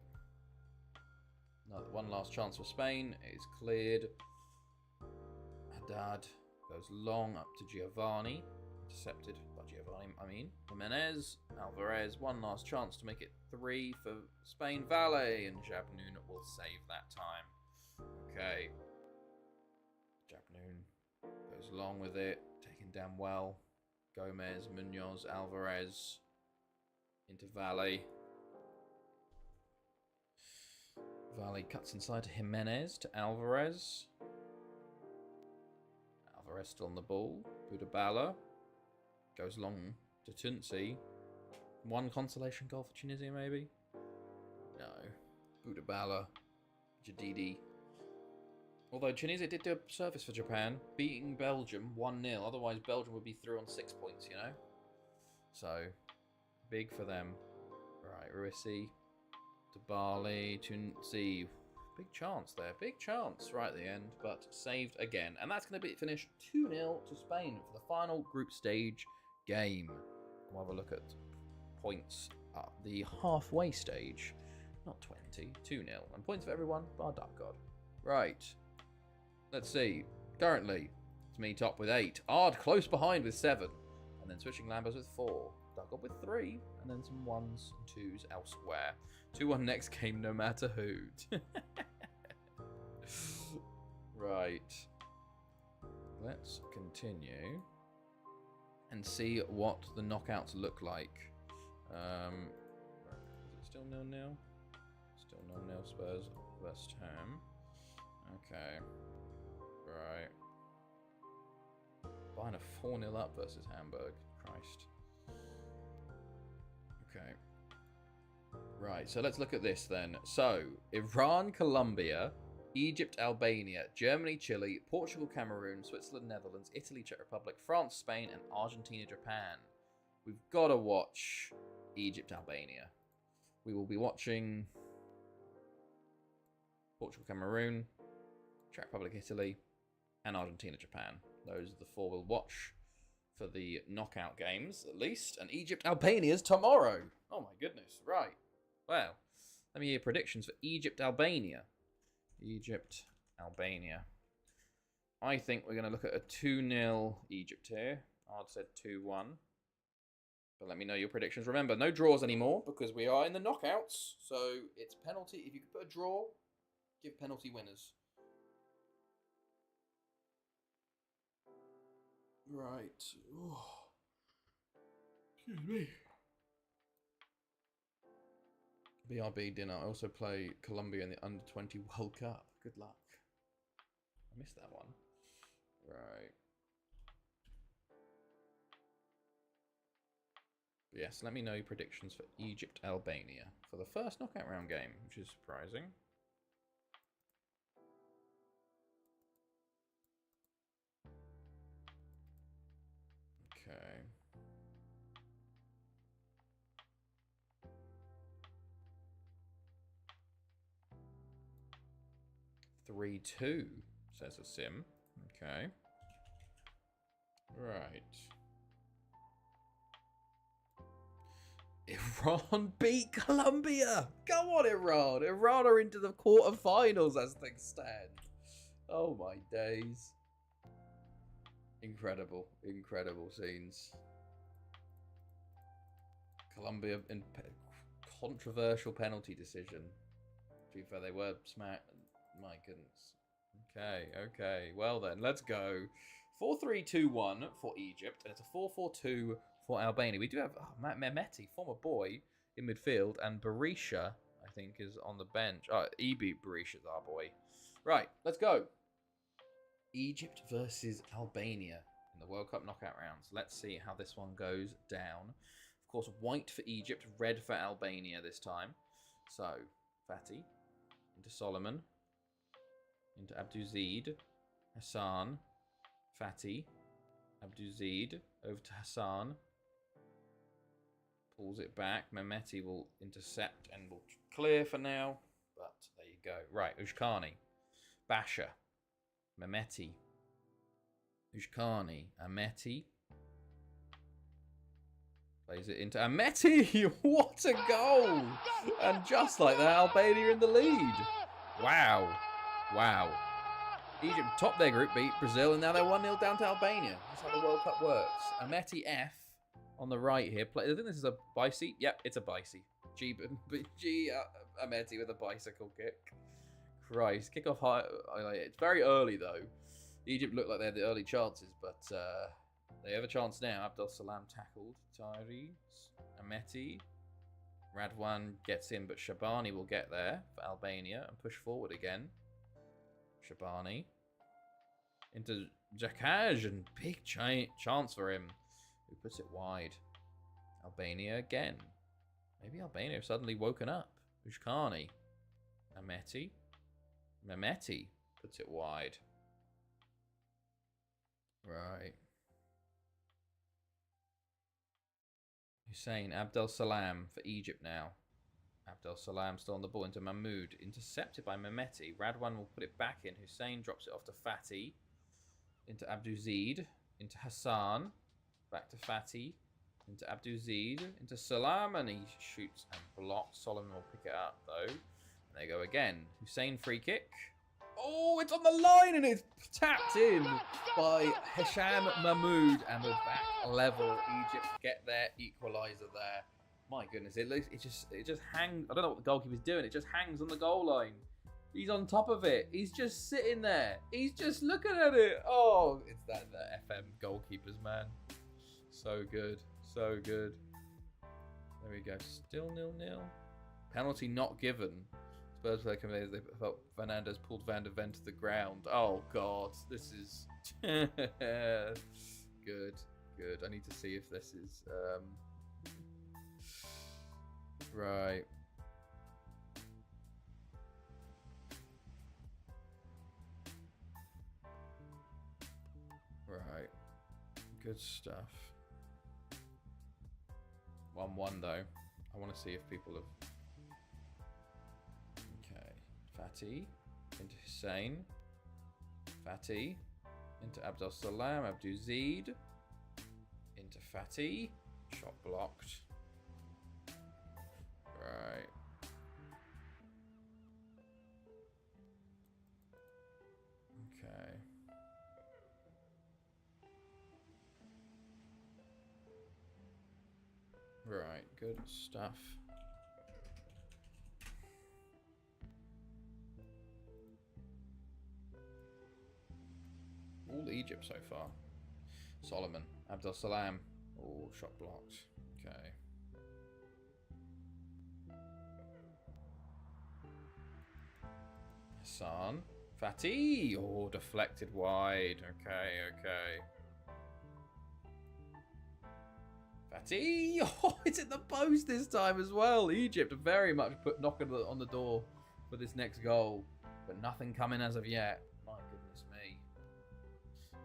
One last chance for Spain. It is cleared. Haddad goes long up to Giovanni. Intercepted by Giovanni, I mean. Jimenez. Alvarez. One last chance to make it 3 for Spain. Valle. And Jabnoon will save that time. Okay. Jabnoon goes long with it. Taken down well. Gomez, Munoz, Alvarez. Into Valle. Valle cuts inside to Jimenez, to Alvarez. Alvarez still on the ball. Budabala goes long to Tunsi. One consolation goal for Tunisia, maybe? No. Budabala, Jadidi. Although Tunisia did do a service for Japan, beating Belgium 1-0. Otherwise, Belgium would be through on 6 points, you know? So, big for them. Right, Ruisi, Dybala, Tunsi. Big chance there. Big chance right at the end, but saved again. And that's going to be finished 2-0 to Spain for the final group stage game. We'll have a look at points at the halfway stage. Not 20, 2-0. And points for everyone, bar Dark God. Right. Let's see. Currently, it's me top with 8. Ard close behind with 7. And then switching Lambers with 4. Dark God with 3. And then some 1s and 2s elsewhere. 2-1 next game, no matter who. Right. Let's continue. And see what the knockouts look like. Is it still 0-0? Still 0-0 Spurs West Ham. Okay. Right. Buying a 4-0 up versus Hamburg. Christ. Okay. Right, so let's look at this then. So, Iran, Colombia, Egypt, Albania, Germany, Chile, Portugal, Cameroon, Switzerland, Netherlands, Italy, Czech Republic, France, Spain, and Argentina, Japan. We've got to watch Egypt, Albania. We will be watching Portugal, Cameroon, Czech Republic, Italy, and Argentina, Japan. Those are the 4 we'll watch for the knockout games, at least. And Egypt, Albania's tomorrow. Oh my goodness, right. Well, let me hear predictions for Egypt, Albania. Egypt, Albania. I think we're going to look at a 2-0 Egypt here. I'd said 2-1. But let me know your predictions. Remember, no draws anymore because we are in the knockouts. So it's penalty. If you could put a draw, give penalty winners. Right. Oh. Excuse me. BRB dinner. I also play Colombia in the Under-20 World Cup. Good luck. I missed that one. Right. Yes, let me know your predictions for Egypt-Albania for the first knockout round game, which is surprising. Okay. 3-2, says a sim. Okay. Right. Iran beat Colombia! Go on, Iran! Iran are into the quarterfinals as things stand. Oh my days. Incredible. Incredible scenes. Colombia in controversial penalty decision. To be fair, they were smacked. My goodness. Okay, okay. Well then, let's go. 4-3-2-1 for Egypt, and it's a 4-4-2 for Albania. We do have Mehmeti, former boy, in midfield, and Berisha, I think, is on the bench. Oh, Ibi Berisha's our boy. Right, let's go. Egypt versus Albania in the World Cup knockout rounds. Let's see how this one goes down. Of course, white for Egypt, red for Albania this time. So, Fatih into Solomon, into Abduzid, Hassan, Fatih, Abduzid, over to Hassan. Pulls it back. Mehmeti will intercept and will clear for now. But there you go. Right, Uzcani, Basha, Mehmeti, Uzcani, Ameti. Plays it into Ameti. What a goal! And just like that, Albania in the lead. Wow. Wow. Egypt topped their group, beat Brazil, and now they're 1-0 down to Albania. That's how the World Cup works. Ameti F on the right here. I think this is a bicy. Yep, it's a bicy. G Ameti with a bicycle kick. Christ. Kick off high. It's very early, though. Egypt looked like they had the early chances, but they have a chance now. Abdel Salam tackled. Tyrese. Ameti. Radwan gets in, but Shabani will get there for Albania and push forward again. Shabani into Jakaj, and big chance for him, who puts it wide. Albania again. Maybe Albania have suddenly woken up. Uzcani. Ameti. Mehmeti puts it wide. Right. Hussein, Abdel Salam for Egypt now. Abdel Salam still on the ball into Mahmoud. Intercepted by Mehmeti. Radwan will put it back in. Hussein drops it off to Fatih. Into Abduzid. Into Hassan. Back to Fatih. Into Abduzid. Into Salam. And he shoots and blocks. Solomon will pick it up though. And they go again. Hussein free kick. Oh, it's on the line and it's tapped in by Hisham Mahmoud. And we're back level. Egypt get their equaliser there. My goodness, it just hangs. I don't know what the goalkeeper's doing. It just hangs on the goal line. He's on top of it. He's just sitting there. He's just looking at it. Oh, it's the FM goalkeepers, man. So good. So good. There we go. Still 0-0. Penalty not given. Spurs player coming. They felt Fernandez pulled Van der Ven to the ground. Oh, God. This is good. Good. I need to see if this is... Right. Right. Good stuff. 1-1 though. I want to see if people have... Okay. Fatih into Hussein. Fatih into Abdel Salam. Abduzid into Fatih. Shot blocked. Right. Okay. Right, good stuff. All Egypt so far. Solomon, Abdel Salam. Oh, shot blocked. Okay. Hassan. Fatih. Oh, deflected wide. Okay, okay. Fatih! Oh, it's in the post this time as well. Egypt very much knocking on the door for this next goal. But nothing coming as of yet. My goodness me.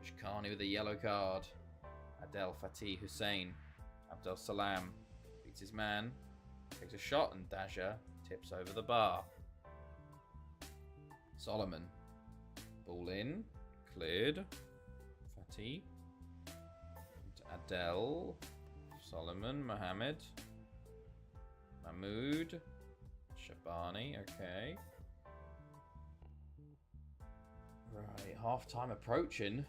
Shikani with a yellow card. Adel Fatih Hussein. Abdel Salam beats his man. Takes a shot and Daja tips over the bar. Solomon. Ball in. Cleared. Fatih. Adel. Solomon. Mohammed. Mahmoud. Shabani. Okay. Right. Half time approaching.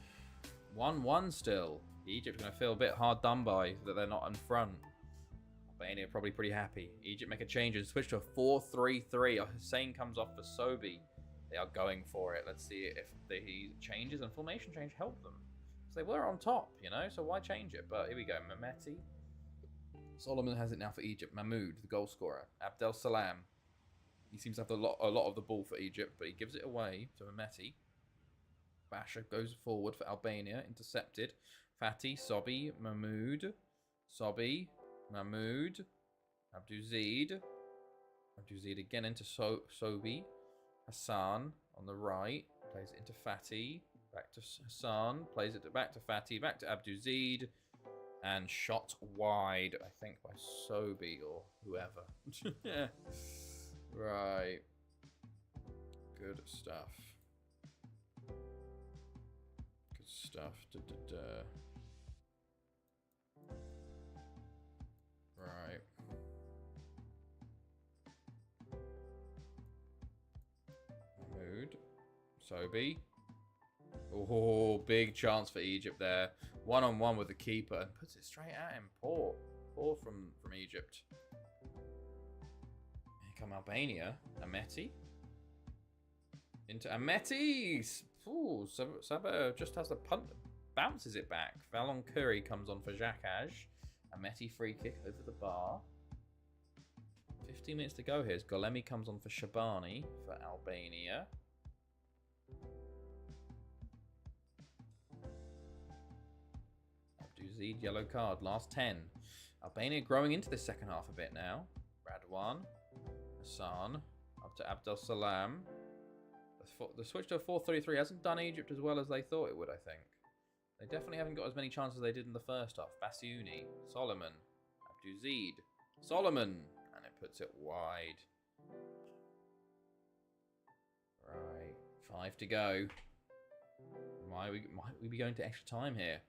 1-1 still. Egypt's going to feel a bit hard done by that they're not in front. Albania are probably pretty happy. Egypt make a change and switch to a 4-3-3. Hussein comes off for Sobi. They are going for it. Let's see if the changes and formation change help them. Because they were on top, you know, so why change it? But here we go. Mehmeti. Solomon has it now for Egypt. Mahmoud, the goal scorer. Abdel Salam. He seems to have a lot of the ball for Egypt, but he gives it away to Mehmeti. Basha goes forward for Albania. Intercepted. Fatih, Sobi, Mahmoud. Sobi, Mahmoud. Abduzid. Abduzid again into Sobi. Hassan on the right. Plays it into Fatih. Back to Hassan. Plays it back to Fatih. Back to Abduzid. And shot wide, I think, by Sobi or whoever. Yeah. Right. Good stuff. Good stuff. Right. Mood. Sobi. Oh, big chance for Egypt there. 1-on-1 with the keeper and puts it straight at him. Poor from Egypt. Here come Albania. Ameti. Into Ameti. Ooh, Sabah just has the punt. Bounces it back. Valon Curry comes on for Jakaj. Ameti free kick over the bar. 15 minutes to go here. Golemi comes on for Shabani for Albania. Abduzid, yellow card. Last 10. Albania growing into the second half a bit now. Radwan. Hassan. Up to Abdel Salam. The switch to a 4-3-3 hasn't done Egypt as well as they thought it would, I think. They definitely haven't got as many chances as they did in the first half. Bassiouni, Solomon, Abduzid, Solomon, and it puts it wide. Right, 5 to go. Might we be going to extra time here?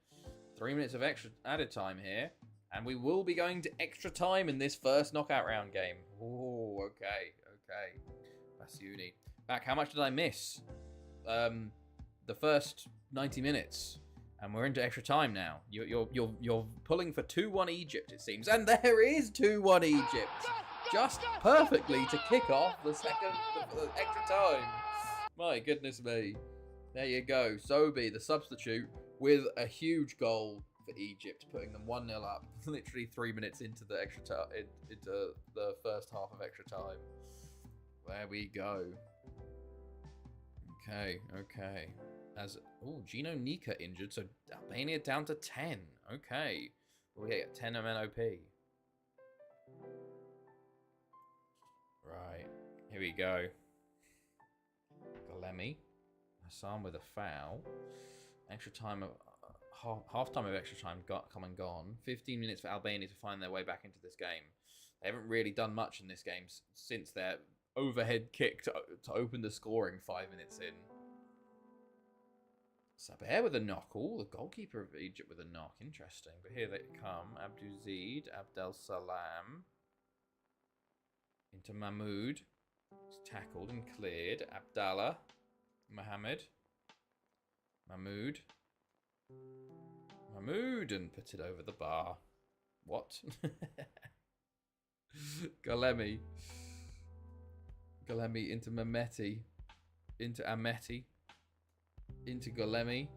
3 minutes of extra added time here, and we will be going to extra time in this first knockout round game. Oh, okay. Bassiouni. Back, how much did I miss? The first 90 minutes. And we're into extra time now. You're pulling for 2-1 Egypt, it seems. And there is 2-1 Egypt. Just perfectly to kick off the extra time. My goodness me. There you go. Sobi, the substitute, with a huge goal for Egypt, putting them 1-0 up. Literally 3 minutes into the extra time, into the first half of extra time. There we go. Okay. Gino Nika injured, so Albania down to 10. Okay. We'll get 10 MNOP. Right. Here we go. Golemi. Hassan with a foul. Extra time of half time of extra time come and gone. 15 minutes for Albania to find their way back into this game. They haven't really done much in this game since their overhead kick to open the scoring 5 minutes in. Sabah with a knock. Oh, the goalkeeper of Egypt with a knock. Interesting. But here they come. Abduzid, Abdel Salam. Into Mahmoud. He's tackled and cleared. Abdallah. Mohammed. Mahmoud. And puts it over the bar. What? Golemi into Mehmeti. Into Ameti. Into Golemi.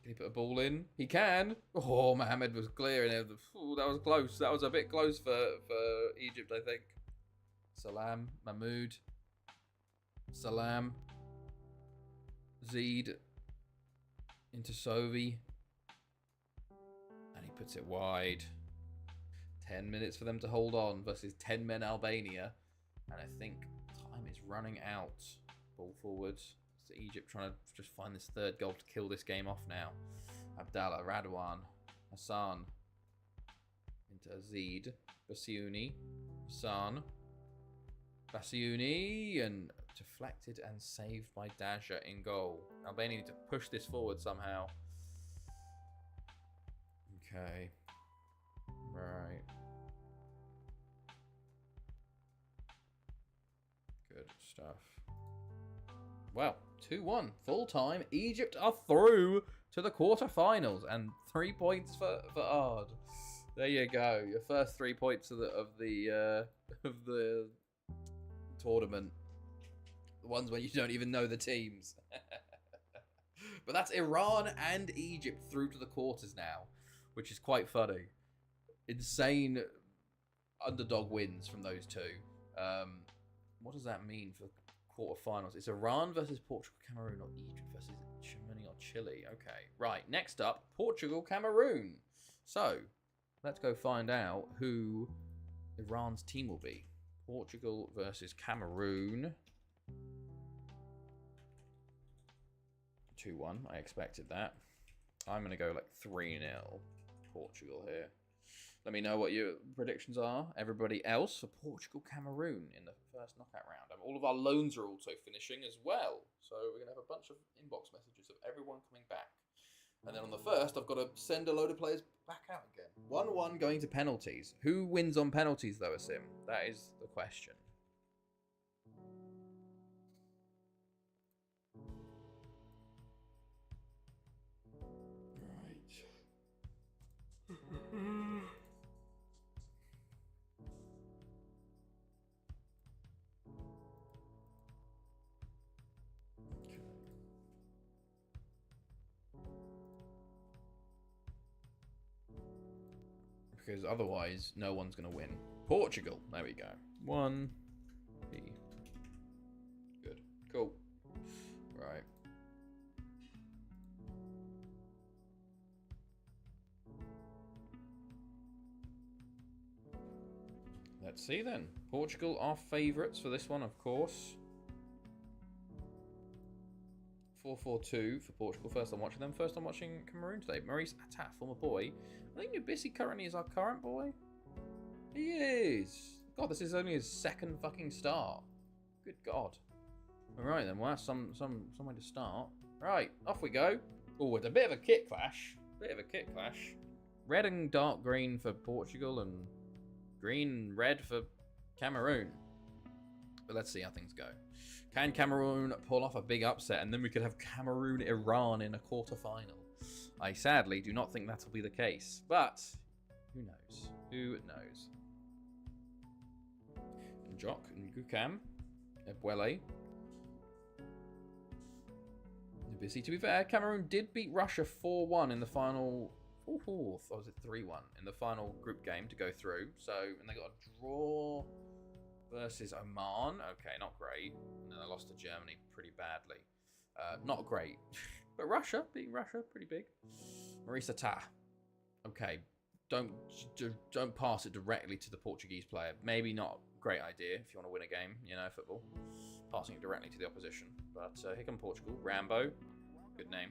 Can he put a ball in? He can. Oh, Mohammed was clearing it. Ooh, that was close. That was a bit close for Egypt, I think. Salam. Mahmoud. Salam. Zeed. Into Sovi. And he puts it wide. 10 minutes for them to hold on versus 10 men Albania. And I think time is running out. Ball forward. So Egypt trying to just find this third goal to kill this game off now. Abdallah, Radwan, Hassan. Into Azid. Basiuni. Hassan. Basiuni. And deflected and saved by Daja in goal. Albania need to push this forward somehow. Okay. Right. Good stuff. Well, 2-1. Full time. Egypt are through to the quarterfinals. And 3 points for Ard. There you go. Your first 3 points of the tournament. The ones where you don't even know the teams. But that's Iran and Egypt through to the quarters now, which is quite funny. Insane underdog wins from those two. What does that mean for quarterfinals? It's Iran versus Portugal, Cameroon, or Egypt versus Germany or Chile. Okay, right. Next up, Portugal, Cameroon. So let's go find out who Iran's team will be. Portugal versus Cameroon. 2-1. I expected that. I'm going to go like 3-0 Portugal here. Let me know what your predictions are. Everybody else for Portugal, Cameroon in the first knockout round. And all of our loans are also finishing as well. So we're going to have a bunch of inbox messages of everyone coming back. And then on the first, I've got to send a load of players back out again. 1-1 going to penalties. Who wins on penalties though, Asim? That is the question. Because otherwise, no one's going to win. Portugal. There we go. 1. B. Good. Cool. Right. Let's see then. Portugal are favourites for this one, of course. 4-4-2 for Portugal. First I'm watching them. First I'm watching Cameroon today. Maurice Atat, former boy. I think Nubisi currently is our current boy. He is. God, this is only his second fucking start. Good God. Alright then, well that's some way to start. Right, off we go. Oh, it's a bit of a kit clash. Red and dark green for Portugal and green and red for Cameroon. But let's see how things go. Can Cameroon pull off a big upset and then we could have Cameroon-Iran in a quarter-final? I sadly do not think that'll be the case, but who knows? Who knows? Njok, Ngukam, Ebwele. Busy. To be fair, Cameroon did beat Russia 4-1 in the final... or was it 3-1 in the final group game to go through? So, and they got a draw versus Oman. Okay, not great. And then they lost to Germany pretty badly. Not great. But Russia, beating Russia, pretty big. Maurice Atat. Okay, don't pass it directly to the Portuguese player. Maybe not a great idea if you want to win a game, you know, football. Passing it directly to the opposition. But here come Portugal. Rambo. Good name.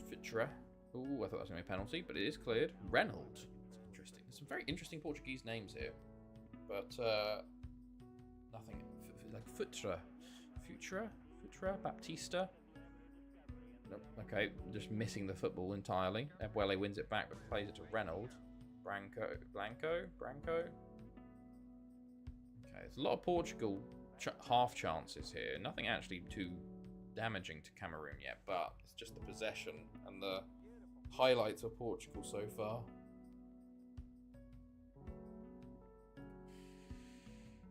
Fitra. Ooh, I thought that was going to be a penalty, but it is cleared. Reynolds. That's interesting. There's some very interesting Portuguese names here. But nothing. Like Futra. Baptista. Nope. Okay, just missing the football entirely. Ebwele wins it back, but plays it to Reynolds. Blanco. Okay, there's a lot of Portugal half chances here. Nothing actually too damaging to Cameroon yet, but it's just the possession and the highlights of Portugal so far.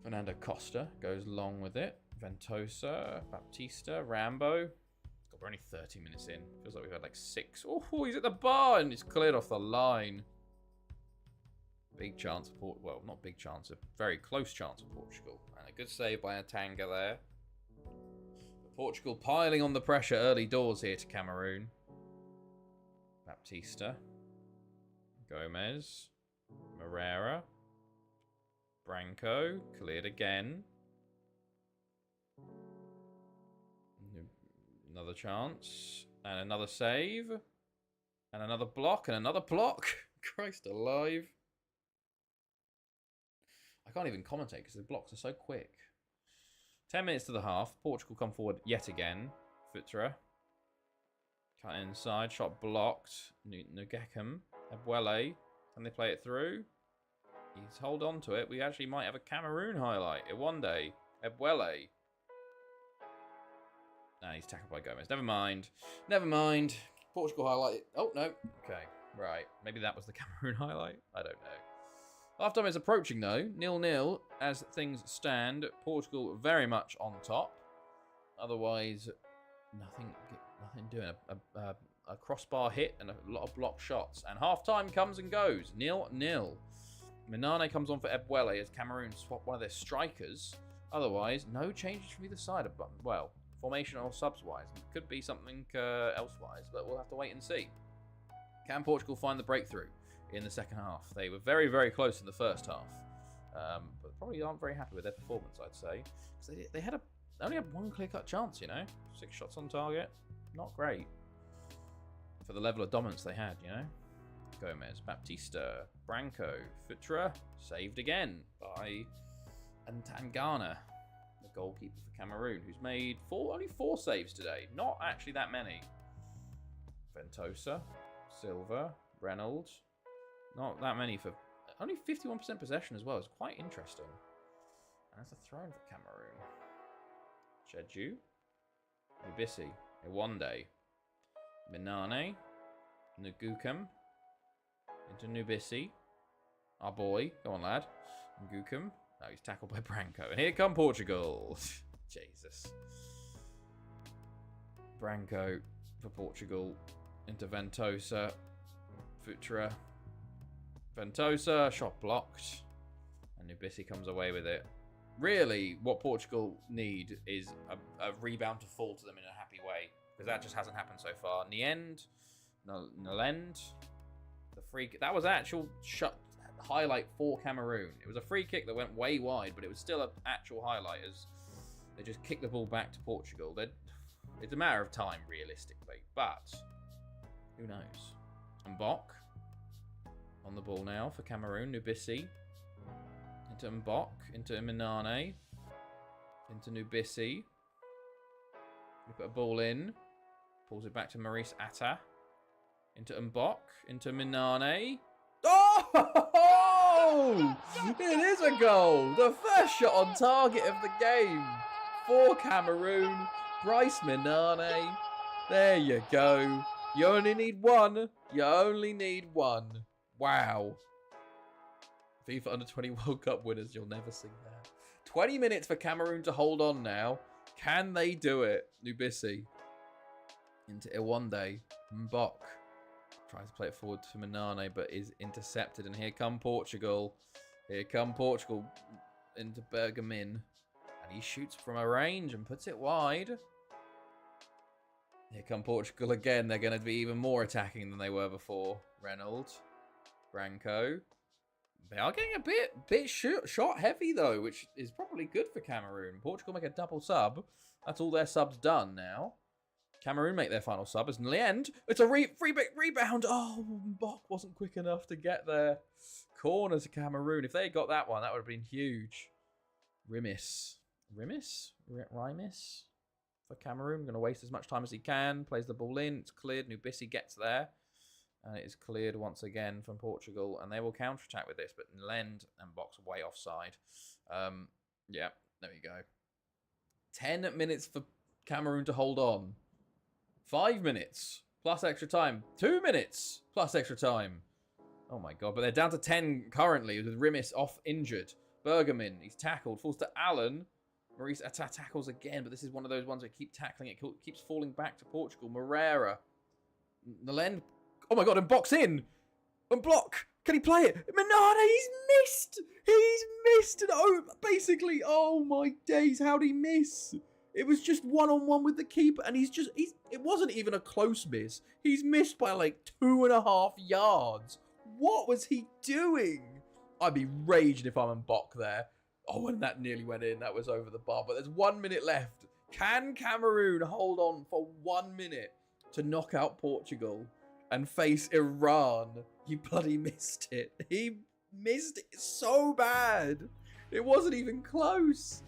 Fernando Costa goes long with it. Ventosa, Baptista, Rambo. God, we're only 30 minutes in. Feels like we've had like 6. Oh, he's at the bar and it's cleared off the line. Big chance for well, not big chance, a very close chance for Portugal. And a good save by Atanga there. Portugal piling on the pressure early doors here to Cameroon. Baptista. Gomez. Moreira. Branco. Cleared again. Another chance. And another save. And another block. And another block. Christ alive. I can't even commentate because the blocks are so quick. 10 minutes to the half. Portugal come forward yet again. Futra. Cut inside. Shot blocked. Nugeckham. Ebuele. Can they play it through? He's hold on to it. We actually might have a Cameroon highlight. Iwande. Ebuele. Nah, he's tackled by Gomez. Never mind. Never mind. Portugal highlight. Oh, no. Okay. Right. Maybe that was the Cameroon highlight. I don't know. Half-time is approaching, though. 0-0 as things stand. Portugal very much on top. Otherwise, nothing doing. A crossbar hit and a lot of block shots. And half-time comes and goes. 0-0. Minane comes on for Ebuele as Cameroon swap one of their strikers. Otherwise, no changes from either side. Well, formation or subs-wise. It could be something elsewise, but we'll have to wait and see. Can Portugal find the breakthrough in the second half? They were very, very close in the first half. But probably aren't very happy with their performance, I'd say. Because they only had one clear-cut chance, you know? 6 shots on target. Not great. For the level of dominance they had, you know? Gomez, Baptista, Branco, Futra, saved again by Ntangana, the goalkeeper for Cameroon, who's made only 4 saves today. Not actually that many. Ventosa, Silva, Reynolds. Not that many for... Only 51% possession as well. It's quite interesting. And that's a throw for Cameroon. Cheju, Nubisi, Iwande, Minane, Ngukum, into Nubisi. Our boy. Go on, lad. Ngukum. No, he's tackled by Branco. And here come Portugal. Jesus. Branco for Portugal. Into Ventosa. Futra. Ventosa. Shot blocked. And Nubisi comes away with it. Really, what Portugal need is a rebound to fall to them in a happy way. Because that just hasn't happened so far. Niend. Nalend. The free kick. That was actual highlight for Cameroon. It was a free kick that went way wide, but it was still an actual highlight as they just kicked the ball back to Portugal. It's a matter of time, realistically. But who knows? Mbok on the ball now for Cameroon. Nubisi. Into Mbok. Into Minane. Into Nubisi. We put a ball in. Pulls it back to Maurice Atta. Into Mbok. Into Minane. Oh! It is a goal. The first shot on target of the game for Cameroon. Bryce Minane. There you go. You only need one. You only need one. Wow. FIFA Under-20 World Cup winners. You'll never sing that. 20 minutes for Cameroon to hold on now. Can they do it? Nubisi. Into Iwande. Mbok. Tries to play it forward to Minane, but is intercepted. And here come Portugal. Here come Portugal into Bergamin. And he shoots from a range and puts it wide. Here come Portugal again. They're going to be even more attacking than they were before. Reynolds. Branco. They are getting a bit shot heavy, though, which is probably good for Cameroon. Portugal make a double sub. That's all their subs done now. Cameroon make their final sub. As in the end, it's a free rebound. Oh, Mbok wasn't quick enough to get there. Corner to Cameroon. If they had got that one, that would have been huge. Rimis for Cameroon. Going to waste as much time as he can. Plays the ball in. It's cleared. Nubisi gets there. And it is cleared once again from Portugal. And they will counter-attack with this. But Lend and Mbok's way offside. Yeah, there we go. 10 minutes for Cameroon to hold on. 5 minutes plus extra time. 2 minutes plus extra time. Oh my god. But they're down to 10 currently with Rimis off injured. Bergamin, he's tackled. Falls to Allen. Maurice Atta tackles again. But this is one of those ones that keep tackling. It keeps falling back to Portugal. Moreira. Nalend. Oh my god. And box in. And block. Can he play it? Minane, he's missed. He's missed. And basically, oh my days. How'd he miss? It was just one-on-one with the keeper, and it wasn't even a close miss. He's missed by like 2.5 yards. What was he doing? I'd be raging if I'm Mbok there. Oh, and that nearly went in. That was over the bar. But there's 1 minute left. Can Cameroon hold on for 1 minute to knock out Portugal and face Iran? He bloody missed it. He missed it so bad. It wasn't even close.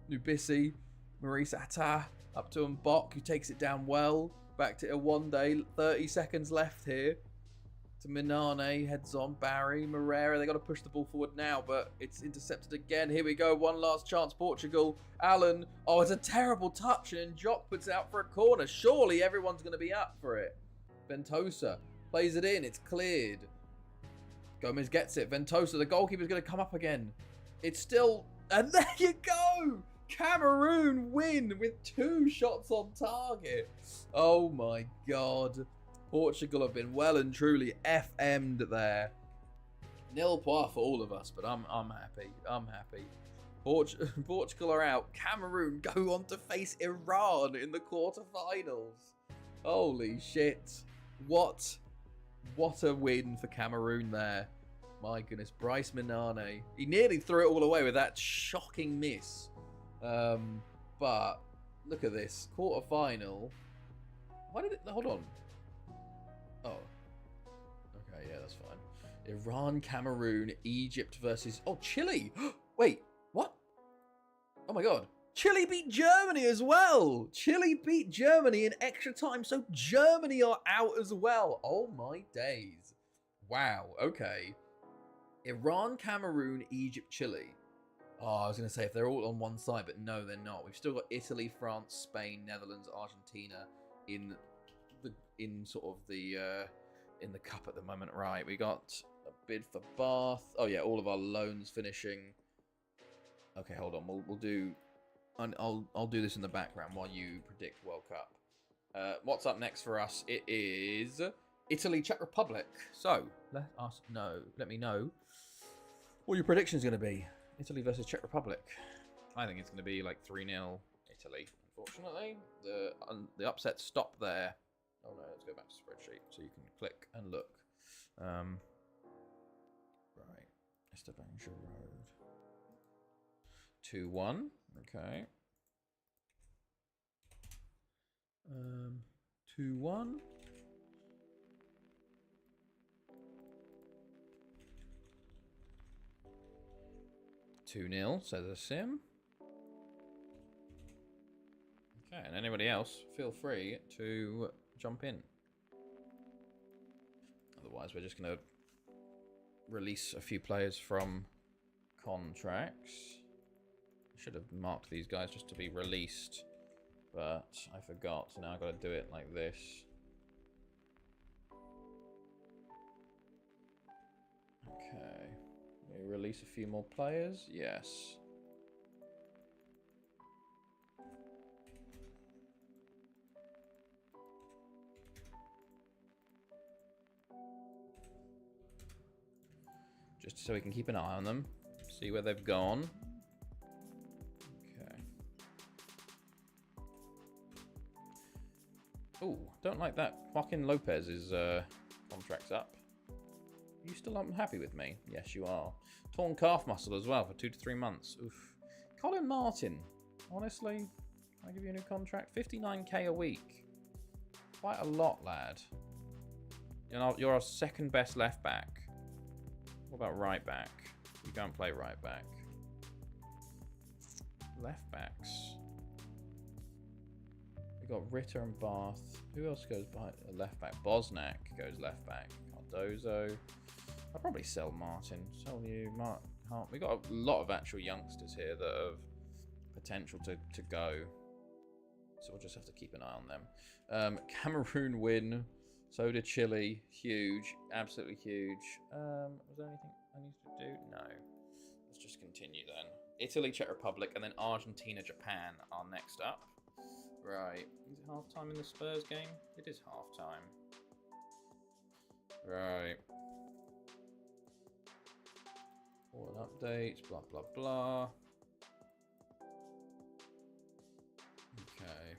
Nubisi, Maurice Atta, up to Mbok, who takes it down well. Back to Iwande, 30 seconds left here. To Minane, heads on, Barry, Moreira, they got to push the ball forward now, but it's intercepted again. Here we go, one last chance, Portugal. Allen, oh, it's a terrible touch, and Jock puts it out for a corner. Surely everyone's going to be up for it. Ventosa plays it in, it's cleared. Gomez gets it, Ventosa, the goalkeeper's going to come up again. It's still, and there you go! Cameroon win with 2 shots on target. Oh my God. Portugal have been well and truly FM'd there. 0 points for all of us, but I'm happy. I'm happy. Portugal are out. Cameroon go on to face Iran in the quarterfinals. Holy shit. What a win for Cameroon there. My goodness, Bryce Minane. He nearly threw it all away with that shocking miss. But look at this. Quarterfinal. Why did it... Hold on. Oh. Okay, yeah, that's fine. Iran, Cameroon, Egypt versus... Oh, Chile! Wait, what? Oh my God. Chile beat Germany as well! Chile beat Germany in extra time, so Germany are out as well. Oh my days. Wow, okay. Iran, Cameroon, Egypt, Chile. Oh, I was going to say if they're all on one side, but no, they're not. We've still got Italy, France, Spain, Netherlands, Argentina in the cup at the moment. Right, we got a bid for Bath. Oh yeah, all of our loans finishing. Okay, hold on. We'll do. I'll do this in the background while you predict World Cup. What's up next for us? It is Italy, Czech Republic. So let me know what your prediction is going to be. Italy versus Czech Republic. I think it's going to be like 3-0 Italy. Unfortunately, the upset stopped there. Oh no, let's go back to spreadsheet so you can click and look. Right, Esteban Giroud. 2-1. Okay. 2-1. says a sim. Okay, and anybody else, feel free to jump in. Otherwise, we're just going to release a few players from contracts. I should have marked these guys just to be released, but I forgot, so now I've got to do it like this. Okay. We release a few more players? Yes. Just so we can keep an eye on them, see where they've gone. Okay. Ooh, don't like that. Joaquin Lopez's contract's up. You still unhappy with me? Yes, you are. Torn calf muscle as well for 2 to 3 months. Oof. Colin Martin. Honestly, can I give you a new contract? 59k a week. Quite a lot, lad. You know, you're our second best left back. What about right back? You don't play right back. Left backs. We got Ritter and Bath. Who else goes behind left back? Bosnak goes left back. Cardozo. I'll probably sell Martin. Sell you, Mark. We got a lot of actual youngsters here that have potential to go. So we'll just have to keep an eye on them. Cameroon win. So did Chile. Huge. Absolutely huge. Was there anything I need to do? No. Let's just continue then. Italy, Czech Republic, and then Argentina, Japan are next up. Right. Is it half time in the Spurs game? It is half time. Right. All updates, blah, blah, blah. Okay.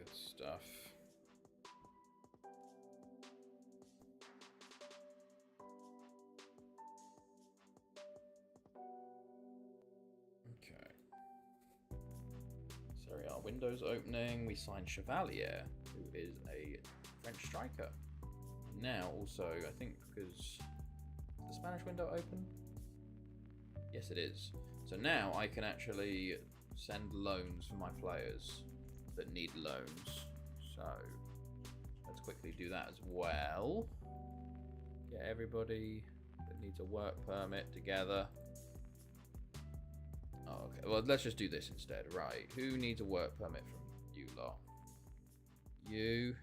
Good stuff. Okay. Sorry, our window's opening. We signed Chevalier, who is a French striker. Now, also, I think because is the Spanish window open? Yes, it is. So now I can actually send loans for my players that need loans. So let's quickly do that as well. Get everybody that needs a work permit together. Oh, okay. Well, let's just do this instead. Right. Who needs a work permit from you lot? You.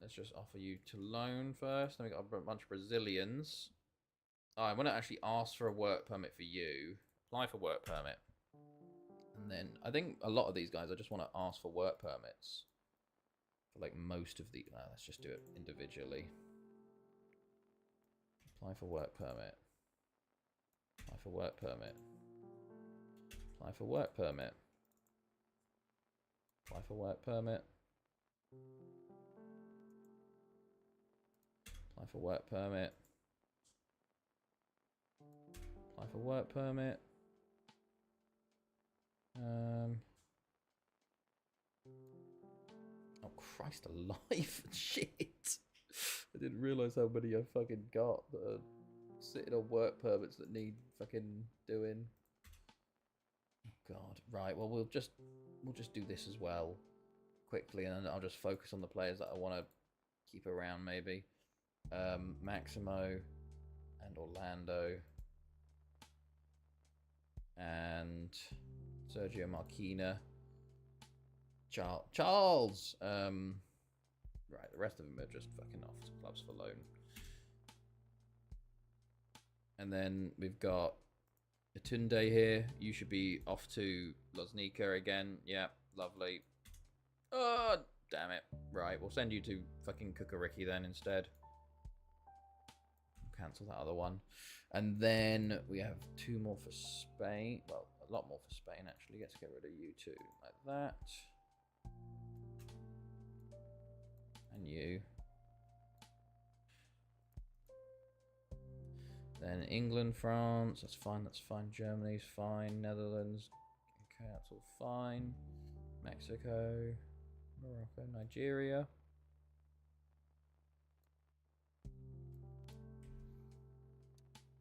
Let's just offer you to loan first. Then we got a bunch of Brazilians. Oh, I want to actually ask for a work permit for you. Apply for work permit. And then I think a lot of these guys, I just want to ask for work permits. For like most of the... let's just do it individually. Apply for work permit. Apply for work permit. Apply for work permit. Apply for work permit. Apply for work permit. Apply for work permit. Oh, Christ alive. Shit. I didn't realise how many I fucking got that are sitting on work permits that need fucking doing. Oh, God. Right, well, we'll just do this as well quickly, and then I'll just focus on the players that I want to keep around, maybe. Maximo and Orlando and Sergio Marquina. Charles! Right, the rest of them are just fucking off to clubs for loan. And then we've got Atunde here. You should be off to Loznica again. Yeah, lovely. Oh, damn it. Right, we'll send you to fucking Kukariki then instead. Cancel that other one. And then we have 2 more for Spain. Well, a lot more for Spain, actually. Let's get rid of you two. Like that. And you. Then England, France. That's fine, that's fine. Germany's fine. Netherlands. Okay, that's all fine. Mexico. Morocco. Nigeria.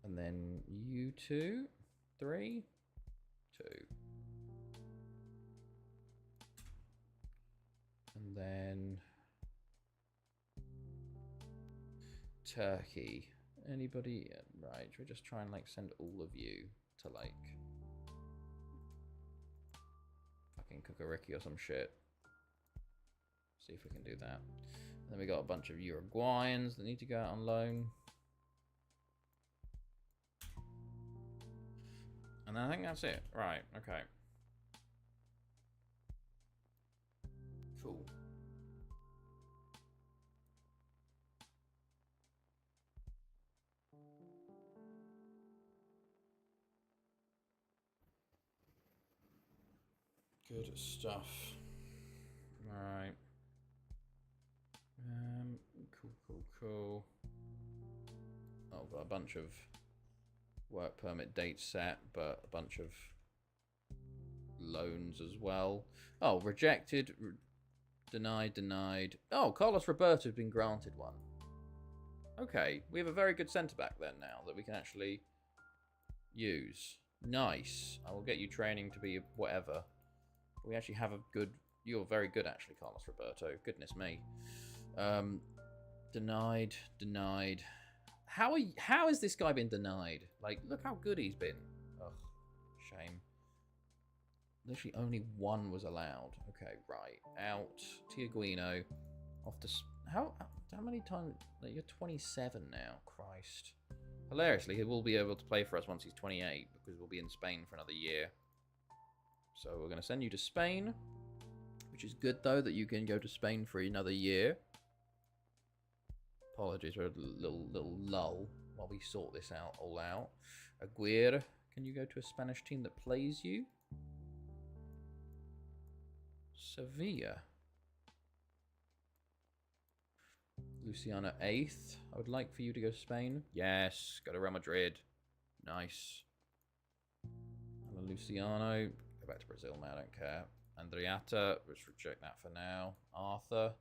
And then you 2, 3, 2. And then Turkey. Anybody? Right, should we just try and like send all of you to like fucking Kukariki or some shit? See if we can do that. And then we got a bunch of Uruguayans that need to go out on loan. And I think that's it. Right, okay. Cool. Good stuff. Alright. Cool. Oh, got a bunch of work permit dates set, but a bunch of loans as well. Oh, rejected, denied. Oh, Carlos Roberto has been granted one. Okay, we have a very good centre-back then now that we can actually use. Nice. I will get you training to be whatever. We actually have a good... You're very good, actually, Carlos Roberto. Goodness me. Denied. How has this guy been denied? Like, look how good he's been. Ugh, shame. Literally only 1 was allowed. Okay, right. Out. Tiaguino. Off to... How many times... Like, you're 27 now. Christ. Hilariously, he will be able to play for us once he's 28, because we'll be in Spain for another year. So we're going to send you to Spain, which is good, though, that you can go to Spain for another year. Apologies for a little lull while we sort this all out. Aguirre Can you go to a Spanish team that plays you? Sevilla. Luciano 8th. I would like for you to go to Spain. Yes, go to Real Madrid. Nice. Luciano. Go back to Brazil now, I don't care. Andriata, let's reject that for now. Arthur.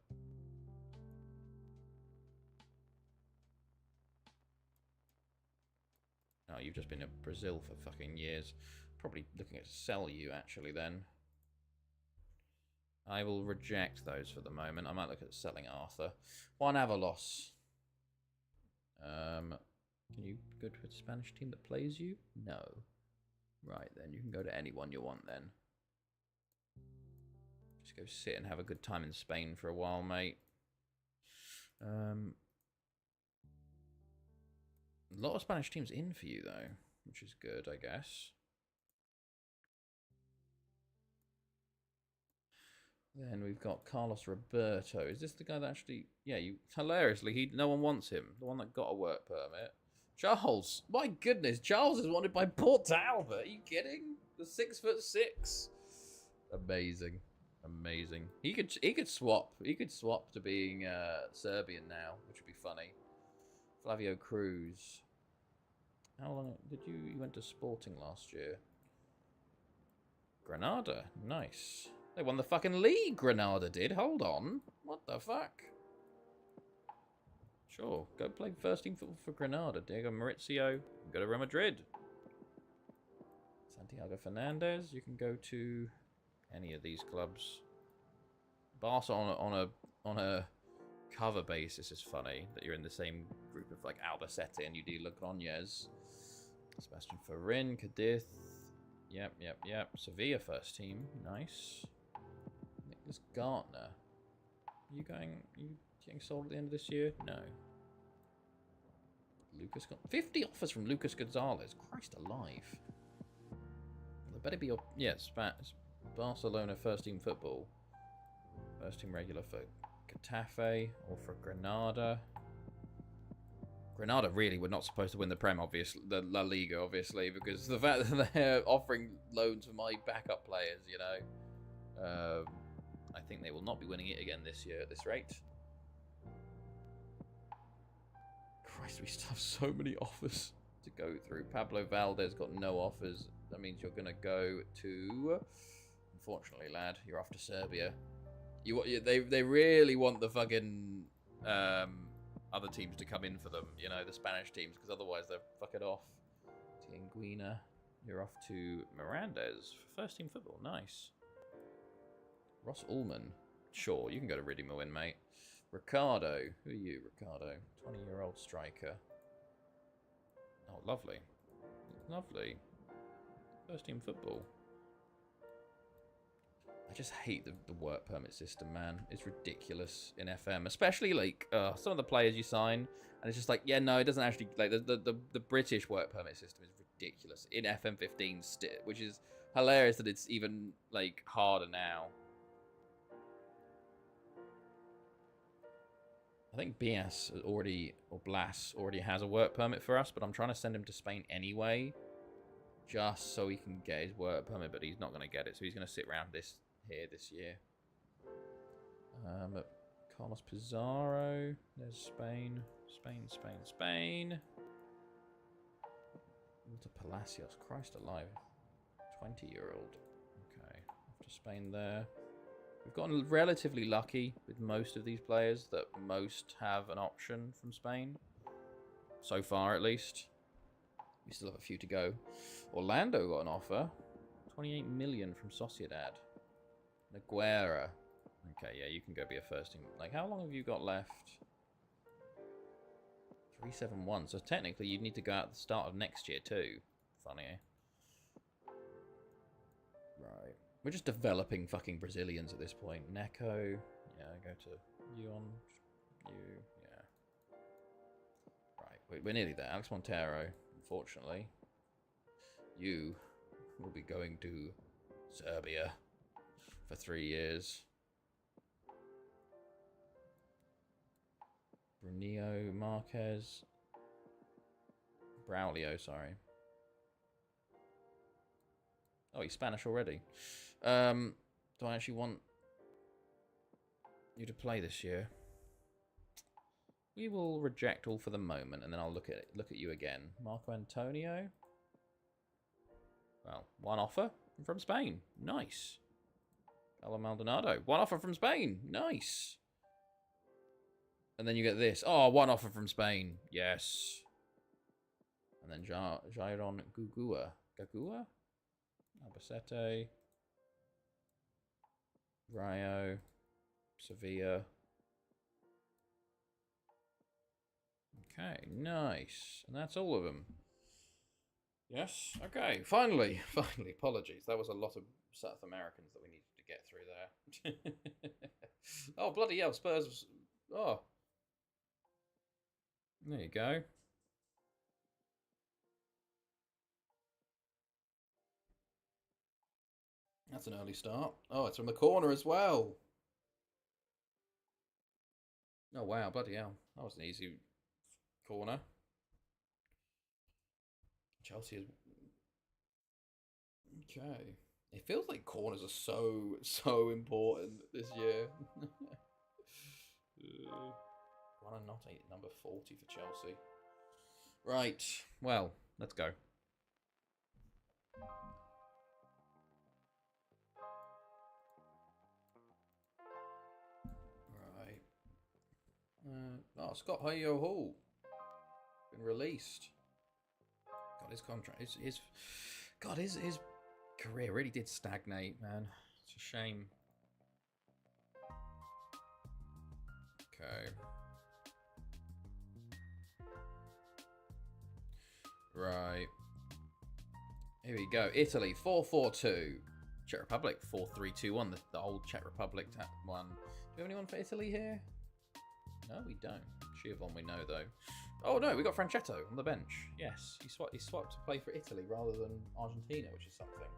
Oh, you've just been in Brazil for fucking years. Probably looking at sell you, actually, then. I will reject those for the moment. I might look at selling Arthur. Juan Avalos. Can you go to a Spanish team that plays you? No. Right, then. You can go to anyone you want, then. Just go sit and have a good time in Spain for a while, mate. A lot of Spanish teams in for you, though, which is good, I guess. Then we've got Carlos Roberto. Is this the guy that actually... Yeah, hilariously, no one wants him. The one that got a work permit. Charles. My goodness, Charles is wanted by Port Talbot. Are you kidding? The 6'6". Amazing. Amazing. He could swap. He could swap to being Serbian now, which would be funny. Flavio Cruz. How long did you went to Sporting last year? Granada. Nice. They won the fucking league, Granada did. Hold on. What the fuck? Sure. Go play first team football for Granada. Diego Maurizio. Go to Real Madrid. Santiago Fernandez. You can go to any of these clubs. Barca on a cover basis is funny. That you're in the same group of like Albacete and Udila Gronez. Sebastian Ferrin. Cadiz. Yep. Sevilla first team. Nice. Nicholas Gartner. You getting sold at the end of this year? No. Lucas got 50 offers from Lucas Gonzalez. Christ alive. There better be Barcelona first team football. First team regular for Getafe or for Granada. Granada really were not supposed to win the Prem, obviously, the La Liga, obviously, because the fact that they're offering loans for my backup players, you know. I think they will not be winning it again this year at this rate. Christ, we still have so many offers to go through. Pablo Valdez got no offers. That means you're going to go to... Unfortunately, lad, you're off to Serbia. They really want the fucking other teams to come in for them, you know, the Spanish teams, because otherwise they're fucking off. Tianguina, you're off to Mirandes for first team football. Nice. Ross Ullman. Sure, you can go to Ridimouin, mate. Ricardo. Who are you, Ricardo? 20-year-old striker. Oh, lovely. Lovely. First team football. I just hate the work permit system, man. It's ridiculous in FM. Especially, like, some of the players you sign, and it's just like, yeah, no, it doesn't actually... Like, the British work permit system is ridiculous in FM15, which is hilarious that it's even, like, harder now. I think Bias Blas already has a work permit for us, but I'm trying to send him to Spain anyway, just so he can get his work permit, but he's not going to get it, so he's going to sit around this year. Carlos Pizarro, there's Spain. Walter Palacios, Christ alive, 20-year-old. Okay, off to Spain there. We've gotten relatively lucky with most of these players that most have an option from Spain. So far, at least. We still have a few to go. Orlando got an offer. 28 million from Sociedad. Naguera. Okay, yeah, you can go be a first team. Like, how long have you got left? 371. So technically, you'd need to go out at the start of next year, too. Funny, eh? Right. We're just developing fucking Brazilians at this point. Neco. Yeah, go to Yuan. Yeah. Right, we're nearly there. Alex Montero, unfortunately. You will be going to Serbia for 3 years. Brunillo, Marquez. Braulio, sorry. Oh, he's Spanish already. Do I actually want you to play this year? We will reject all for the moment, and then I'll look at you again. Marco Antonio. Well, one offer from Spain. Nice. Carlo Maldonado. One offer from Spain. Nice. And then you get this. Oh, one offer from Spain. Yes. And then Jairon Gugua. Gagua? Albacete. Rayo. Sevilla. Okay, nice. And that's all of them. Yes, okay. Finally. Apologies. That was a lot of South Americans that we needed to get through there. Oh, bloody hell. Spurs. Oh. There you go. That's an early start. Oh, it's from the corner as well. Oh, wow. Bloody hell. That was an easy corner. Chelsea is... Okay. It feels like corners are so important this year. Buonanotte, number 40 for Chelsea. Right. Well, let's go. Right. Oh, Scott Hoyo Hall. Been released. God, his contract, his career really did stagnate, man. It's a shame. Okay. Right. Here we go. Italy 4-4-2. Czech Republic 4-3-2-1. The old Czech Republic one. Do we have anyone for Italy here? No, we don't. Giovon we know though. Oh no, we got Franchetto on the bench. Yes, he swapped to play for Italy rather than Argentina, which is something.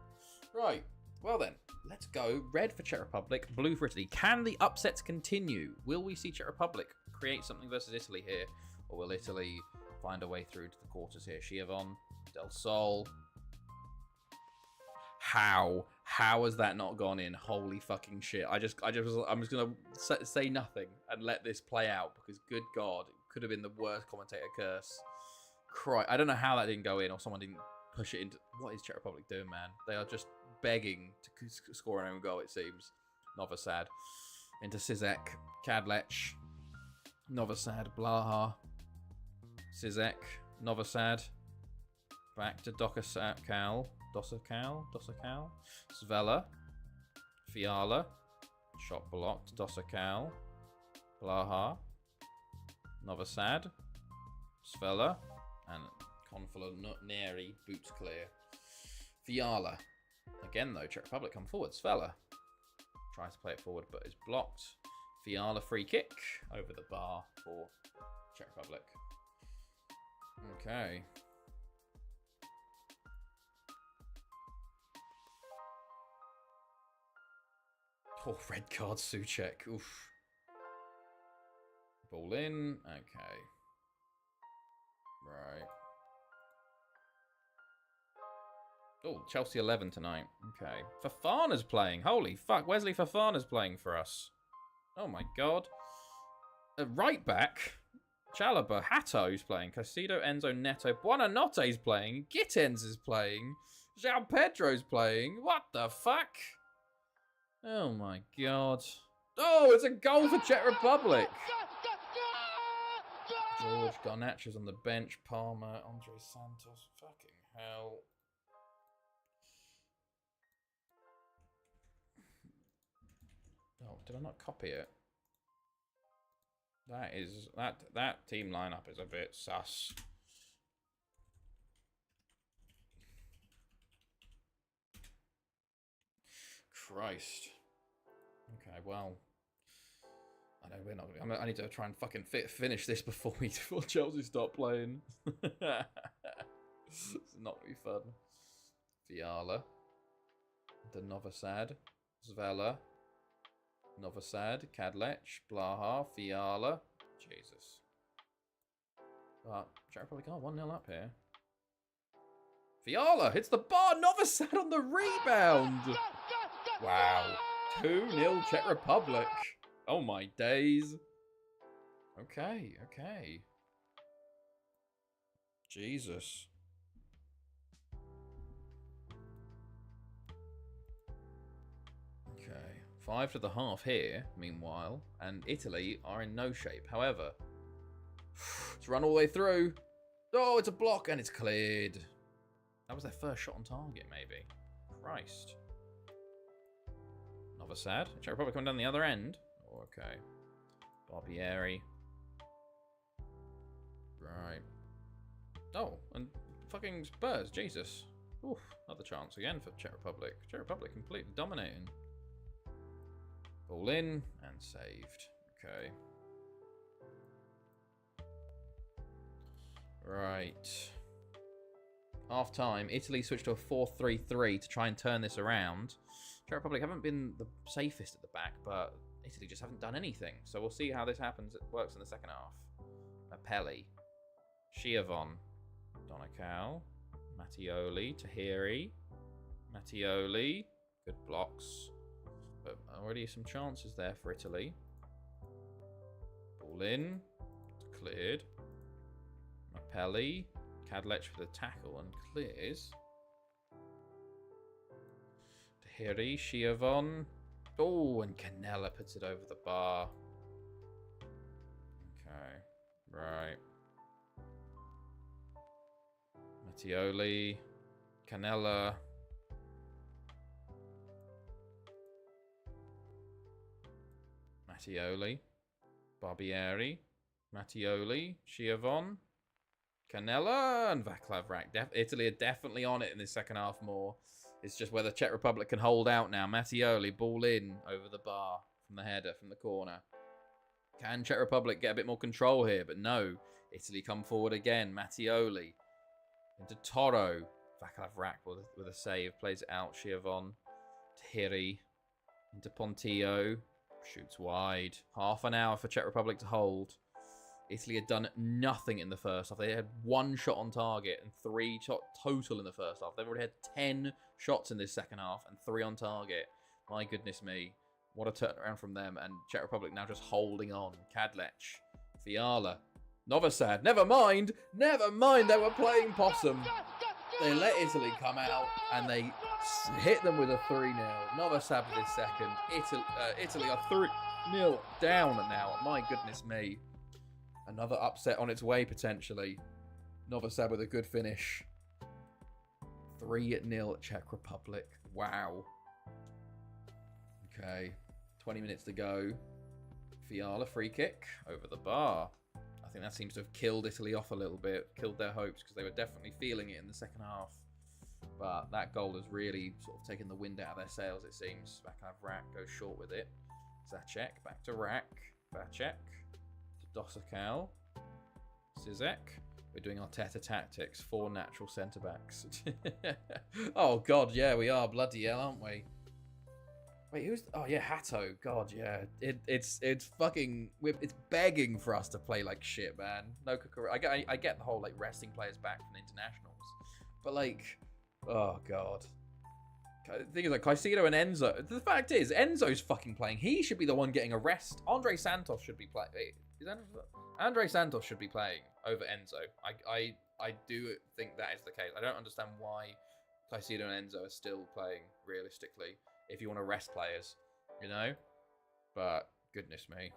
Right. Well then, let's go. Red for Czech Republic, blue for Italy. Can the upsets continue? Will we see Czech Republic create something versus Italy here, or will Italy find a way through to the quarters here? Giovon, Del Sol. How has that not gone in? Holy fucking shit! I'm just gonna say nothing and let this play out because, good God, it could have been the worst commentator curse. I don't know how that didn't go in, or someone didn't push it into. What is Czech Republic doing, man? They are just begging to score an own goal. It seems. Novosad into Sizek, Kadlec, Novosad, Blaha, Sizek, Novosad, back to Dosacal, Svella, Fiala, shot blocked, Dosacal, Blaha, Novosad, Svella, and Confula Neri, boots clear. Fiala. Again though, Czech Republic come forward. Svella tries to play it forward but is blocked. Fiala free kick over the bar for Czech Republic. Okay. Oh, red card, Souček. Oof. Ball in. Okay. Right. Oh, Chelsea 11 tonight. Okay. Fofana's playing. Holy fuck. Wesley Fofana's playing for us. Oh my god. Right back. Chalobah. Hatto's playing. Casido, Enzo, Neto. Buonanotte's playing. Gittens is playing. João Pedro's playing. What the fuck? Oh my god. Oh, it's a goal for Czech Republic. George Garnacho's on the bench. Palmer, Andre Santos. Fucking hell. Oh, did I not copy it? That team lineup is a bit sus. Christ. Okay, well, I know we're not. I need to try and fucking finish this before Chelsea start playing. It's not gonna be fun. Fiala, the Novosad, Zvela, Novosad, Kadlec, Blaha, Fiala. Jesus. But Czech Republic are 1-0 up here. Fiala hits the bar. Novosad on the rebound. Wow. 2-0 Czech Republic. Oh my days. Okay, okay. Jesus. Okay. 5 to the half here, meanwhile. And Italy are in no shape. However, let's run all the way through. Oh, it's a block and it's cleared. That was their first shot on target, maybe. Christ. Novosad. Czech Republic coming down the other end. Oh, okay. Barbieri. Right. Oh, and fucking Spurs. Jesus. Oof. Another chance again for Czech Republic. Czech Republic completely dominating. Ball in and saved. Okay. Right. Half time. Italy switched to a 4-3-3 to try and turn this around. Czech Republic haven't been the safest at the back, but Italy just haven't done anything. So we'll see how this happens. It works in the second half. Apelli. Schiavon. Donacal. Mattioli. Tahiri. Mattioli. Good blocks. But already some chances there for Italy. Ball in. Cleared. Apelli. Kadlec for the tackle and clears. Tahiri, Schiavon. Oh, and Canella puts it over the bar. Okay, right. Mattioli, Canella. Mattioli, Barbieri, Mattioli, Schiavon. Canella and Vaclav Rak. Italy are definitely on it in this second half more. It's just whether Czech Republic can hold out now. Mattioli, ball in over the bar from the header, from the corner. Can Czech Republic get a bit more control here? But no. Italy come forward again. Mattioli into Toro. Vaclav Rak with a save. Plays it out. Schiavon. Tahiri into Pontillo. Shoots wide. Half an hour for Czech Republic to hold. Italy had done nothing in the first half. They had 1 shot on target and 3 shot total in the first half. They've already had 10 shots in this second half and 3 on target. My goodness me. What a turnaround from them. And Czech Republic now just holding on. Kadlec. Fiala. Novosad. Never mind. Never mind. They were playing possum. They let Italy come out and they hit them with a 3-0. Novosad with his second. Italy are 3-0 down now. My goodness me. Another upset on its way, potentially. Novosad with a good finish. 3-0 Czech Republic. Wow. Okay. 20 minutes to go. Fiala free kick over the bar. I think that seems to have killed Italy off a little bit. Killed their hopes because they were definitely feeling it in the second half. But that goal has really sort of taken the wind out of their sails, it seems. Vaclav Rak goes short with it. Zacek back to Rak. Vacek. Dosakal, Zizek. We're doing Arteta tactics. 4 natural centre-backs. Oh, God, yeah, we are. Bloody hell, aren't we? Wait, who's... Oh, yeah, Hatto. God, yeah. It's fucking... It's begging for us to play like shit, man. No Kukura. I get the whole, like, resting players back from the internationals. But, like... Oh, God. The thing is, like, Caicedo and Enzo... The fact is, Enzo's fucking playing. He should be the one getting a rest. Andre Santos should be playing... Andre Santos should be playing over Enzo. I do think that is the case. I don't understand why Caicedo and Enzo are still playing realistically if you want to rest players, you know? But, goodness me.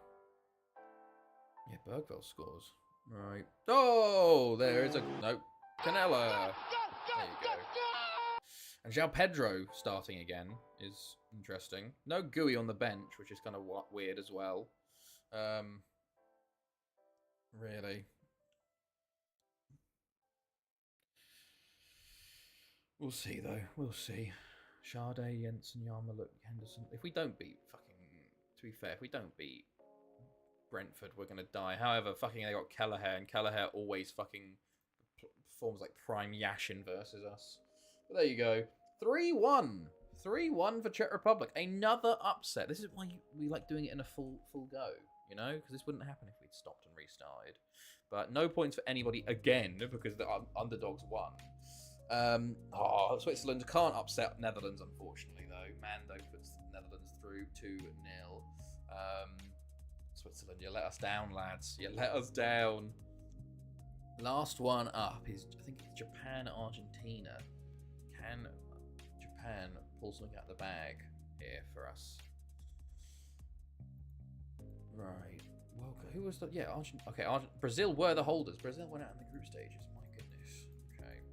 Yeah, Bergville scores. Right. Oh, there is a... Nope. Canella. There you go. And João Pedro starting again is interesting. No Gui on the bench, which is kind of weird as well. Really. We'll see, though. We'll see. Sade, Jensen, Yarmouk, Henderson. If we don't beat fucking... To be fair, if we don't beat Brentford, we're going to die. However, fucking they got Kelleher, and Kelleher always fucking performs like prime Yashin versus us. But there you go. 3-1. 3-1 for Czech Republic. Another upset. This is why we like doing it in a full go. You know, because this wouldn't happen if we'd stopped and restarted. But no points for anybody again because the underdogs won. Switzerland can't upset Netherlands, unfortunately, though. Mando puts Netherlands through 2-0. Switzerland, you let us down, lads. You let us down. Last one up is, I think it's Japan, Argentina. Can Japan pull something out of the bag here for us? Right. Well, who was the... Yeah, Brazil were the holders. Brazil went out in the group stages. My goodness. Okay.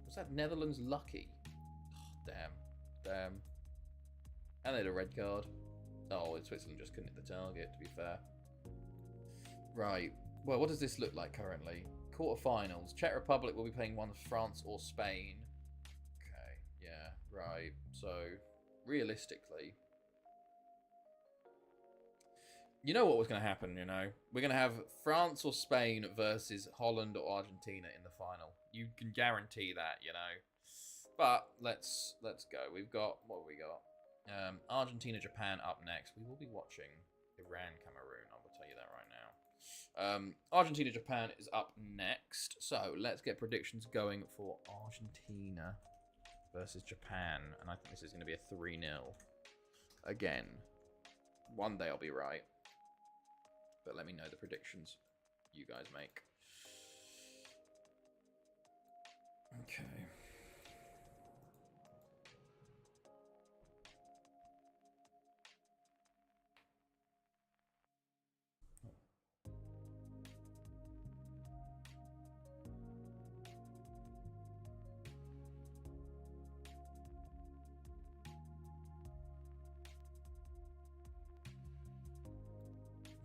Was that Netherlands lucky? Oh, damn. And they had a red card. Oh, Switzerland just couldn't hit the target, to be fair. Right. Well, what does this look like currently? Quarterfinals. Czech Republic will be playing one France or Spain. Okay. Yeah. Right. So, realistically... You know what was going to happen, you know? We're going to have France or Spain versus Holland or Argentina in the final. You can guarantee that, you know? But let's go. We've got... What have we got? Argentina, Japan up next. We will be watching Iran, Cameroon. I will tell you that right now. Argentina, Japan is up next. So let's get predictions going for Argentina versus Japan. And I think this is going to be a 3-0. Again. One day I'll be right. But let me know the predictions you guys make. Okay.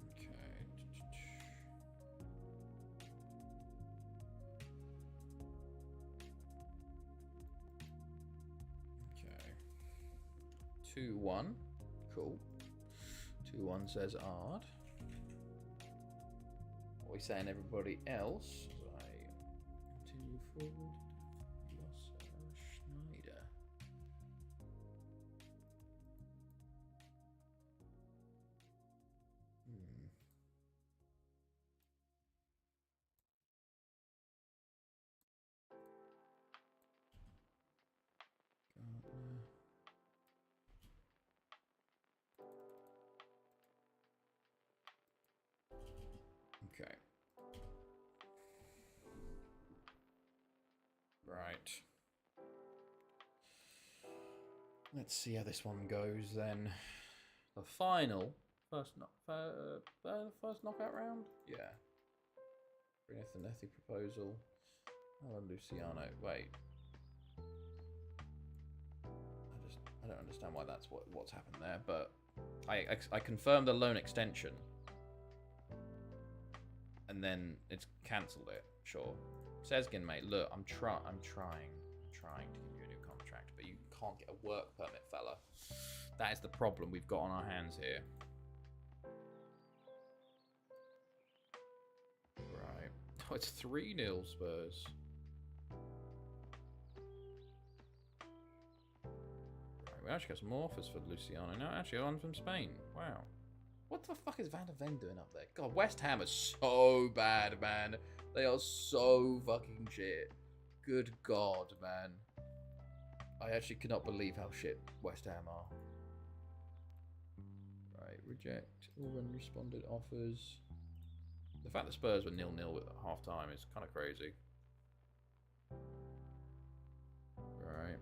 Okay. 2-1. Cool. 2-1 says Ard. What are we saying, everybody else? I continue forward. Schneider. Okay. Right. Let's see how this one goes then. The final first knockout round. Yeah. Bryneth proposal. Alan Luciano. Wait. I don't understand why that's what's happened there, but I confirmed the loan extension. And then it's cancelled it. Sure. Sezgin, mate, look, I'm trying to give you a new contract, but you can't get a work permit, fella. That is the problem we've got on our hands here. Right. Oh, it's 3-0 Spurs. Right, we actually got some offers for Luciano. No, actually, one from Spain. Wow. What the fuck is Van der Ven doing up there? God, West Ham is so bad, man. They are so fucking shit. Good God, man. I actually cannot believe how shit West Ham are. Right, reject all unresponded offers. The fact that Spurs were 0-0 at half time is kind of crazy. Right.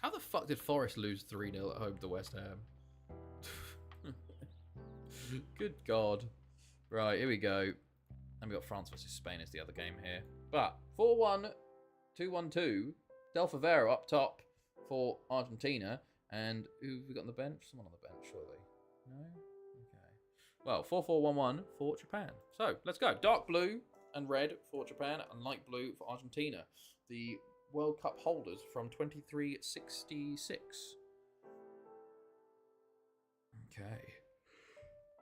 How the fuck did Forest lose 3-0 at home to West Ham? Good God. Right, here we go. And we got France versus Spain as the other game here. But 4-1, 2-1-2. Del Favero up top for Argentina. And who have we got on the bench? Someone on the bench, surely. No? Okay. Well, 4-4-1-1 for Japan. So, let's go. Dark blue and red for Japan and light blue for Argentina. The World Cup holders from 2366. Okay.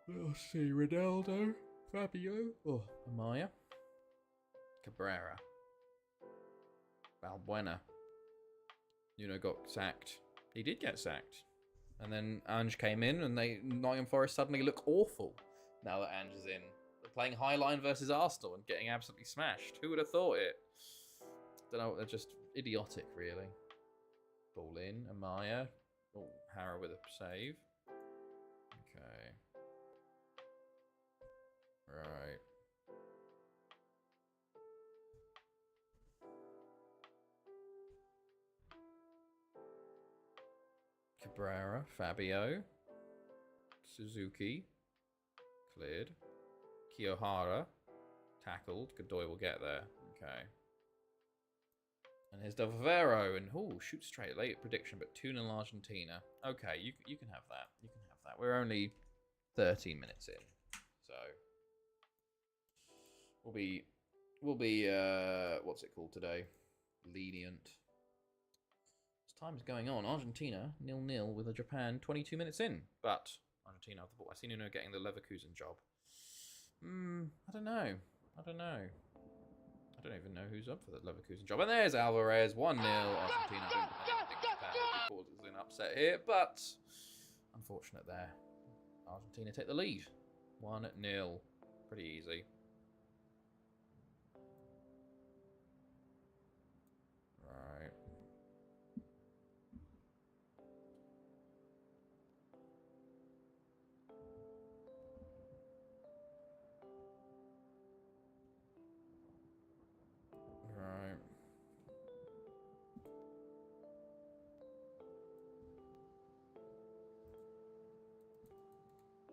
Let's see. Ronaldo, Fabio, Amaya, Cabrera, Valbuena. Got sacked. He did get sacked. And then Ange came in and Nottingham Forest suddenly look awful now that Ange is in. playing Highline versus Arsenal and getting absolutely smashed. Who would have thought it? Don't know. They're just idiotic, really. Ball in, Amaya. Oh, Hara with a save. Okay. Right. Cabrera, Fabio, Suzuki, cleared. Kiyohara, tackled. Godoy will get there. Okay. And here's Del Vivero, and shoot straight. Late prediction, but 2-0 Argentina. Okay, you can have that. You can have that. We're only 13 minutes in, so we'll be what's it called today? Lenient. Time is going on. Argentina 0-0 with a Japan 22 minutes in, but Argentina have the ball. I see Nuno getting the Leverkusen job. I don't know. I don't even know who's up for the Leverkusen job. And there's Alvarez 1-0. Argentina. I don't think Japan will be causes an upset here, but unfortunate there. Argentina take the lead. 1-0. Pretty easy.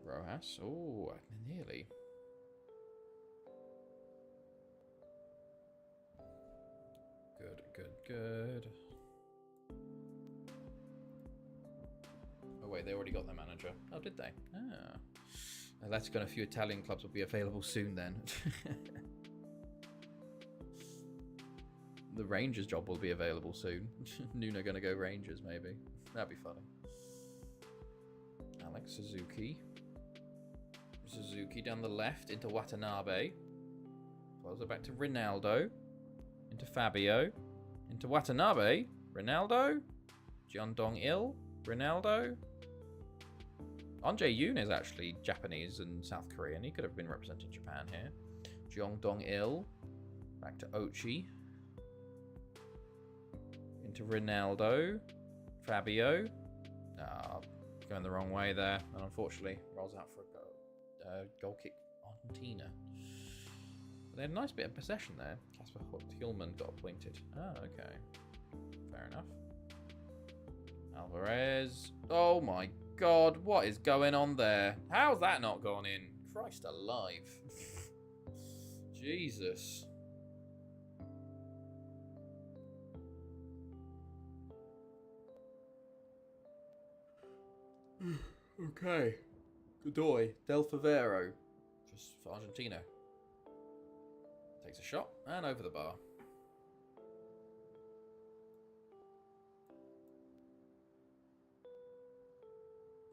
Rojas. Oh, nearly. Good. Oh, wait, they already got their manager. Oh, did they? Ah. Atletico and a few Italian clubs will be available soon then. The Rangers job will be available soon. Nuno gonna go Rangers, maybe. That'd be funny. Alex Suzuki. Suzuki down the left into Watanabe. Close it back to Ronaldo. Into Fabio. Into Watanabe. Ronaldo. Jeondong-il. Ronaldo. Ahn Jae-yoon is actually Japanese and South Korean. He could have been representing Japan here. Jeondong-il. Back to Ochi. Into Ronaldo. Fabio. Going the wrong way there. And unfortunately, rolls out for a goal kick Argentina. But they had a nice bit of possession there. Kasper Hjulman got appointed. Oh, okay. Fair enough. Alvarez. Oh my god, what is going on there? How's that not gone in? Christ alive. Jesus. Okay. Godoy, Del Favero, just for Argentina. Takes a shot and over the bar.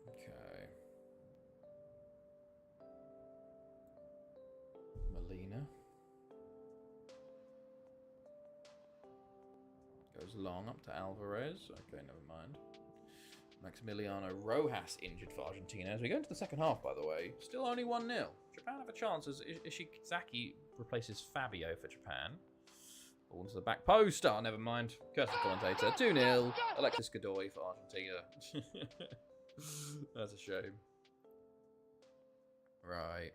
Okay. Molina. Goes long up to Alvarez. Okay, never mind. Maximiliano Rojas injured for Argentina. As we go into the second half, by the way, still only 1-0. Japan have a chance as Ishizaki replaces Fabio for Japan. Ball into the back post. Oh, never mind. Curse the commentator. 2-0. Alexis Godoy for Argentina. That's a shame. Right.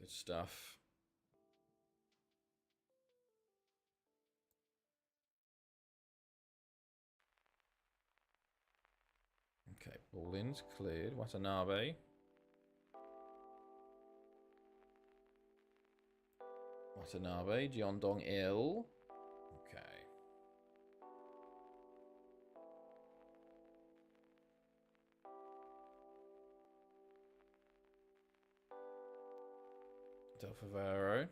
Good stuff. Okay, ball in's cleared. Watanabe. Watanabe, Jeondong-il. Okay. Del Favero.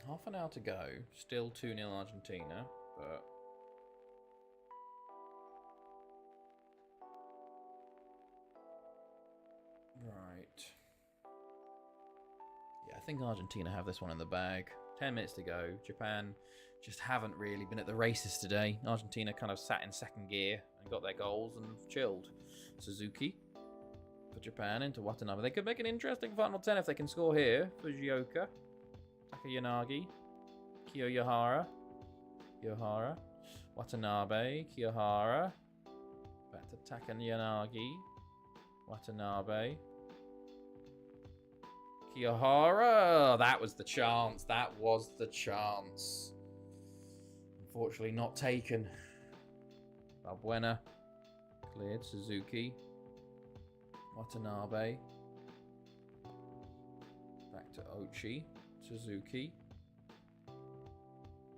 Half an hour to go. Still 2-0 Argentina, but... Right. Yeah, I think Argentina have this one in the bag. 10 minutes to go. Japan just haven't really been at the races today. Argentina kind of sat in second gear and got their goals and chilled. Suzuki for Japan into Watanabe. They could make an interesting final 10 if they can score here. Fujioka, Takayanagi, Kiyohara, Watanabe, Kiyohara, back to Takayanagi, Watanabe, Kiyohara. That was the chance. That was the chance. Unfortunately, not taken. Balbuena cleared. Suzuki, Watanabe, back to Ochi, Suzuki,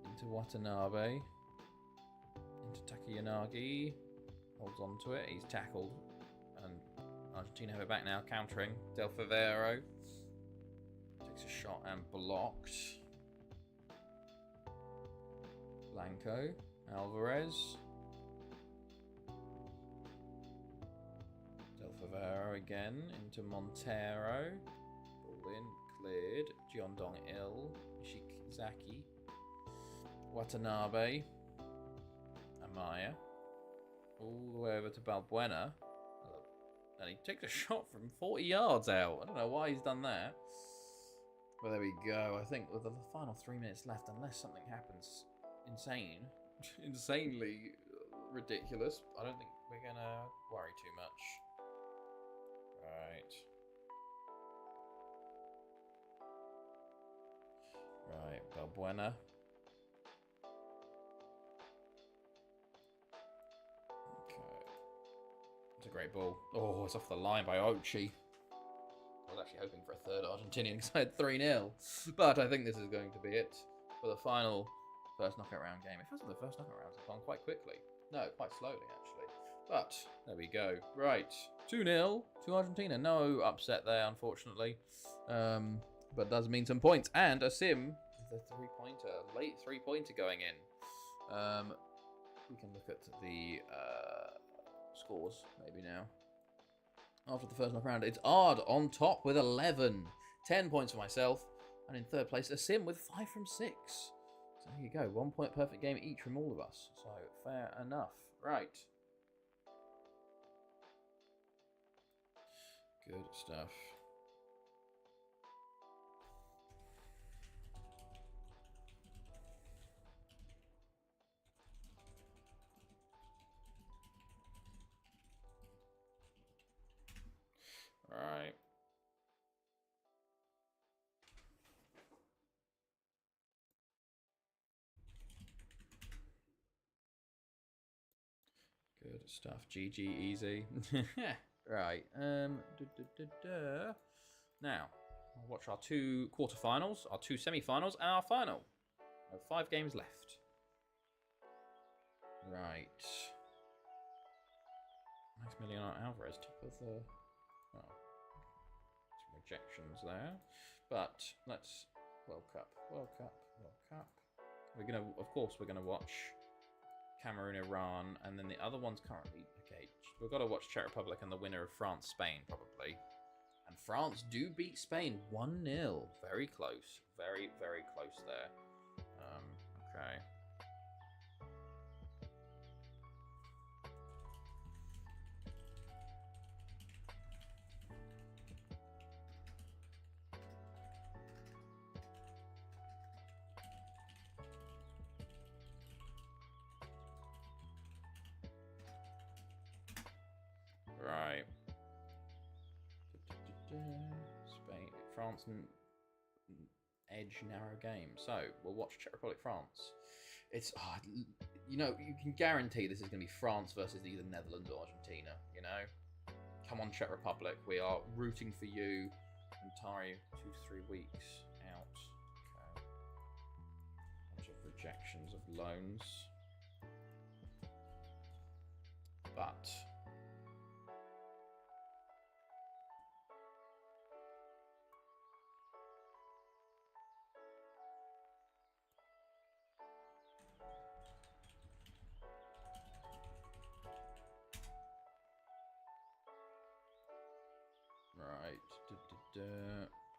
into Watanabe, into Takayanagi, holds on to it, he's tackled, and Argentina have it back now, countering. Del Favero takes a shot and blocked. Blanco, Alvarez, Del Favero again, into Montero, ball in, cleared, Jiondong-il, Ishizaki, Watanabe, Amaya, all the way over to Balbuena, and he takes a shot from 40 yards out. I don't know why he's done that, but there we go. I think with the final 3 minutes left, unless something happens insanely ridiculous, I don't think we're gonna worry too much. Right, Balbuena. It's a great ball. Oh, it's off the line by Ochi. I was actually hoping for a third Argentinian side 3-0. But I think this is going to be it for the final first knockout round game. It feels like the first knockout rounds have gone quite quickly. No, quite slowly, actually. But there we go. Right. 2-0 to Argentina. No upset there, unfortunately. But does mean some points. And a sim with a three-pointer. Late three-pointer going in. We can look at the scores maybe now. After the first knock round, it's Ard on top with 11. 10 points for myself. And in third place, a sim with 5 from 6. So there you go. 1 point perfect game each from all of us. So fair enough. Right. Good stuff. Right. Good stuff. GG easy. Right. Now, we'll watch our 2 quarterfinals, our 2 semi-finals, and our final. We have 5 games left. Right. Maximiliano Alvarez, top of the... Oh, some rejections there. But let's... World Cup. We're going to... Of course, we're going to watch Cameroon, Iran, and then the other one's currently... Okay, we've got to watch Czech Republic and the winner of France, Spain, probably. And France do beat Spain 1-0. Very close. Very, very close there. Okay. Right. Spain, France, edge, narrow game. So we'll watch Czech Republic, France. It's you know, you can guarantee this is going to be France versus either Netherlands or Argentina. You know, come on, Czech Republic, we are rooting for you. Entire 2-3 weeks out. Okay. Bunch of rejections of loans, but. Right,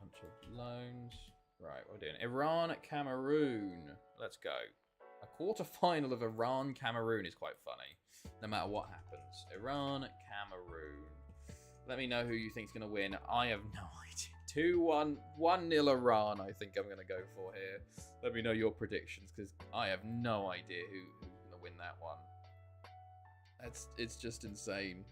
bunch of loans. Right, we're doing Iran, Cameroon. Let's go. A quarter-final of Iran, Cameroon is quite funny, no matter what happens. Iran, Cameroon. Let me know who you think is going to win. I have no idea. 2-1, 1-0 Iran, I think I'm going to go for here. Let me know your predictions, because I have no idea who's going to win that one. It's just insane.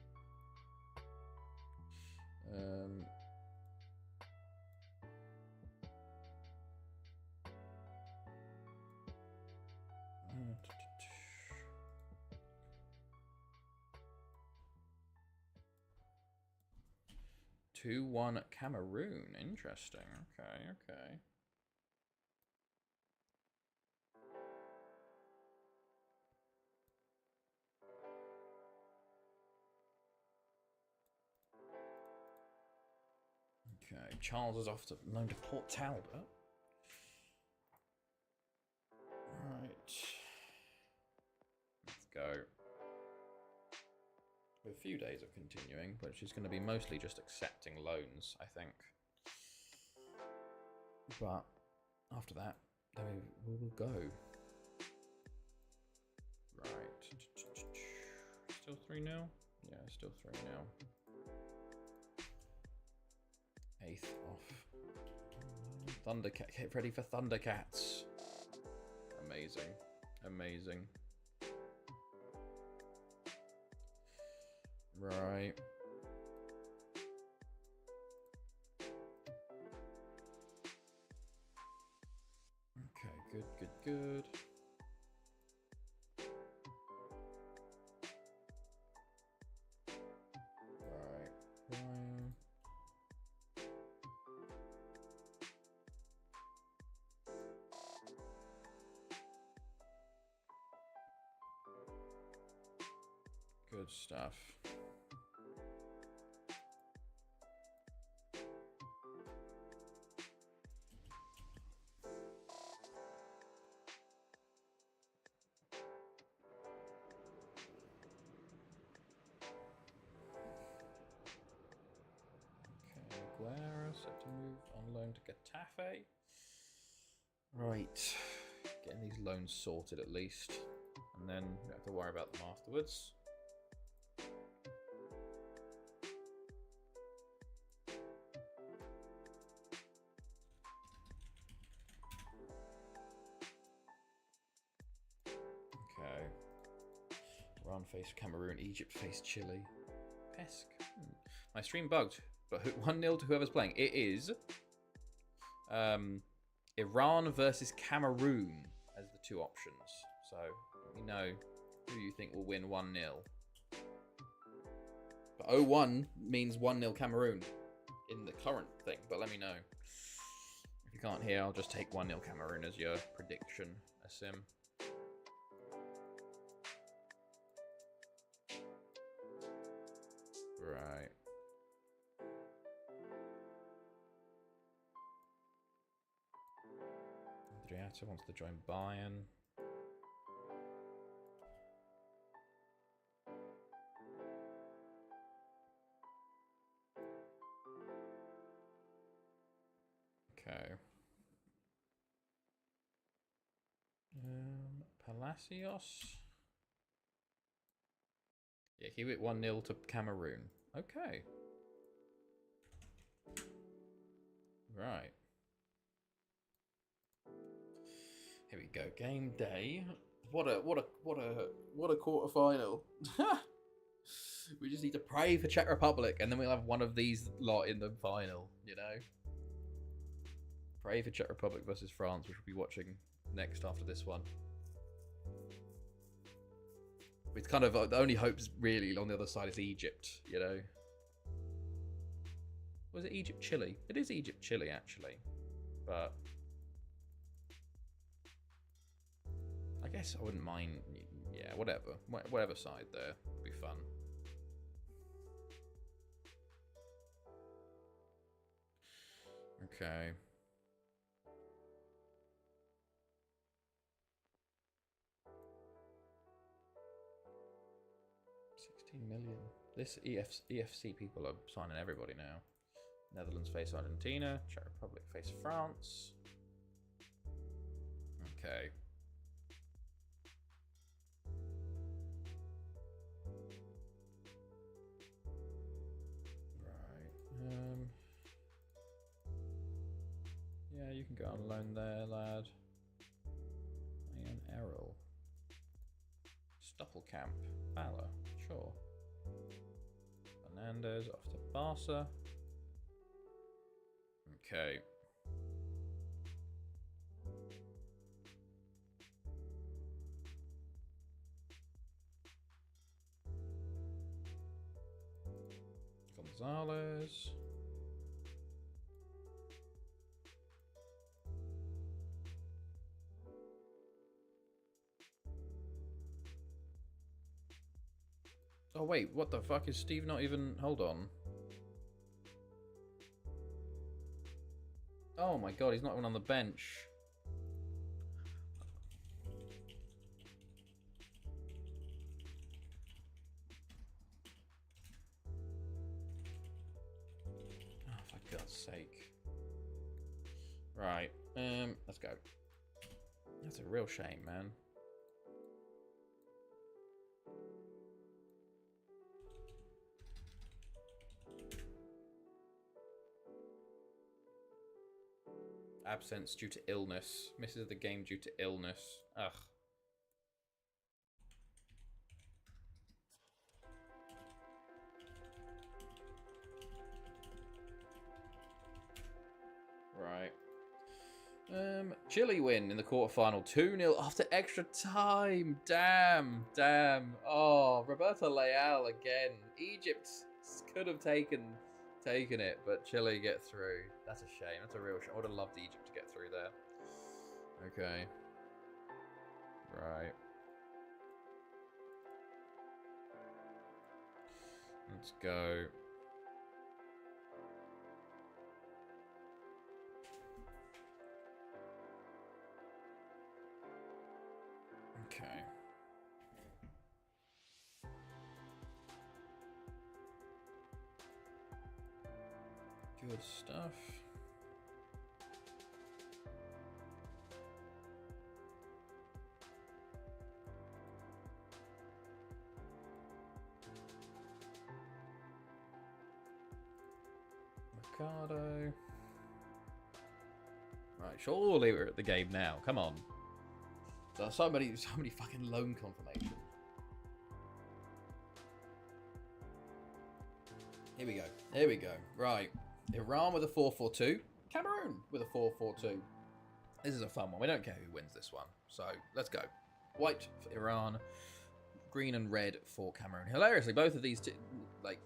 2-1 Cameroon. Interesting. Okay. 'Kay, Charles is off to loan to Port Talbot. Right. Let's go. With a few days of continuing, but she's going to be mostly just accepting loans, I think. But after that, then we will go. Right. Still 3-0? Yeah, still 3-0. 8th off. Thundercat. Get ready for Thundercats. Amazing. Right. Okay, good. Right. Good stuff. Aguera set to move on loan to Getafe. Right, getting these loans sorted at least, and then we don't have to worry about them afterwards. Okay. Iran face Cameroon, Egypt face Chile. Pesk. My stream bugged, but 1-0 to whoever's playing. It is Iran versus Cameroon as the two options. So let me know who you think will win 1-0. But 0-1 means 1-0 Cameroon in the current thing. But let me know. If you can't hear, I'll just take 1-0 Cameroon as your prediction, Asim. Right. Andriata wants to join Bayern. Okay. Palacios. Yeah, he went 1-0 to Cameroon. Okay. Right. Here we go. Game day. What a quarterfinal. We just need to pray for Czech Republic, and then we'll have one of these lot in the final. You know. Pray for Czech Republic versus France, which we'll be watching next after this one. It's kind of the only hopes really on the other side is Egypt, you know. Was it Egypt, Chile? It is Egypt, Chile, actually. But I guess I wouldn't mind. Yeah, whatever. Whatever side there would be fun. Okay. Million. This EFC people are signing everybody now. Netherlands face Argentina. Czech Republic face France. Okay. Right. Yeah, you can go on loan there, lad. Ian Errol. Stoppelkamp. Valor. Sure. Fernandez off to Barca. Okay. Gonzalez. Oh wait, what the fuck is Steve not even... Hold on. Oh my god, he's not even on the bench. Oh, for God's sake. Right, let's go. That's a real shame, man. Absence due to illness. Misses the game due to illness. Ugh. Right. Chile win in the quarterfinal. 2-0 after extra time. Damn. Oh, Roberto Leal again. Egypt could have taken it, but Chile get through. That's a shame. That's a real shame. I would have loved Egypt to get through there. Okay. Right. Let's go. Okay. Good stuff. Ricardo. Right, surely we're at the game now. Come on. There's so many fucking loan confirmations. Here we go. Right. Iran with a 4-4-2. Cameroon with a 4-4-2. This is a fun one. We don't care who wins this one. So, let's go. White for Iran. Green and red for Cameroon. Hilariously, both of these two, like...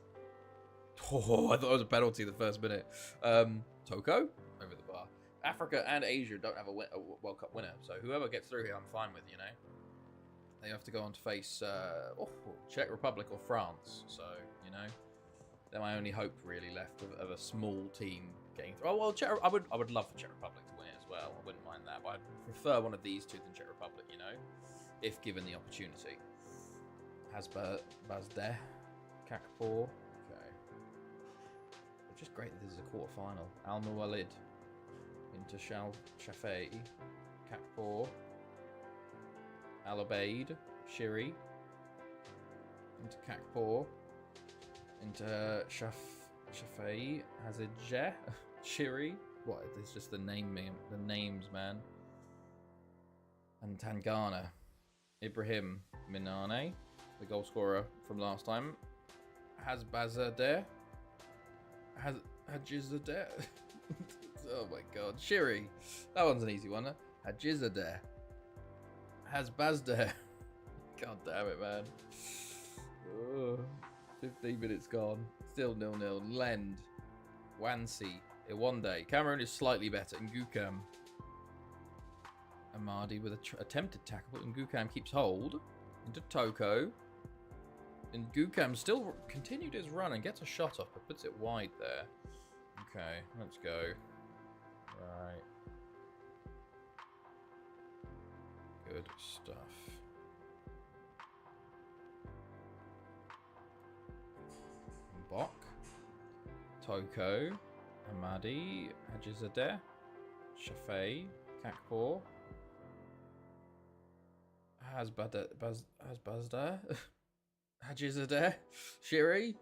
Oh, I thought it was a penalty the first minute. Toko over the bar. Africa and Asia don't have a World Cup winner. So, whoever gets through here, I'm fine with, you know. They have to go on to face Czech Republic or France. So, you know. They're my only hope really left of a small team getting through. Oh well, I would love for Czech Republic to win it as well. I wouldn't mind that, but I'd prefer one of these two than Czech Republic, you know, if given the opportunity. Bazde, Kakpour. Okay. It's just great that this is a quarter-final. Al Muwalid into Shafei, Kakpour, Al Obeid, Shiri into Kakpour. Into Shafei, Hazajeh, Shiri. What? It's just the names, man. And Tangana. Ibrahim Minane, the goal scorer from last time. Hazbazadeh. Hajizadeh. Oh my god. Shiri. That one's an easy one. Hajizadeh. Hazbazdeh. God damn it, man. Ugh. 15 minutes gone. Still 0-0. Lend. Wansi. Iwande. Cameroon is slightly better. Ngukam. Amadi with an attempted tackle, but Ngukam keeps hold. Into Toko. Ngukam still continued his run and gets a shot off, but puts it wide there. Okay, let's go. Right. Good stuff. Bok, Toko, Amadi, Hajizadeh, Shafei, Kakpour, Hasbazda, Hajizadeh, Shiri,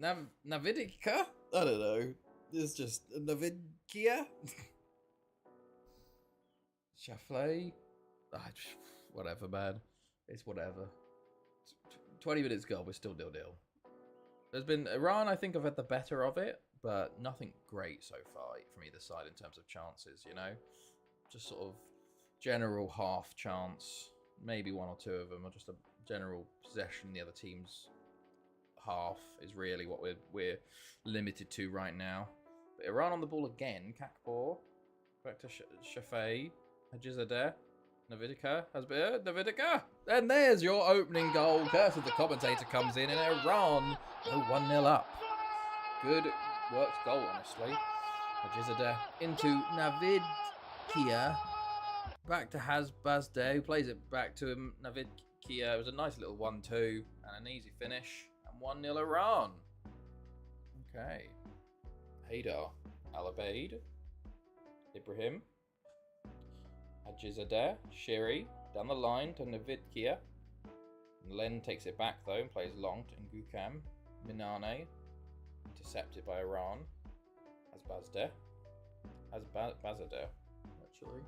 Navidika. I don't know. It's just Navidkia, Shaflay. Whatever, man. It's whatever. 20 minutes gone, we're still 0-0. There's been Iran. I think I've had the better of it, but nothing great so far from either side in terms of chances. You know, just sort of general half chance. Maybe one or two of them, or just a general possession in the other team's half is really what we're limited to right now. But Iran on the ball again. Kakpour back to Shafei, Hajizadeh, Navidika, Navidika, and there's your opening goal. Curse of the commentator comes in, and Iran go 1-0 up. Good worked goal, honestly. Hajizadeh into Navidkia. Back to Hasbazde, who plays it back to him. Navidkia. It was a nice little 1-2 and an easy finish. And 1-0 Iran. Okay. Haidar. Alabaid. Ibrahim. Hajizadeh. Shiri. Down the line to Navidkia. Len takes it back though and plays long to Ngukam. Minane. Intercepted by Iran. Hasbazde. Hasbazadeh, actually.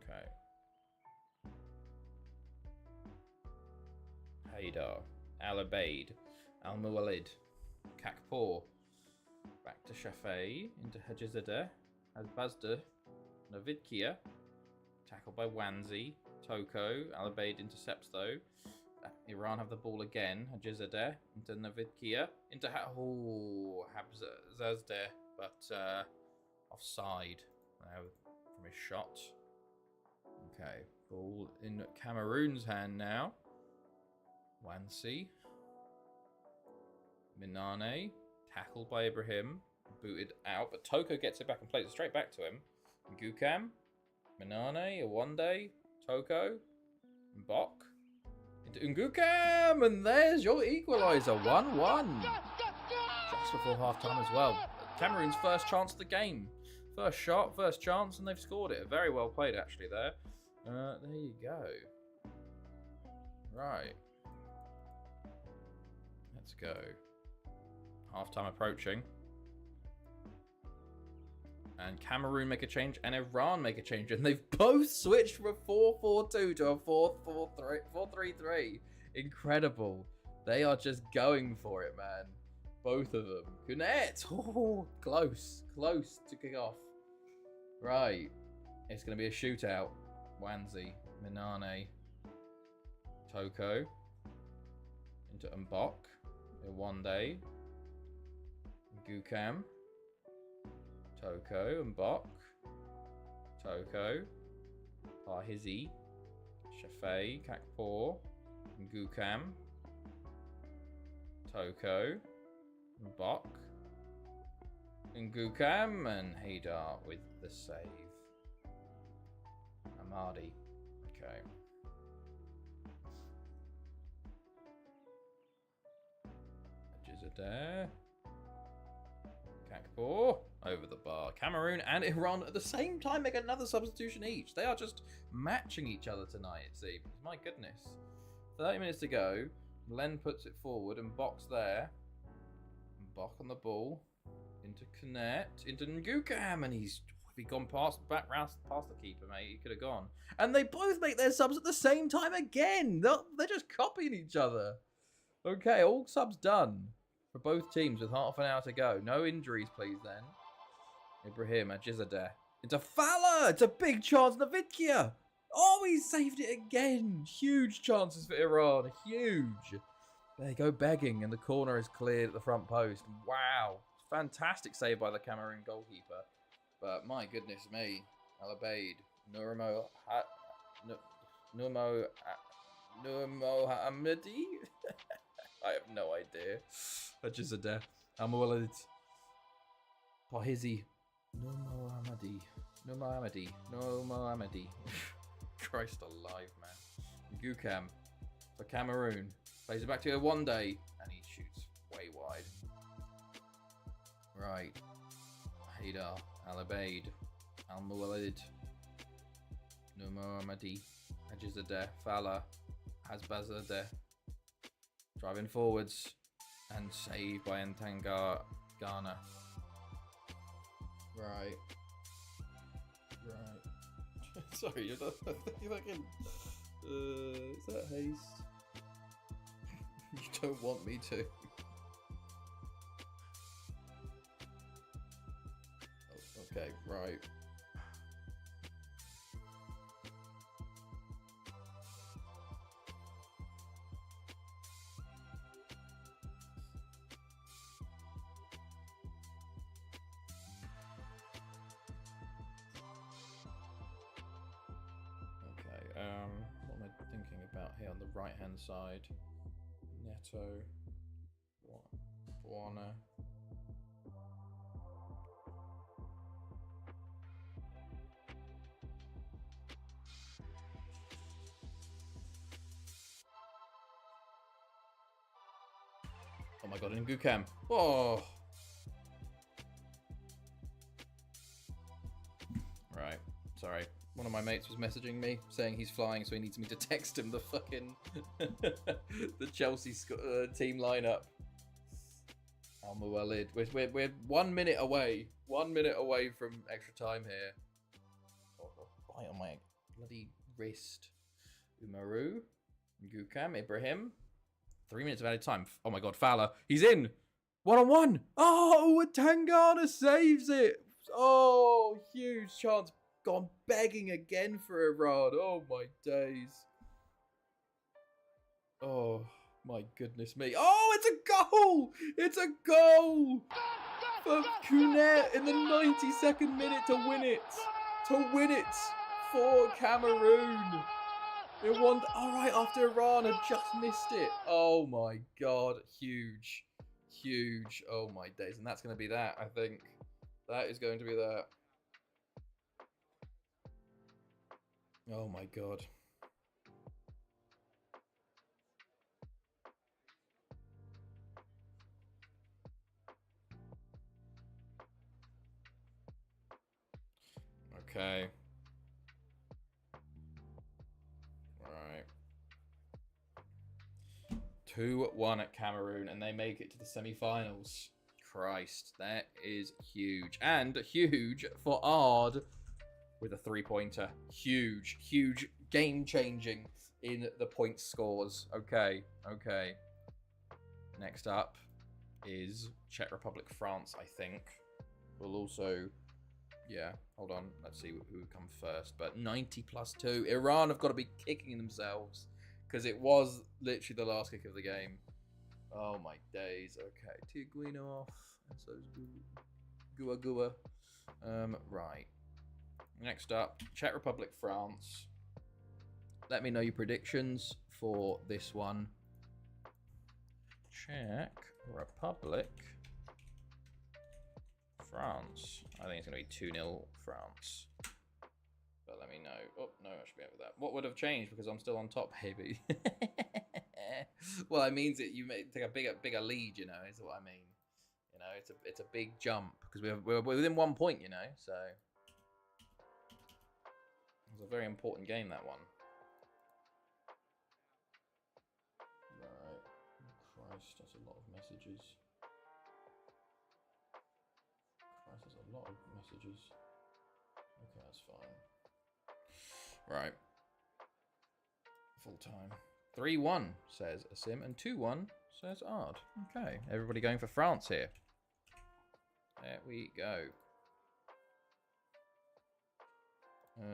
Okay. Haidar, Alabaid, Al-Muwalid, Kakpour, back to Shafei, into Hajizadeh, Hasbazda, Navidkia, tackled by Wanzi, Toko, Alabaid intercepts though. Iran have the ball again, Hajizadeh, into Navidkia, into Habzazdeh, but offside from his shot. Okay, ball in Cameroon's hand now. Wansi. Minane, tackled by Ibrahim, booted out, but Toko gets it back and plays it straight back to him. Ngukam, Minane, Awande, Toko, Mbok, into Ngukam, and there's your equaliser, 1-1. Just before half-time as well. Cameroon's first chance of the game. First shot, first chance, and they've scored it. Very well played, actually, there. There you go. Right. Let's go. Half-time approaching. And Cameroon make a change, and Iran make a change, and they've both switched from a 4-4-2 to a 4-3-3. Incredible. They are just going for it, man. Both of them. Kunet! Oh, close to kick off. Right. It's going to be a shootout. Wanzi, Minane, Toko, into Mbok, Iwande, Ngukam, Toko, Mbok, Toko, Parhizi, Shafei, Kakpour, Ngukam, Toko, Mbok, Ngukam, and Haidar with the save. Amadi. Okay. Hajizadeh. Kakpour. Over the bar. Cameroon and Iran at the same time make another substitution each. They are just matching each other tonight, it seems. My goodness. 30 minutes to go. Len puts it forward and Bok's there. Bok on the ball. Into Knet. Into Ngukam. And he's gone past the keeper, mate. He could have gone. And they both make their subs at the same time again. They're just copying each other. Okay, all subs done for both teams with half an hour to go. No injuries, please, then. Ibrahim, Hajizadeh. Into Fala! It's a big chance, Navidkia! Oh, he saved it again! Huge chances for Iran. Huge. They go begging, and the corner is cleared at the front post. Wow. Fantastic save by the Cameroon goalkeeper. But my goodness me. Alabaid. Nurmo Hamidi? I have no idea. Hajizadeh. Amawalid. Pahizi. No Mohammadi. Christ alive, man. Ngukam for Cameroon. Plays it back to Awande. And he shoots way wide. Right. Haidar. Alabaid. Al-Muwalid. Numamadi. Ajizadeh. Fala. Hasbazadeh. Driving forwards. And saved by Ntangana. Right. Sorry, you're fucking... is that haste? You don't want me to. Oh, okay, right. What am I thinking about here on the right hand side? Neto, Buona. Oh my god, Ngukam. Oh! Right, sorry. One of my mates was messaging me saying he's flying, so he needs me to text him the fucking the Chelsea team lineup. Al Muwalid. We're 1 minute away. 1 minute away from extra time here. Oh, bite on my bloody wrist. Umaru, Ngukam, Ibrahim. 3 minutes of added time. Oh my god, Fowler. He's in. 1-on-1. Oh, Tangana saves it. Oh, huge chance. Gone begging again for Iran. Oh my days. Oh my goodness me. Oh, it's a goal! It's a goal! For Kounet in the 92nd minute to win it. To win it for Cameroon. It won. All right, after Iran had just missed it. Oh my god. Huge. Huge. Oh my days. And that's going to be that, I think. That is going to be that. Oh my god. Okay. Right. 2-1 at Cameroon, and they make it to the semi-finals. Christ, that is huge. And huge for Ard with a 3-pointer. Huge, huge, game-changing in the point scores. Okay, okay. Next up is Czech Republic, France, I think. We'll also... Yeah, hold on. Let's see who would come first. But 90 plus 2. Iran have got to be kicking themselves because it was literally the last kick of the game. Oh my days. Okay, Tiguino off. And so's Gua Gua. Right. Next up, Czech Republic, France. Let me know your predictions for this one. Czech Republic, France. I think it's going to be 2-0 France. But let me know. Oh, no, I should be over that. What would have changed? Because I'm still on top, baby. Well, it means that you may take a bigger lead, you know, is what I mean. You know, it's a big jump. Because we're within 1 point, you know, so... It's a very important game, that one. Right. Christ, that's a lot of messages. Christ, that's a lot of messages. Okay, that's fine. Right. Full time. 3-1, says Asim, and 2-1, says Ard. Okay, everybody going for France here. There we go. I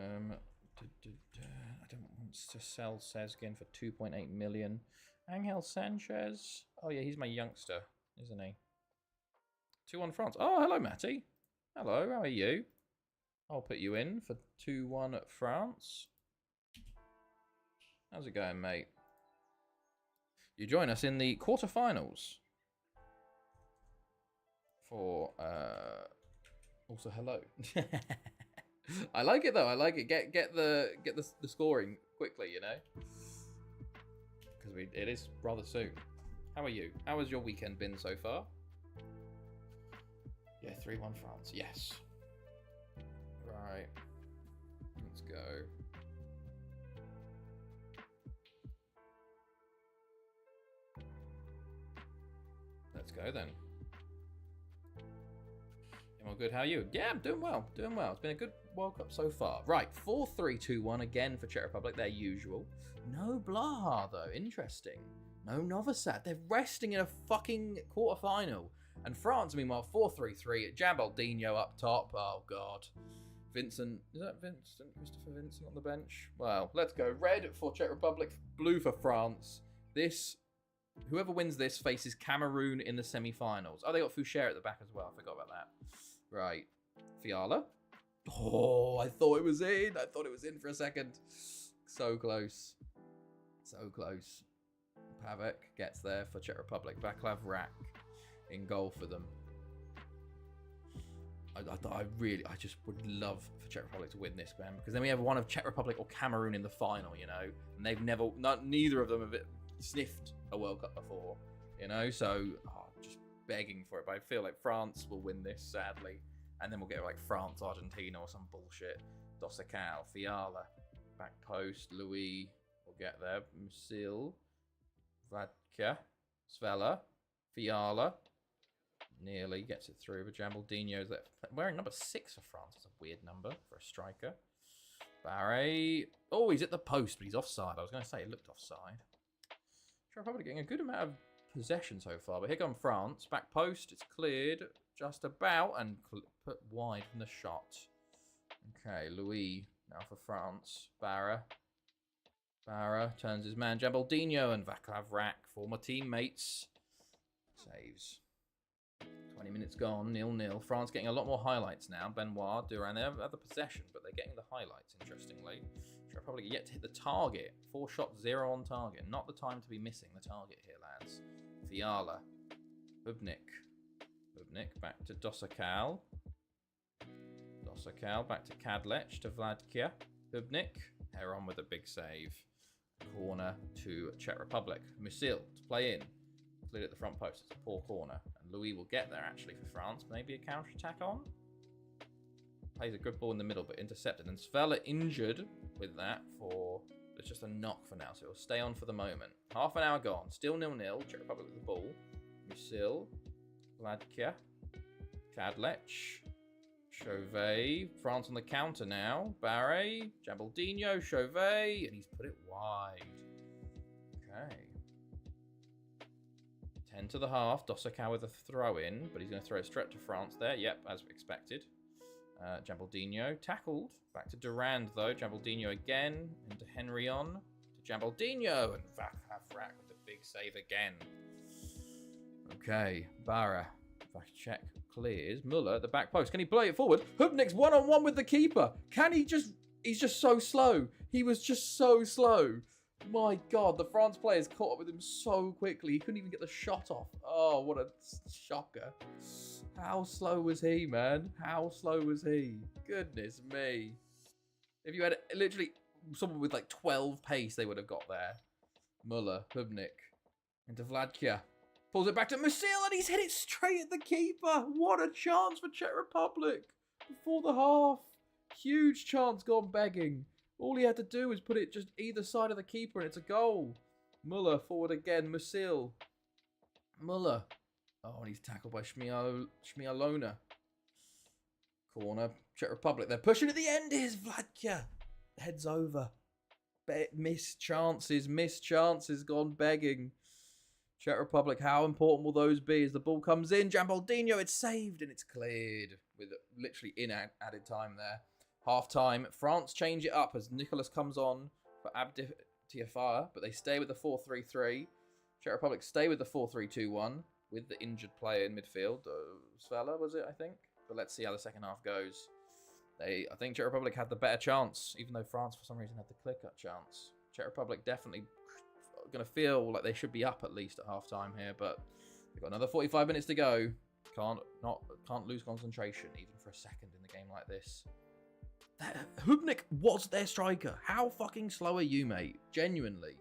don't want to sell Sezgin for 2.8 million. Angel Sanchez. Oh yeah, he's my youngster, isn't he? 2-1 France. Oh, hello, Matty. Hello, how are you? I'll put you in for 2-1 France. How's it going, mate? You join us in the quarterfinals for also hello. I like it though. I like it. Get the scoring quickly, you know, because it is rather soon. How are you? How has your weekend been so far? Yeah, 3-1 France. Yes. Right. Let's go. let's go then. Am I good? How are you? Yeah, I'm doing well. Doing well. It's been a good World Cup so far. Right, 4-3-2-1 again for Czech Republic, their usual. No Blaha, though. Interesting. No Novosad. They're resting in a fucking quarterfinal. And France, meanwhile, 4-3-3. Jambaldinho up top. Oh, God. Vincent. Is that Vincent? Christopher Vincent on the bench? Well, let's go. Red for Czech Republic, blue for France. Whoever wins this faces Cameroon in the semi-finals. Oh, they got Foucher at the back as well. I forgot about that. Right. Fiala. Oh, I thought it was in. I thought it was in for a second. So close. So close. Pavic gets there for Czech Republic. Vaclav Rak in goal for them. I just would love for Czech Republic to win this, man, because then we have one of Czech Republic or Cameroon in the final, you know, and they've neither of them have sniffed a World Cup before, you know, so just begging for it. But I feel like France will win this, sadly, and then we'll get like France, Argentina, or some bullshit. Dosakal, Fiala, back post, Louis will get there. Musil, Vadka, Svela, Fiala. Nearly gets it through, but Jambaldinho's there. Wearing number 6 for France. That's a weird number for a striker. Barre. Oh, he's at the post, but he's offside. I was going to say he looked offside. Czech Republic getting a good amount of possession so far, but here comes France. Back post, it's cleared just about and put wide from the shot. Okay, Louis now for France. Barra turns his man. Jambaldinho and Vaclav Rak, former teammates. Saves. 20 minutes gone, 0-0. France getting a lot more highlights now. Benoit, Duran, they have the possession, but they're getting the highlights, interestingly. Czech Republic yet to hit the target. 4 shots, 0 on target. Not the time to be missing the target here, lads. Fiala. Bubnik back to Dosakal. Back to Kadlec, to Vladkia. Bubnik. They're on with a big save. Corner to Czech Republic. Musil to play in. Cleared at the front post. It's a poor corner. And Louis will get there, actually, for France. Maybe a counter-attack on? Plays a good ball in the middle, but intercepted. And Svela injured with that for... It's just a knock for now, so it'll stay on for the moment. Half an hour gone. Still 0-0. Czech Republic with the ball. Musil. Vladkia. Kadlec. Chauvet. France on the counter now. Barre. Jambaldinho. Chauvet. And he's put it wide. Okay. 10 to the half. Dosakal with a throw in, but he's going to throw it straight to France there. Yep, as expected. Jambaldinho tackled. Back to Durand though. Jambaldinho again. Into Henrion. To Jambaldinho. And Vaclav Rak with the big save again. Okay. Barra. Check clears. Muller at the back post. Can he play it forward? Hubnik's one-on-one with the keeper. Can he just... He's just so slow. He was just so slow. My God, the France players caught up with him so quickly. He couldn't even get the shot off. Oh, what a shocker. How slow was he, man? How slow was he? Goodness me. If you had literally someone with like 12 pace, they would have got there. Muller, Hubnik, into Vladkia. Pulls it back to Musil, and he's hit it straight at the keeper. What a chance for Czech Republic before the half. Huge chance gone begging. All he had to do was put it just either side of the keeper, and it's a goal. Muller forward again. Musil. Muller. Oh, and he's tackled by Shmialona. Corner. Czech Republic. They're pushing at the end. Here's Vladkia. Heads over. Missed chances gone begging. Czech Republic, how important will those be as the ball comes in? Jambaldinho, it's saved and it's cleared with literally added time there. Half time, France change it up as Nicholas comes on for Abdi Tiafara, but they stay with the 4-3-3. Czech Republic stay with the 4-3-2-1 with the injured player in midfield. Svela, was it, I think? But let's see how the second half goes. I think Czech Republic had the better chance, even though France for some reason had the clear-cut chance. Czech Republic definitely going to feel like they should be up at least at half time here, but they've got another 45 minutes to go. Can't lose concentration even for a second in a game like this. Hubnik was their striker. How fucking slow are you, mate? Genuinely.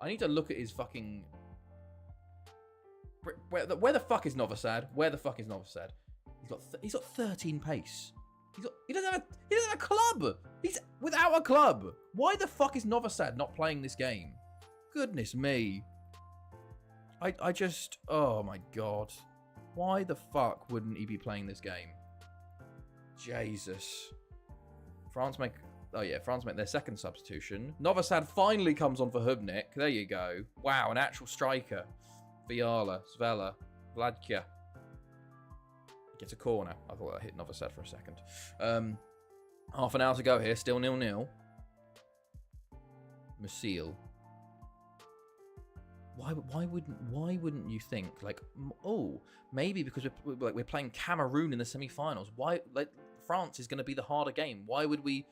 I need to look at his fucking... Where the fuck is Novosad? Where the fuck is Novosad? He's got 13 pace. He doesn't have a club. He's without a club. Why the fuck is Novosad not playing this game? Goodness me. I just... Oh, my God. Why the fuck wouldn't he be playing this game? Jesus. France make... Oh, yeah, France make their second substitution. Novosad finally comes on for Hubnik. There you go. Wow, an actual striker. Fiala, Svela, Vladka. Gets a corner. I thought I hit Novosad for a second. Half an hour to go here. Still 0-0. Musil. Why wouldn't you think like, oh, maybe because we're playing Cameroon in the semi-finals? Why, like, France is going to be the harder game? Why would we?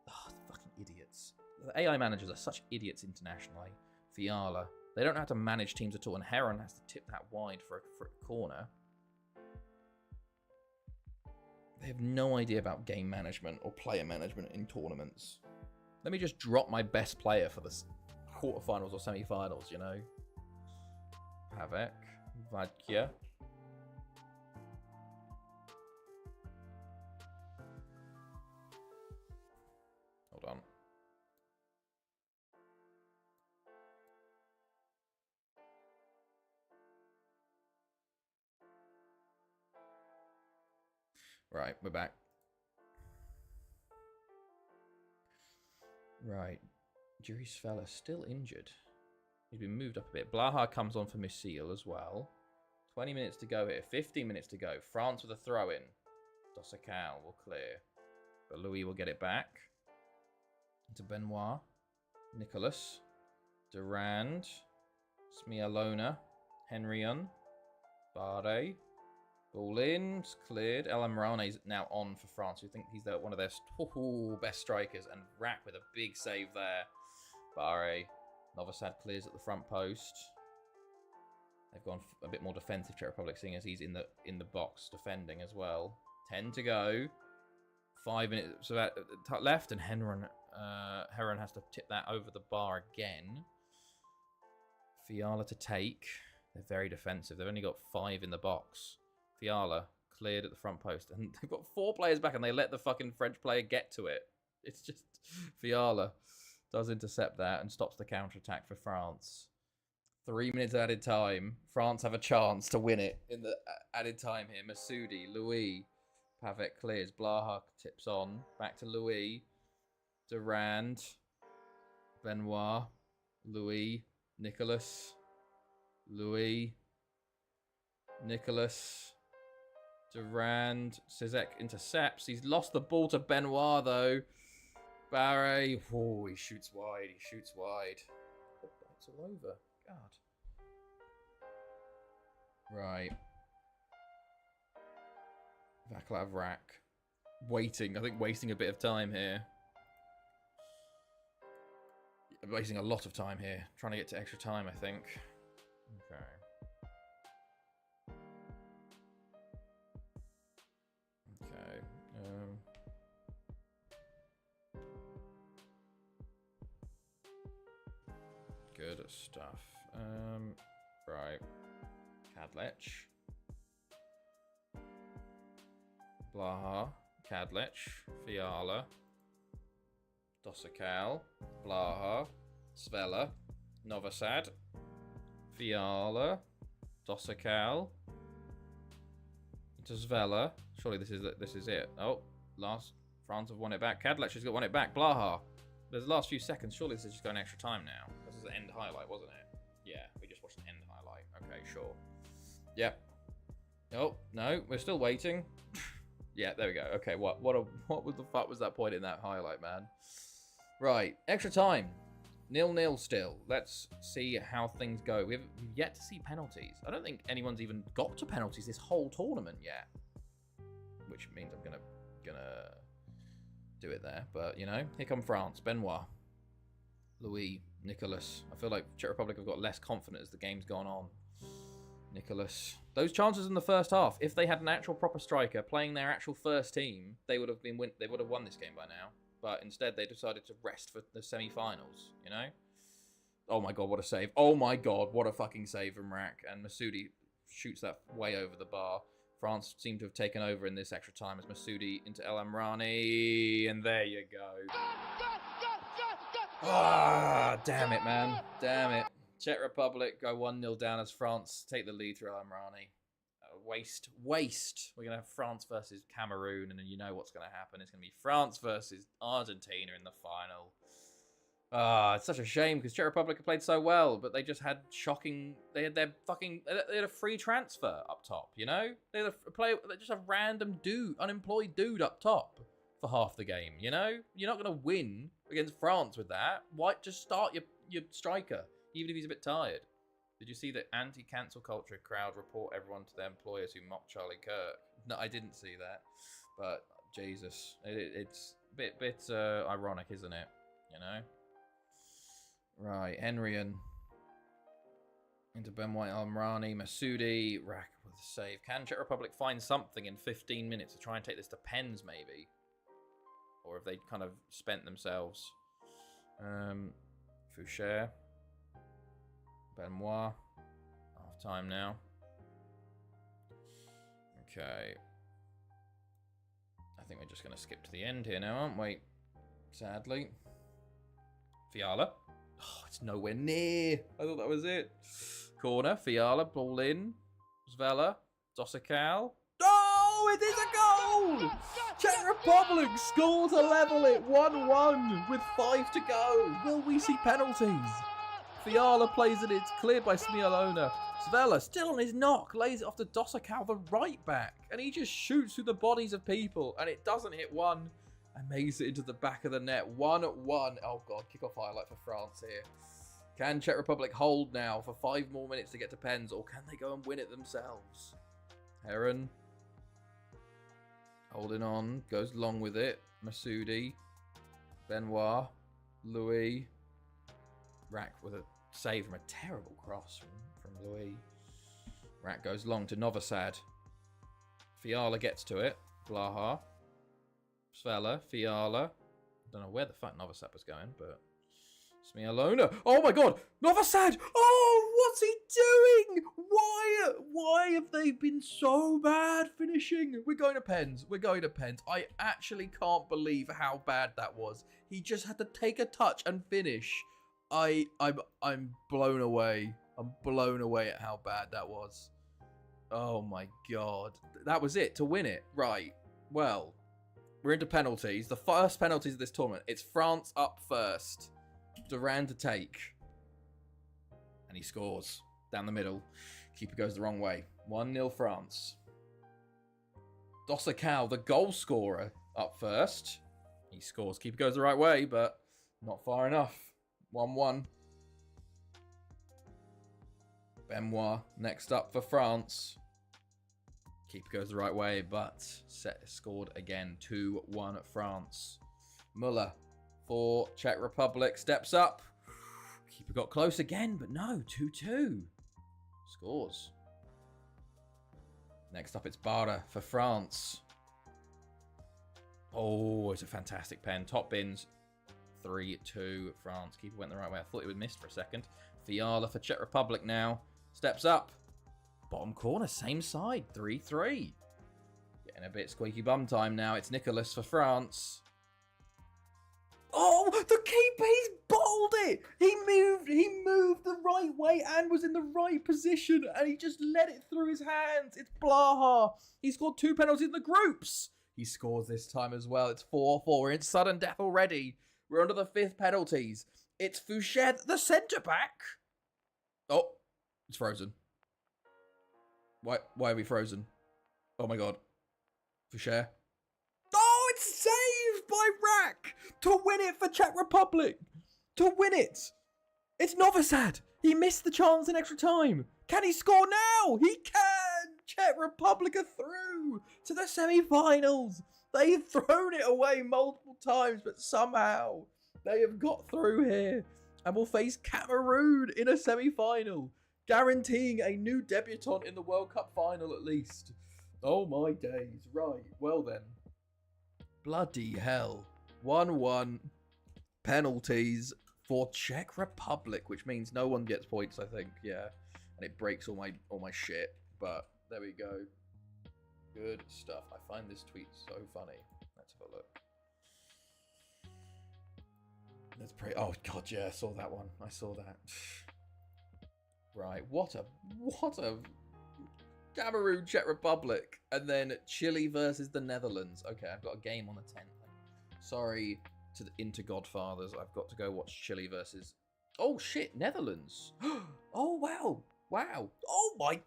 Oh, fucking idiots! The AI managers are such idiots internationally. Fiala, they don't know how to manage teams at all, and Heron has to tip that wide for a corner. They have no idea about game management or player management in tournaments. Let me just drop my best player for the quarterfinals or semi-finals, you know. Pavek, Vadkia. Hold on. Right, we're back. Right. Juris Fella still injured. He's been moved up a bit. Blaha comes on for Musil as well. 20 minutes to go here. 15 minutes to go. France with a throw-in. Dossacal will clear. But Louis will get it back. Into Benoit. Nicholas. Durand. Smialona. Henrion. Barre. Ball in. It's cleared. El Amrane is now on for France. We think he's one of their best strikers. And Rack with a big save there. Barre. Novosad clears at the front post. They've gone a bit more defensive, Czech Republic, seeing as he's in the box defending as well. 10 to go. 5 minutes left, and Heron has to tip that over the bar again. Fiala to take. They're very defensive. They've only got 5 in the box. Fiala cleared at the front post, and they've got 4 players back, and they let the fucking French player get to it. It's just Fiala does intercept that and stops the counter-attack for France. 3 minutes added time. France have a chance to win it in the added time here. Masudi, Louis. Pavek clears. Blaha tips on. Back to Louis. Durand. Benoit. Louis. Nicholas. Louis. Nicholas. Durand. Cizek intercepts. He's lost the ball to Benoit, though. Barre. Oh, he shoots wide. He shoots wide. Oh, it's all over. God. Right. Vaclav Rack. Waiting. I think wasting a bit of time here. Wasting a lot of time here. Trying to get to extra time, I think. Okay. Okay. Good stuff. Right. Kadlec. Blaha. Kadlec. Fiala. Dossacal. Blaha. Svela. Novosad. Fiala. Dossacal. Into Svela. Surely this is it. Oh, France have won it back. Kadlec has got won it back. Blaha. There's the last few seconds. Surely this is just going extra time now. This is the end highlight, wasn't it? Yeah, we just watched an end highlight. Okay, sure. Yep. Oh, no, we're still waiting. Yeah, there we go. Okay, what was the fuck was that point in that highlight, man? Right, extra time. 0-0 still. Let's see how things go. We've yet to see penalties. I don't think anyone's even got to penalties this whole tournament yet. Which means I'm gonna do it there. But, you know, here come France. Benoit. Louis. Nicholas. I feel like Czech Republic have got less confidence as the game's gone on. Nicholas. Those chances in the first half, if they had an actual proper striker playing their actual first team, they would have won this game by now. But instead, they decided to rest for the semi-finals, you know? Oh my god, what a save. Oh my god, what a fucking save from Rack. And Masudi shoots that way over the bar. France seem to have taken over in this extra time as Masudi into El Amrani. And there you go. Ah, damn it, man. Damn it. Czech Republic go 1-0 down as France take the lead through Amrani. Waste. We're going to have France versus Cameroon, and then you know what's going to happen. It's going to be France versus Argentina in the final. It's such a shame because Czech Republic have played so well, but they just had shocking. They had a free transfer up top. You know, they had just a random unemployed dude up top for half the game. You know, you're not going to win against France with that. Why just start your striker, even if he's a bit tired? Did you see the anti-cancel culture crowd report everyone to their employers who mocked Charlie Kirk? No, I didn't see that, but Jesus, it's a bit ironic, isn't it? You know. Right, Henrian into Ben White, Almrani, Masoudi, Rack with a save. Can Czech Republic find something in 15 minutes to try and take this to pens, maybe? Or have they kind of spent themselves? Foucher, Benoit, half time now. Okay. I think we're just going to skip to the end here now, aren't we? Sadly. Fiala. Oh, it's nowhere near. I thought that was it. Corner, Fiala, ball in. Zvela, Dosakal. Oh, it is a goal! Czech Republic score to level it 1-1 with 5 to go. Will we see penalties? Fiala plays it, it's cleared by Smialona. Zvela, still on his knock, lays it off to Dosakal, the right back. And he just shoots through the bodies of people, and it doesn't hit one. And makes it into the back of the net. 1-1. Oh, God. Kickoff highlight for France here. Can Czech Republic hold now for 5 more minutes to get to pens? Or can they go and win it themselves? Heron. Holding on. Goes long with it. Masoudi. Benoit. Louis. Rack with a save from a terrible cross from Louis. Rack goes long to Novosad. Fiala gets to it. Blaha. Svela, Fiala. Don't know where the fuck Novosad was going, but Smialona. Oh my God, Novosad! Oh, what's he doing? Why have they been so bad finishing? We're going to pens. I actually can't believe how bad that was. He just had to take a touch and finish. I'm blown away. I'm blown away at how bad that was. Oh my God, that was it to win it, right? Well. We're into penalties. The first penalties of this tournament. It's France up first. Duran to take. And he scores. Down the middle. Keeper goes the wrong way. 1-0 France. Dosakal, the goal scorer, up first. He scores. Keeper goes the right way, but not far enough. 1-1. Benoit next up for France. Keeper goes the right way, but scored again. 2-1 France. Muller for Czech Republic. Steps up. Keeper got close again, but no. 2-2. Scores. Next up, it's Barra for France. Oh, it's a fantastic pen. Top bins. 3-2 France. Keeper went the right way. I thought it would miss for a second. Fiala for Czech Republic now. Steps up. Bottom corner, same side, 3-3. Getting a bit squeaky bum time now. It's Nicolas for France. Oh, the keeper, he's bottled it. He moved the right way and was in the right position, and he just let it through his hands. It's Blaha. He scored 2 penalties in the groups. He scores this time as well. It's 4-4. We're in sudden death already. We're under the 5th penalties. It's Foucher, the centre-back. Oh, it's frozen. Why are we frozen? Oh my God. Foucher. Oh, it's saved by Rack to win it for Czech Republic. To win it. It's Novosad. He missed the chance in extra time. Can he score now? He can. Czech Republic are through to the semi-finals. They've thrown it away multiple times, but somehow they have got through here and will face Cameroon in a semi-final. Guaranteeing a new debutant in the World Cup final at least. Oh my days. Right. Well then. Bloody hell. 1-1. Penalties for Czech Republic, which means no one gets points, I think. Yeah. And it breaks all my shit. But there we go. Good stuff. I find this tweet so funny. Let's have a look. Let's pray. Oh God, yeah, I saw that one. I saw that. Right, what a Cameroon, Czech Republic, and then Chile versus the Netherlands. Okay, I've got a game on the 10th. Sorry to the Godfathers. I've got to go watch Chile versus... Oh, shit, Netherlands. Oh, wow. Wow.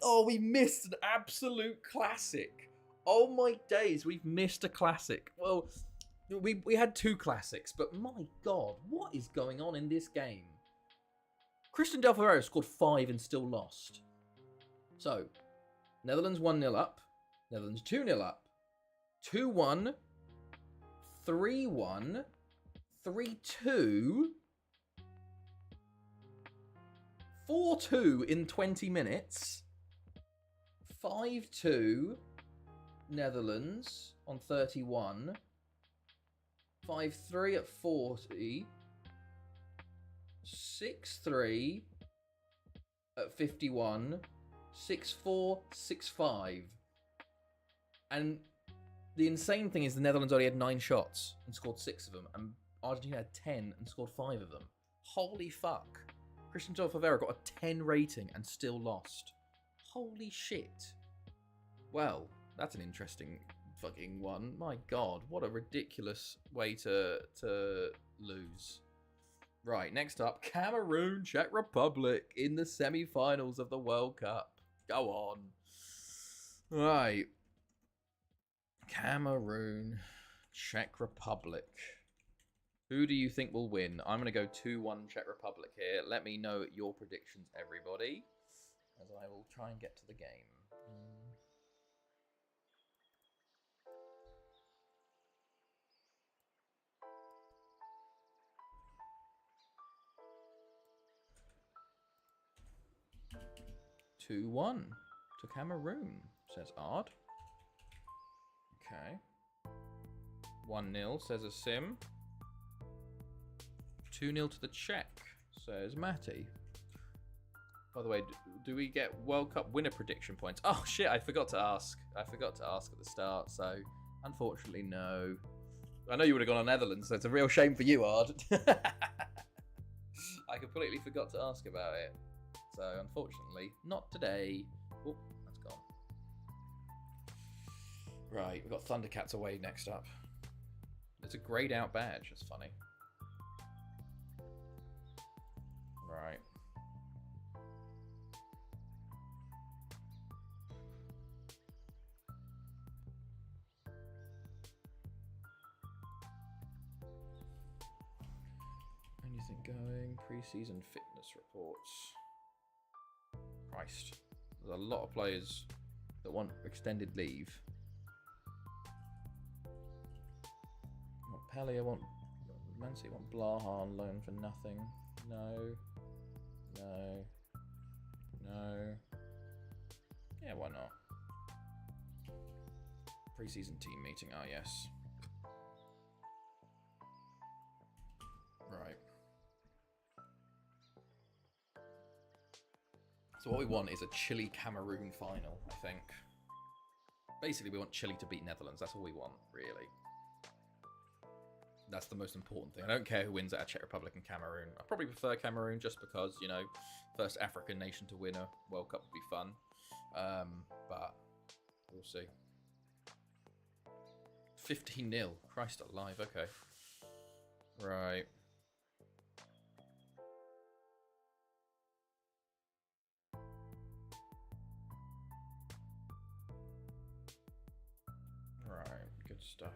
Oh, we missed an absolute classic. Oh, my days, we've missed a classic. Well, we had 2 classics, but my God, what is going on in this game? Christian Del Ferrero scored 5 and still lost. So, Netherlands 1-0 up. Netherlands 2-0 up. 2-1. 3-1. 3-2. 4-2 in 20 minutes. 5-2 Netherlands on 31. 5-3 at 40. 6-3 at 51. 6-4, 6-5. And the insane thing is the Netherlands only had 9 shots and scored 6 of them. And Argentina had 10 and scored 5 of them. Holy fuck. Christian Del Ferrero got a 10 rating and still lost. Holy shit. Well, that's an interesting fucking one. My God, what a ridiculous way to lose. Right, next up, Cameroon, Czech Republic in the semi-finals of the World Cup. Go on. Right. Cameroon, Czech Republic. Who do you think will win? I'm going to go 2-1 Czech Republic here. Let me know your predictions, everybody, as I will try and get to the game. 2-1 to Cameroon, says Ard. Okay. 1-0, says a Sim. 2-0 to the Czech, says Matty. By the way, do we get World Cup winner prediction points? Oh shit, I forgot to ask. I forgot to ask at the start, so unfortunately no. I know you would have gone on Netherlands, so it's a real shame for you, Ard. I completely forgot to ask about it. So unfortunately, not today. Oh, that's gone. Right, we've got Thundercats away next up. It's a grayed out badge, that's funny. Right. Anything going? Pre-season fitness reports. Christ. There's a lot of players that want extended leave. I want Pelly, I want Man City, I want Blaha on loan for nothing. No. No. No. Yeah, why not? Pre-season team meeting, ah yes. Right. So what we want is a Chile-Cameroon final, I think. Basically, we want Chile to beat Netherlands. That's all we want, really. That's the most important thing. I don't care who wins out of Czech Republic and Cameroon. I probably prefer Cameroon just because, you know, first African nation to win a World Cup would be fun. But we'll see. 15-0. Christ alive. Okay. Right. Right. Good stuff.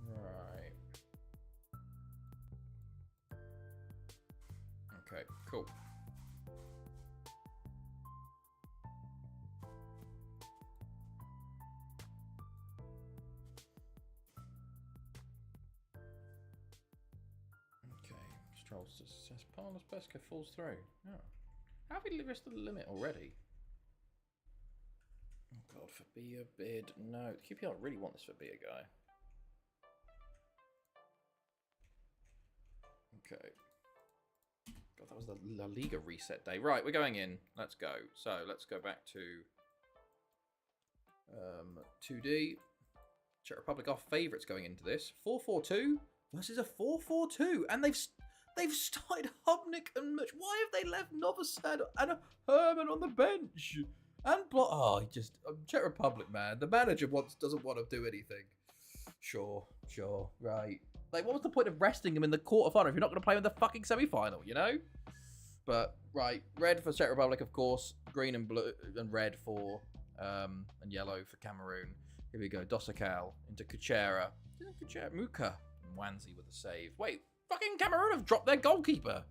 Right. Okay, cool. Okay, Stroll success. Parlous Pesca falls through. Oh. How have we reached the limit already? Oh god, Fabia bid. No, QPR really want this Fabia guy. Okay. God, that was the La Liga reset day. Right, we're going in. Let's go. So let's go back to 2D. Czech Republic are favourites going into this. 4-4-2 versus a 4-4-2. And they've started Hubnik and Much. Why have they left Novosad and Herman on the bench? And Czech Republic, man. The manager doesn't want to do anything. Sure, right. Like, what was the point of resting him in the quarterfinal if you're not going to play him in the fucking semi-final, you know? But, right, red for Czech Republic, of course. Green and blue and red for, and yellow for Cameroon. Here we go. Dosakal into Kuchera. Muka. And Wanzi with a save. Wait, fucking Cameroon have dropped their goalkeeper.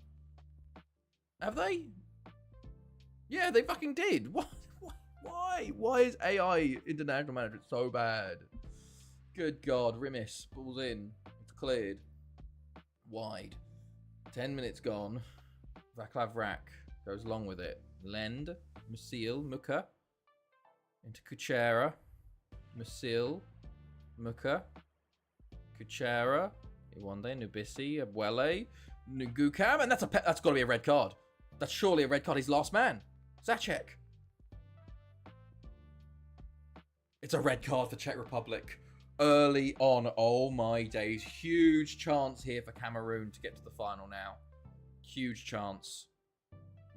Have they? Yeah, they fucking did. What? Why? Why is AI international management so bad? Good God. Rimis. Balls in. It's cleared. Wide. 10 minutes gone. Vaclav Rak goes along with it. Lend. Musil. Muka. Into Kuchera. Musil. Muka. Kuchera. Iwande. Nubisi. Abuele. Ngukam. And that's got to be a red card. That's surely a red card. He's last man. Zacek. It's a red card for Czech Republic. Early on. Oh my days. Huge chance here for Cameroon to get to the final now. Huge chance.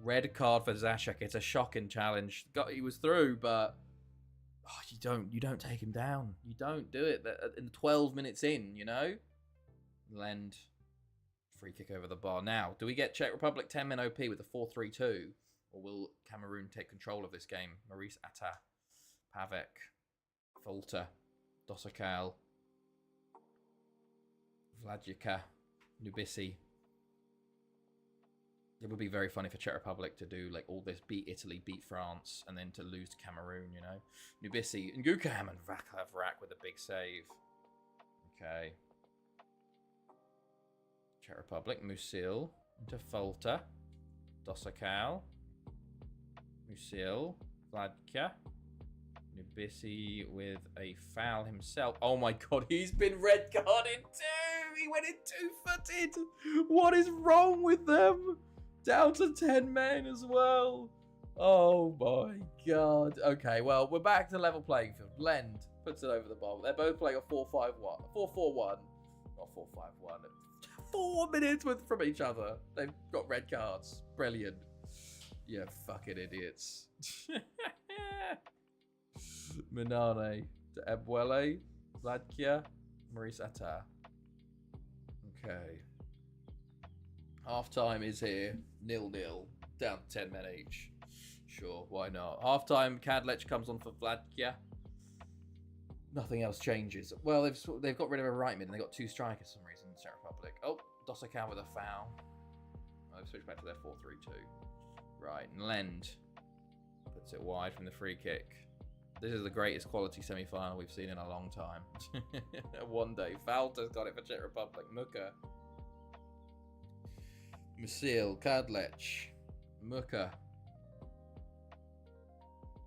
Red card for Zacek. It's a shocking challenge. He was through, but you don't take him down. You don't do it in 12 minutes in, you know? Lend. Free kick over the bar. Now, do we get Czech Republic 10-man OP with a 4-3-2? Or will Cameroon take control of this game? Maurice Atta. Pavek. Folter. Dosakal. Vladjika. Nubisi. It would be very funny for Czech Republic to do like all this, beat Italy, beat France, and then to lose to Cameroon, you know? Nubisi, Ngukam, and Vaclav Rak with a big save. Okay. Czech Republic, Musil, into Folter, Dosakal, Musil, Vladka, Nubisi with a foul himself. Oh my God, he's been red carded too! He went in two-footed! What is wrong with them? Down to 10 men as well. Oh my God. Okay, well, we're back to level playing field. Lend puts it over the bar. They're both playing a 4-5-1. 4-4-1. Not 4-5-1. 4 minutes from each other. They've got red cards. Brilliant. Yeah, fucking idiots. Minane to Ebuele. Vladkia. Maurice Atta. Okay. Half-time is here. 0-0. Down to 10 men each. Sure, why not? Half-time, Kadlec comes on for Vladkia. Nothing else changes. Well, they've got rid of a right mid and they've got 2 strikers for some reason in Czech Republic. Oh, Dosakal with a foul. Oh, they've switched back to their 4-3-2. Right, and Lend puts it wide from the free kick. This is the greatest quality semi-final we've seen in a long time. One day. Falter's got it for Czech Republic. Muka. Musil, Kadlec, Muka.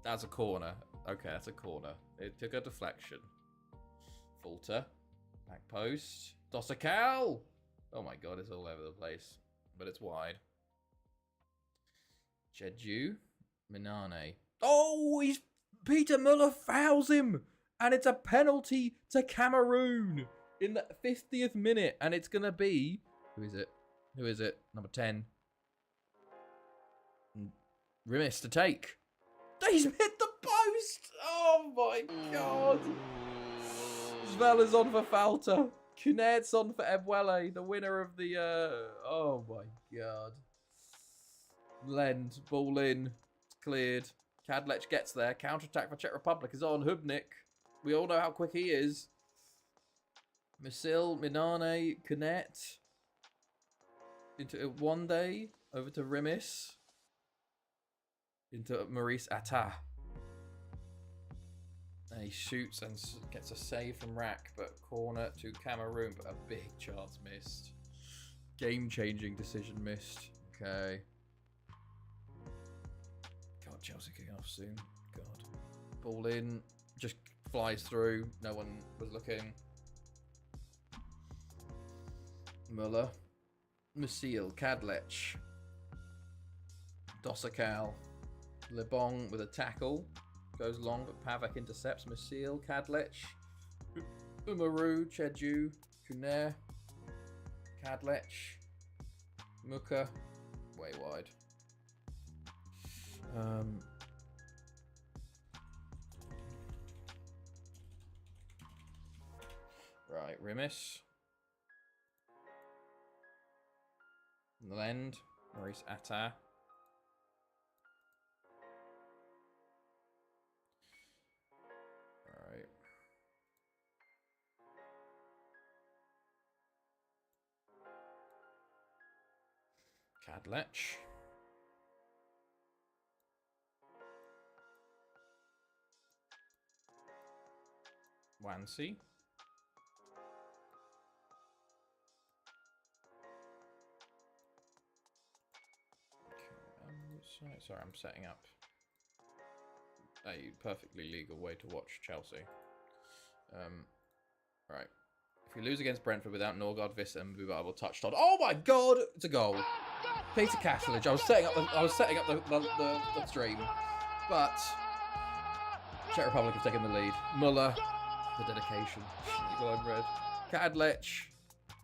That's a corner. Okay, that's a corner. It took a deflection. Folter. Back post. Dosakal! Oh my God, it's all over the place. But it's wide. Jeju. Minane. Oh, Peter Muller fouls him! And it's a penalty to Cameroon in the 50th minute. And it's going to be... Who is it? Who is it? Number 10. Rimis to take. He's hit the post! Oh my God. Zvela's on for Falter. Kunert's on for Ebuele, the winner of the... Oh my God. Lend, ball in. It's cleared. Kadlec gets there. Counter-attack for Czech Republic is on. Hubnik. We all know how quick he is. Musil, Minane, Kunert. Into Iwande, over to Rimis. Into Maurice Atta. And he shoots and gets a save from Rak, but corner to Cameroon, but a big chance missed. Game-changing decision missed. Okay. God, Chelsea kicking off soon. God. Ball in, just flies through. No one was looking. Muller. Musil, Kadlec, Dosakal, Lebong with a tackle, goes long, but Pavek intercepts. Musil, Kadlec, Umaru, Cheju, Kuner, Kadlec, Muka, way wide. Right, Rimis. Lend, Maurice Attar. Right. Kadlec. Wansi. Okay, sorry, I'm setting up a perfectly legal way to watch Chelsea. Right. If we lose against Brentford without Norgard, Viss, and Bubar will touch Todd. Oh my God! It's a goal. Peter Cashledge. I was setting up the stream, but Czech Republic have taken the lead. Muller, the dedication. Glowing red. Kadlec.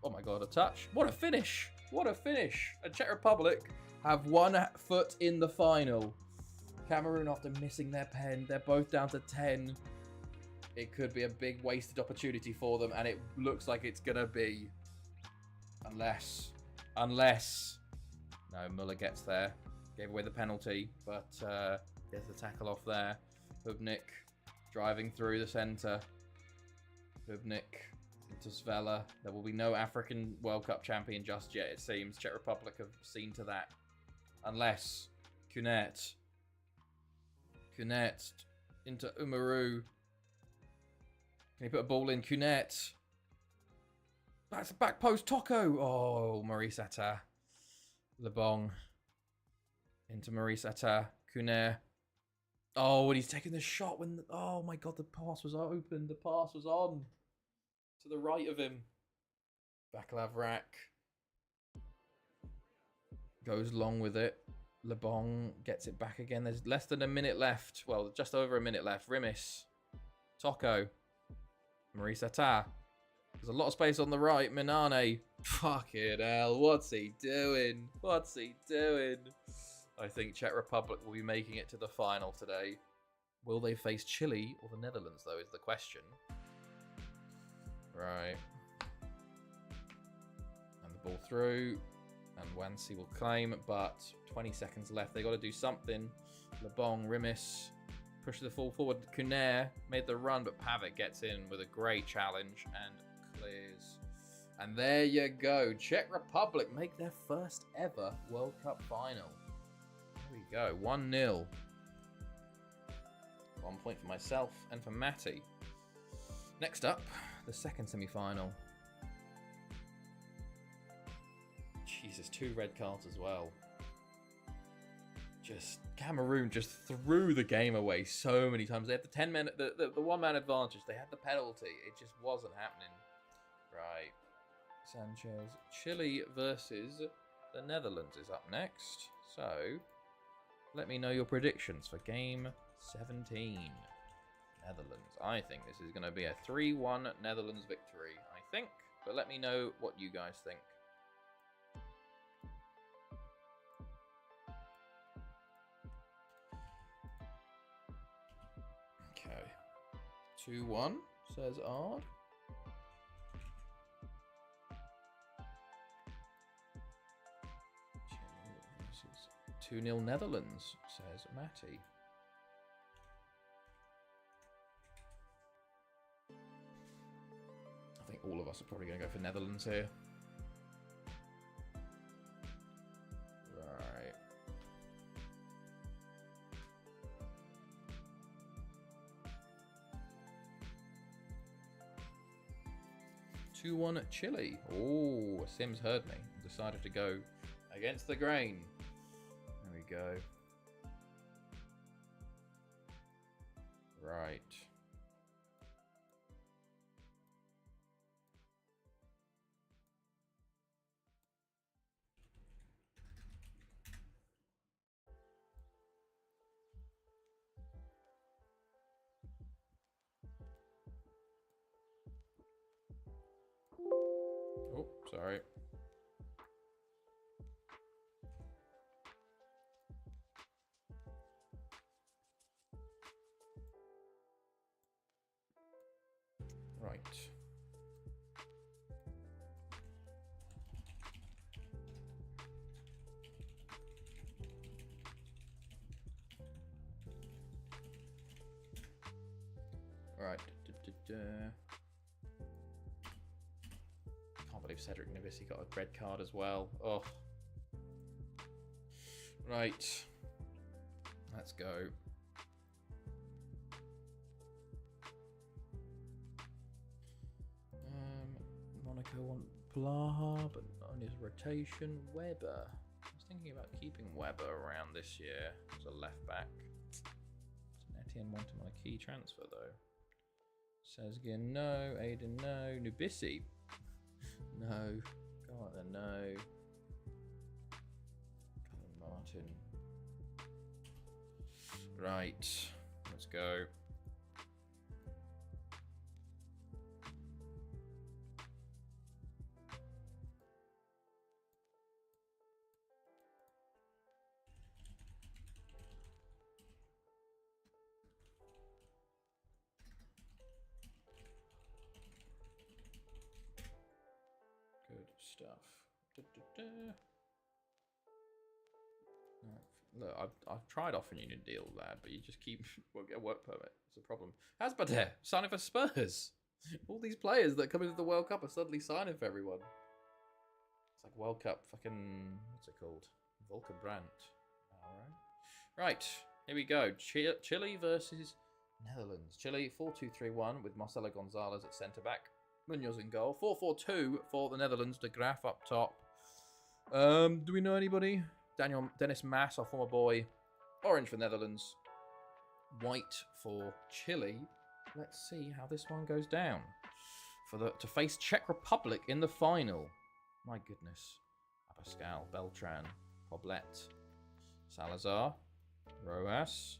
Oh my God, a touch. What a finish! What a finish! And Czech Republic have 1 foot in the final. Cameroon, after missing their pen, they're both down to 10. It could be a big wasted opportunity for them, and it looks like it's gonna be. Unless. No, Muller gets there. Gave away the penalty, but gets the tackle off there. Hubnik driving through the centre. Hubnik into Svella. There will be no African World Cup champion just yet, it seems. Czech Republic have seen to that. Unless Kunet into Umaru. Can he put a ball in? Kunet. That's a back post. Toko. Oh, Maurice Attar. Lebong. Into Maurice Attar. Kuner. Oh, and he's taking the shot when... oh, my God, the pass was open. The pass was on. To the right of him. Baklavrak. Goes long with it. Lebong gets it back again. There's less than a minute left. Well, just over a minute left. Rimis. Toko. Maurice Attar. There's a lot of space on the right. Minane. Fucking hell. What's he doing? What's he doing? I think Czech Republic will be making it to the final today. Will they face Chile or the Netherlands, though, is the question. Right. And the ball through. And Wansi will claim, but 20 seconds left. They got to do something. Lebong, Rimis, push the ball forward. Kuner made the run, but Pavic gets in with a great challenge and clears. And there you go. Czech Republic make their first ever World Cup final. There we go. 1-0. 1 point for myself and for Matty. Next up, the second semi-final. Jesus, 2 red cards as well. Cameroon just threw the game away so many times. They had the 10-man, the 1-man advantage. They had the penalty. It just wasn't happening. Right. Sanchez. Chile versus the Netherlands is up next. So, let me know your predictions for game 17. Netherlands. I think this is going to be a 3-1 Netherlands victory. I think. But let me know what you guys think. Okay. 2-1, says Ard. 2-0 Netherlands, says Matty. I think all of us are probably going to go for Netherlands here. Right. 2-1 Chile. Oh, Sims heard me. Decided to go against the grain. There we go. Right. Sorry. Right. Right. Can't believe Cedric Nibisi got a red card as well. Oh. Right. Let's go. Monaco want Blaha, but on his rotation, Weber. I was thinking about keeping Weber around this year as a left back. Etienne want him on a key transfer though. Sezgin, no. Aiden, no. Nubisi, no. Go on then, no. Colin Martin. Right, let's go. Good stuff. Look, I've tried offering you a deal, lad, but you just won't get a work permit. It's a problem. Asbader signing for Spurs. All these players that come into the World Cup are suddenly signing for everyone. It's like World Cup fucking, what's it called? Volker Brandt. Alright. Right, here we go. Chile versus Netherlands. Chile 4-2-3-1 with Marcelo Gonzalez at centre back. Munoz in goal. 4-4-2 for the Netherlands. De Graaf up top. Do we know anybody? Dennis Maas, our former boy. Orange for Netherlands. White for Chile. Let's see how this one goes down. To face Czech Republic in the final. My goodness. Abascal, Beltran, Poblet, Salazar, Roas.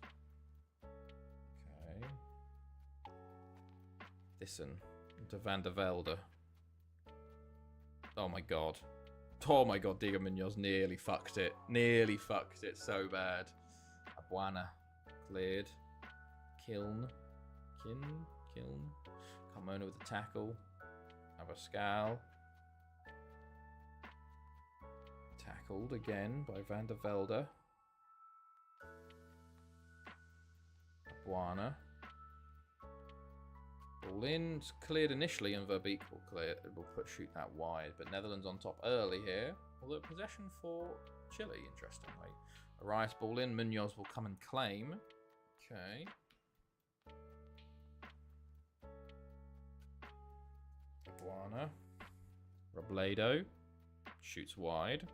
Okay. Thyssen. To Van der Velde. Oh my god. Oh my god, Diego Munoz nearly fucked it. Nearly fucked it so bad. Abuana. Cleared. Kiln. Carmona with the tackle. Abascal. Tackled again by Van der Velde. Abuana. Ball in, it's cleared initially, and Verbeek will shoot that wide. But Netherlands on top early here. Although possession for Chile, interestingly. Arias ball in, Munoz will come and claim. Okay. Abuana. Robledo shoots wide.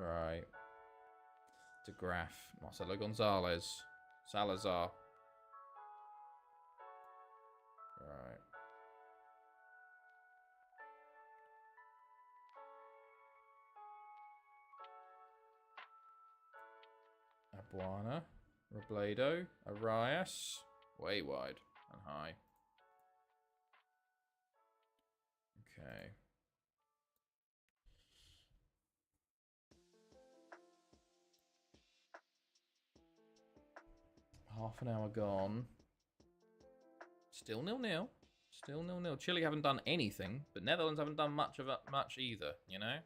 Right. De Graaf, Marcelo Gonzalez, Salazar. Right. Abuana, Robledo, Arias, way wide and high. Okay. Half an hour gone. Still 0-0. Still 0-0. Chile haven't done anything, but Netherlands haven't done much either, you know?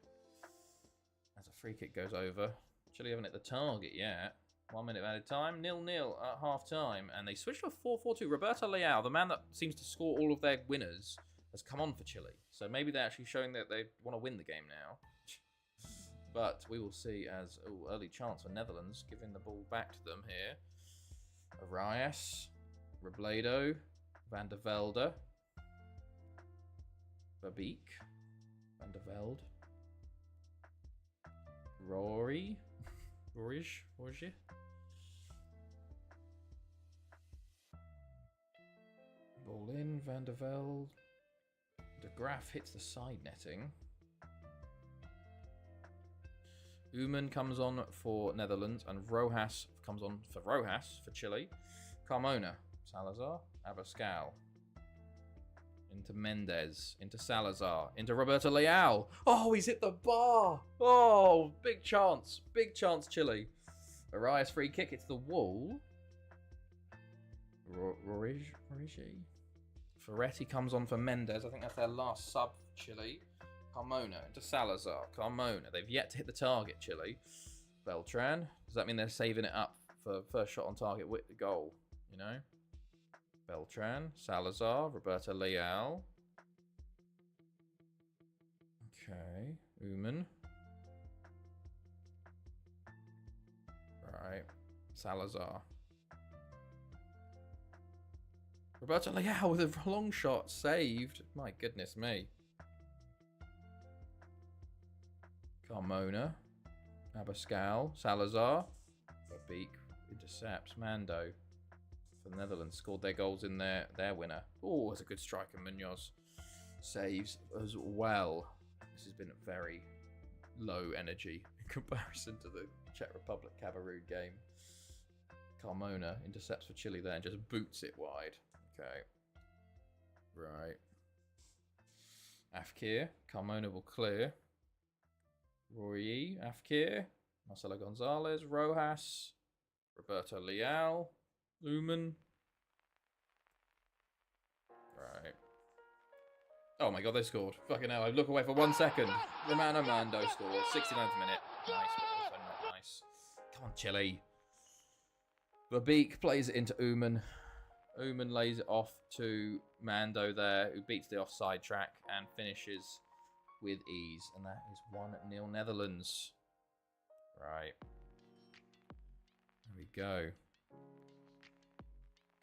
As a free kick goes over. Chile haven't hit the target yet. 1 minute added time. 0-0 at half time. And they switched to a 4-4-2. Roberto Leao, the man that seems to score all of their winners, has come on for Chile. So maybe they're actually showing that they want to win the game now. But we will see as early chance for Netherlands, giving the ball back to them here. Arias, Robledo, Van der Velde, Verbeek, Van der Velde, Rory, Roger. Ball in, Van der Velde. De Graaf hits the side netting. Uman comes on for Netherlands, and Rojas comes on for Chile. Carmona, Salazar, Abascal, into Mendez, into Salazar, into Roberto Leal. Oh, he's hit the bar. Oh, big chance. Big chance, Chile. Arias free kick. It's the wall. Origi. Ferretti comes on for Mendez. I think that's their last sub for Chile. Carmona into Salazar. Carmona. They've yet to hit the target, Chile. Beltran. Does that mean they're saving it up for first shot on target with the goal? You know? Beltran. Salazar. Roberto Leal. Okay. Uman. Right. Salazar. Roberto Leal with a long shot saved. My goodness me. Carmona. Abascal. Salazar. Verbeek intercepts. Mando for the Netherlands scored their goals in their winner. Oh, it's a good striker. Munoz saves as well. This has been very low energy in comparison to the Czech Republic Cameroon game. Carmona intercepts for Chile there and just boots it wide. Okay. Right. Afkir. Carmona will clear. Roy. Afkir. Marcelo Gonzalez. Rojas. Roberto Leal. Lumen. Right. Oh my god, they scored. Fucking hell, I look away for 1 second. Romano Mando scores. 69th minute. Nice, but also not nice. Come on, Chile. Verbeek plays it into Uman. Uman lays it off to Mando there, who beats the offside track and finishes with ease. And that is 1-0 Netherlands. Right. There we go.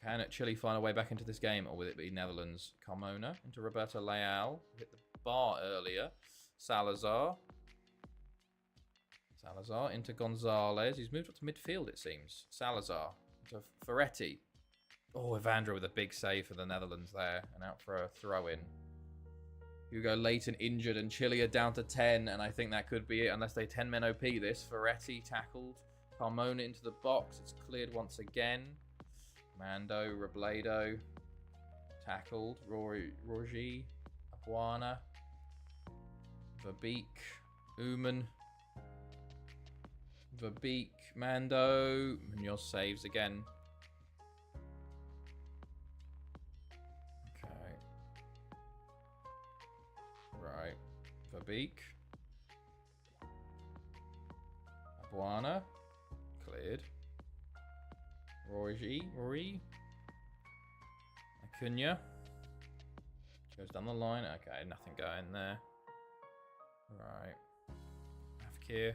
Can Chile find a way back into this game, or will it be Netherlands? Carmona into Roberto Leal. Hit the bar earlier. Salazar. Salazar into Gonzalez. He's moved up to midfield, it seems. Salazar into Ferretti. Oh, Evandro with a big save for the Netherlands there. And out for a throw-in. Hugo Leighton injured and Chile are down to 10. And I think that could be it, unless they 10-men OP this. Ferretti tackled. Carmona into the box. It's cleared once again. Mando, Robledo, tackled. Rogi, Abuana, Verbeek, Uman, Verbeek, Mando. Munoz saves again. Okay. Right. Verbeek. Abuana. Cleared. Rory. Acuna. Goes down the line. Okay, nothing going there. Right. Afkir.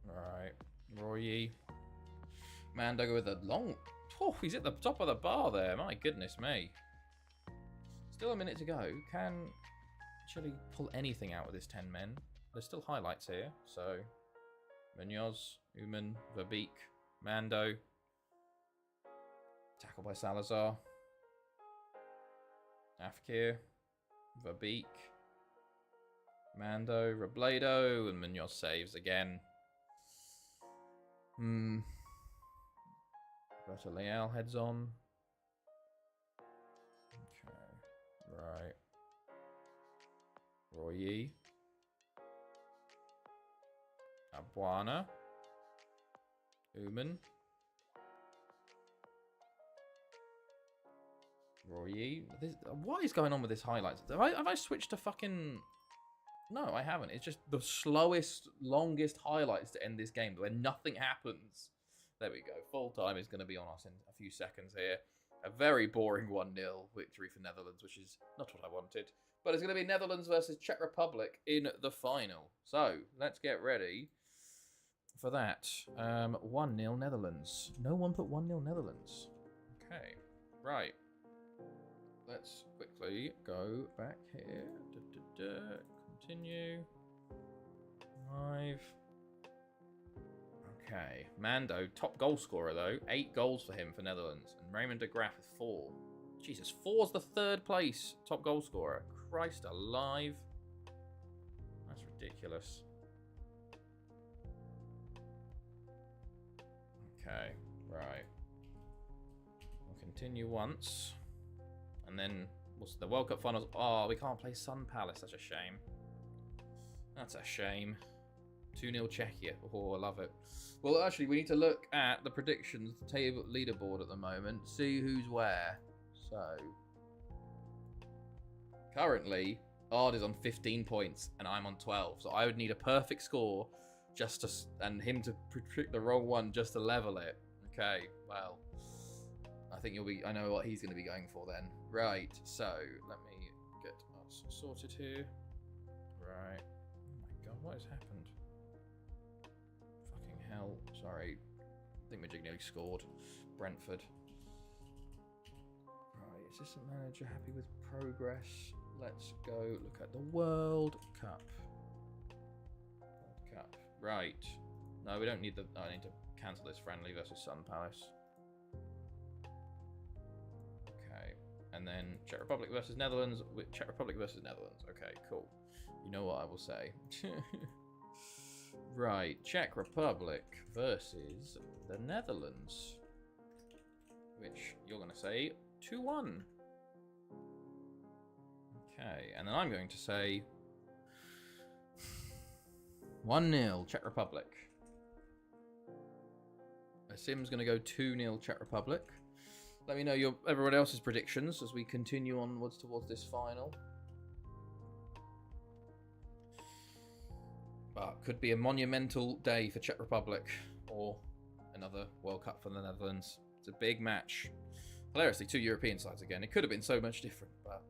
Right. Roy. Mando with a long... Oh, he's at the top of the bar there. My goodness me. Still a minute to go. Can Chile pull anything out with this 10 men? There's still highlights here, so Munoz, Uman, Verbeek, Mando. Tackle by Salazar. Afkir, Verbeek, Mando, Robledo, and Munoz saves again. Roberto Leal heads on. Okay, right. Roy. Abuana. Uman. Roy. What is going on with this highlights? Have I switched to fucking... No, I haven't. It's just the slowest, longest highlights to end this game where nothing happens. There we go. Full time is going to be on us in a few seconds here. A very boring 1-0 victory for Netherlands, which is not what I wanted. But it's going to be Netherlands versus Czech Republic in the final. So, let's get ready for that. 1-0 Netherlands. No one put 1-0 Netherlands. Okay, right. Let's quickly go back here. Continue. Live. Okay. Mando, top goal scorer though. 8 goals for him for Netherlands. And Raymond de Graaf with 4. Jesus, 4's the 3rd place top goal scorer. Christ alive. That's ridiculous. Okay, right. continue once. And then what's the World Cup finals? Oh, we can't play Sun Palace. That's a shame. That's a shame. 2-0 Czechia. Oh, I love it. Well, actually, we need to look at the predictions table leaderboard at the moment. See who's where. So, currently, Ard is on 15 points and I'm on 12. So I would need a perfect score just to, and him to predict the wrong one just to level it. Okay, well, I think I know what he's going to be going for then. Right, so let me get us sorted here. Right. Oh my god, what has happened? Fucking hell. Sorry. I think Majig nearly scored. Brentford. Right, assistant manager happy with progress. Let's go look at the World Cup. World Cup. Right. No, we don't need the... I need to cancel this friendly versus Sun Palace. Okay. And then Czech Republic versus Netherlands. Czech Republic versus Netherlands. Okay, cool. You know what I will say. Right. Czech Republic versus the Netherlands. Which you're going to say 2-1. Okay, and then I'm going to say 1-0 Czech Republic. Sim's going to go 2-0 Czech Republic. Let me know everyone else's predictions as we continue onwards towards this final. But could be a monumental day for Czech Republic or another World Cup for the Netherlands. It's a big match. Hilariously, 2 European sides again. It could have been so much different, but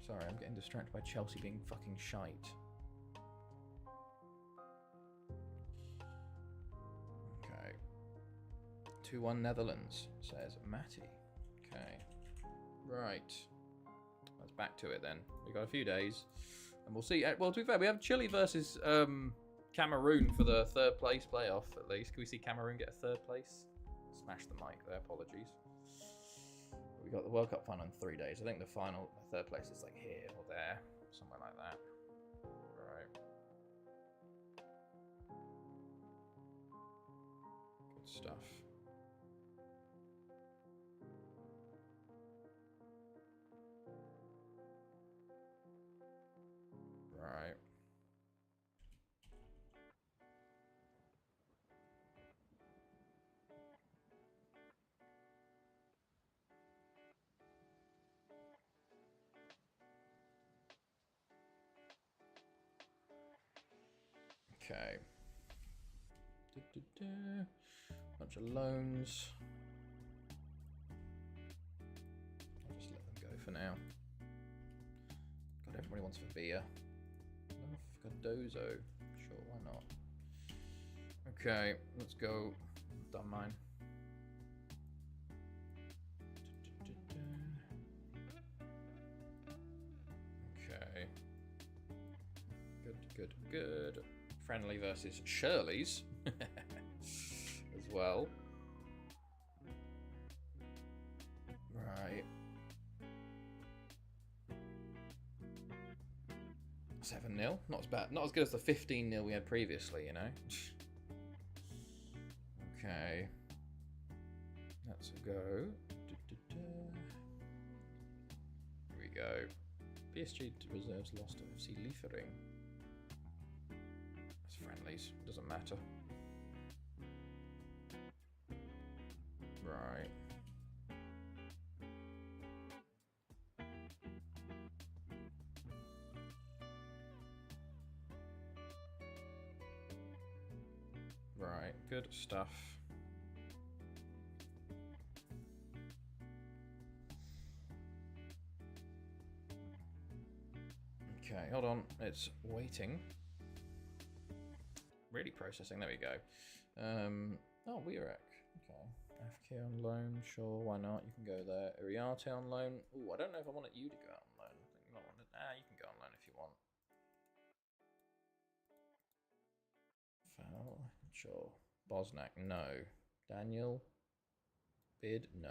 sorry, I'm getting distracted by Chelsea being fucking shite. Okay. 2-1 Netherlands, says Matty. Okay. Right. Let's back to it then. We've got a few days. And we'll see. Well, to be fair, we have Chile versus Cameroon for the 3rd place playoff, at least. Can we see Cameroon get a 3rd place? Smash the mic there, apologies. We got the World Cup final in 3 days. I think the 3rd place is like here or there, somewhere like that. Right. Good stuff. Right. Okay. Bunch of loans. I'll just let them go for now. God, everybody wants Fabia. Cardozo. Sure, why not? Okay, let's go. I've done mine. Okay. Good. Friendly versus Shirley's as well. Right. 7-0. Not as bad. Not as good as the 15-0 we had previously, you know. Okay. Let's go. Here we go. PSG reserves lost to FC Liefering. It's friendlies. Doesn't matter. Right. Right, good stuff. Okay, hold on. It's waiting. Really processing. There we go. Oh, Weirek. Okay. FK on loan. Sure, why not? You can go there. Iriarte on loan. Ooh, I don't know if I wanted you to go on loan. I think you might want to... you can go on loan if you want. Foul. Sure. Bosnak, no. Daniel, bid, no.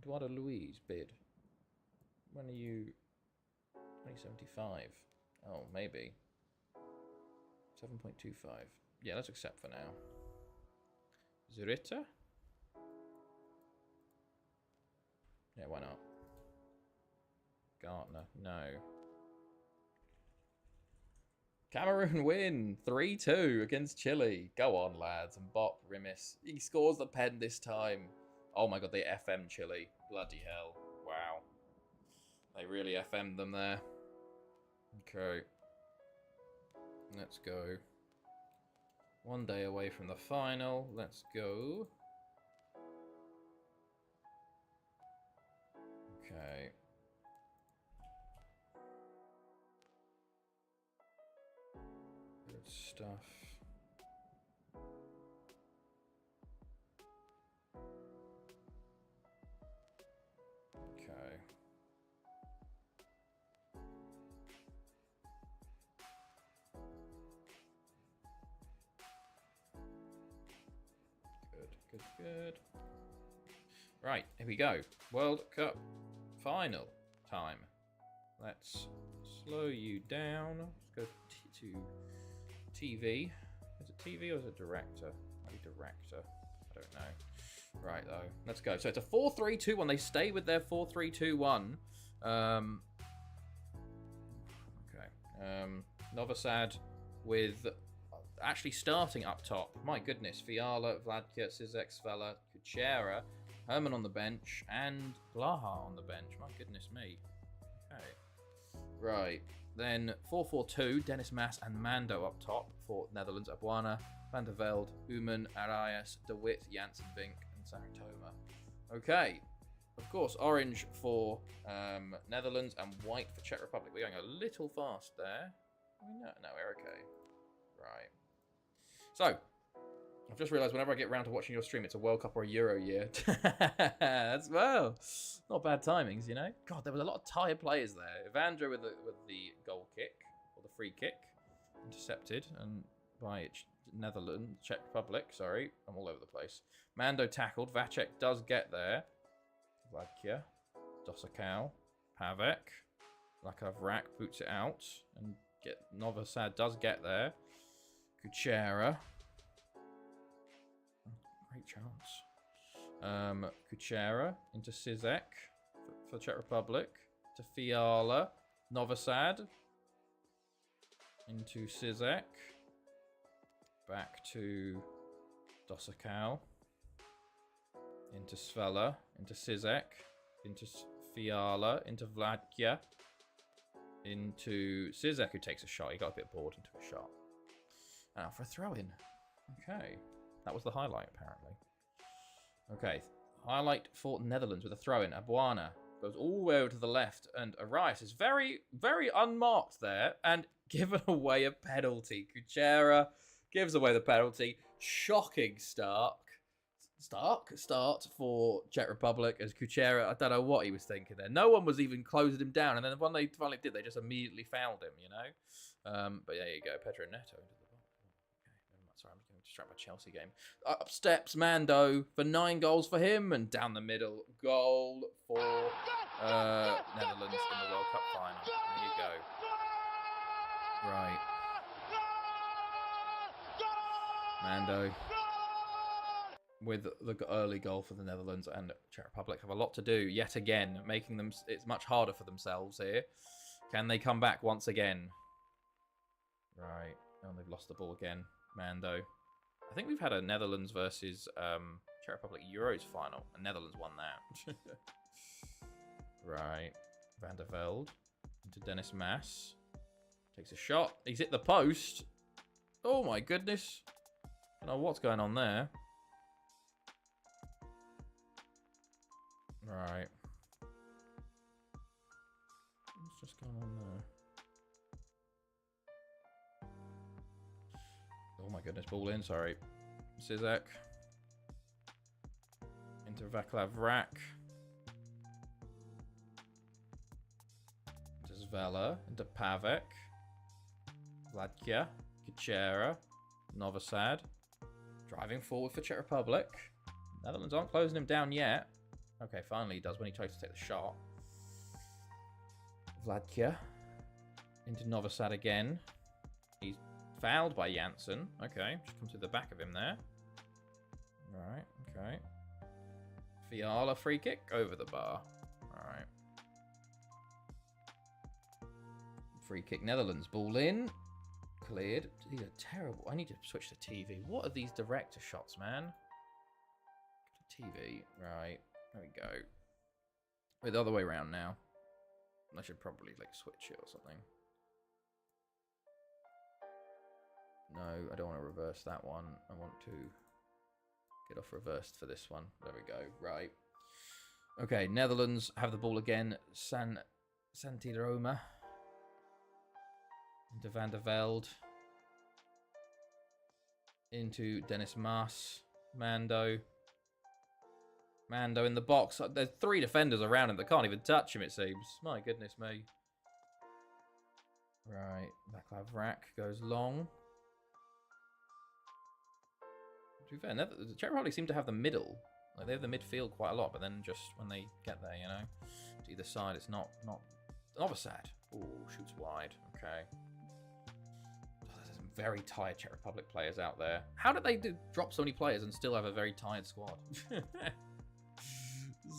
Eduardo Luiz, bid. When are you? 2075. Oh, maybe. 7.25. Yeah, let's accept for now. Zurita? Yeah, why not? Gartner, no. Cameroon win 3-2 against Chile. Go on, lads. And Bop Rimis. He scores the pen this time. Oh my god, they FM Chile. Bloody hell. Wow. They really FM'd them there. Okay. Let's go. 1 day away from the final. Let's go. Okay. Good stuff. Okay. Good. Right, here we go. World Cup final time. Let's slow you down. Let's go to TV. Is it TV or is it director? Maybe director. I don't know. Right, though. Let's go. So it's a 4-3-2-1. They stay with their 4-3-2-1. Okay. Novi Sad with... actually starting up top. My goodness. Fiala, Vladka, Zizek, Svela, Kuchera, Herman on the bench, and Blaha on the bench. My goodness me. Okay. Right. Then 4-4-2, Dennis Mas and Mando up top for Netherlands. Abuana, Van der Velde, Uman, Arias, De Witt, Janssen, Vink, and Saratoma. Okay. Of course, orange for Netherlands and white for Czech Republic. We're going a little fast there. No, we're okay. Right. So, I've just realised whenever I get around to watching your stream, it's a World Cup or a Euro year. That's, well, not bad timings, you know? God, there was a lot of tired players there. Evandro with the goal kick, or the free kick, intercepted, and by Netherlands, Czech Republic, sorry, I'm all over the place. Mando tackled, Vacek does get there. Vladkia, Dosakau, Pavek, Lakavrak boots it out, and Novi Sad does get there. Kuchera. Great chance. Kuchera into Zizek for Czech Republic. To Fiala. Novi Sad. Into Zizek. Back to Dosakau. Into Svela. Into Zizek. Into Fiala. Into Vladkia. Into Zizek, who takes a shot. He got a bit bored and took a shot. For a throw-in. Okay. That was the highlight, apparently. Okay. Highlight for Netherlands with a throw-in. Abuana goes all the way over to the left. And Arias is very, very unmarked there. And given away a penalty. Kuchera gives away the penalty. Shocking start for Czech Republic as Kuchera. I don't know what he was thinking there. No one was even closing him down. And then when they finally did, they just immediately fouled him, you know? But there you go. Pedro Neto into the box. Okay, never mind. Sorry, I'm just going to distract my Chelsea game. Up steps Mando for 9 goals for him. And down the middle, goal for Netherlands in the World Cup final. There you go. Right. Mando with the early goal for the Netherlands, and Czech Republic have a lot to do yet again, making them it's much harder for themselves here. Can they come back once again? Right. Oh, they've lost the ball again. Mando. I think we've had a Netherlands versus Czech Republic Euros final, and Netherlands won that. Right. Van der Velde into Dennis Mas. Takes a shot. He's hit the post. Oh my goodness. I don't know what's going on there. Right. What's just going on there? Oh my goodness, ball in, sorry. Zizek. Into Vaclav Rak. Into Zvela. Into Pavek. Vladkia. Kuchera. Novi Sad. Driving forward for Czech Republic. Netherlands aren't closing him down yet. Okay, finally he does when he tries to take the shot. Vladkia into Novosad again. He's fouled by Janssen. Okay, just come to the back of him there. Right, okay. Fiala free kick over the bar. Alright. Free kick Netherlands. Ball in. Cleared. These are terrible. I need to switch to TV. What are these director shots, man? TV. Right. There we go. Wait, the other way around now. I should probably like switch it or something. No, I don't want to reverse that one. I want to get off reversed for this one. There we go. Right. Okay, Netherlands have the ball again. Santi Roma. Into Van der Velde. Into Dennis Maas. Mando. Mando in the box. There's 3 defenders around him that can't even touch him, it seems. My goodness me. Right. Vaclav Vrak goes long. To be fair, the Czech Republic seem to have the middle. Like, they have the midfield quite a lot, but then just when they get there, you know, to either side, it's not Novosad. Oh, shoots wide. Okay. There's some very tired Czech Republic players out there. How did they drop so many players and still have a very tired squad?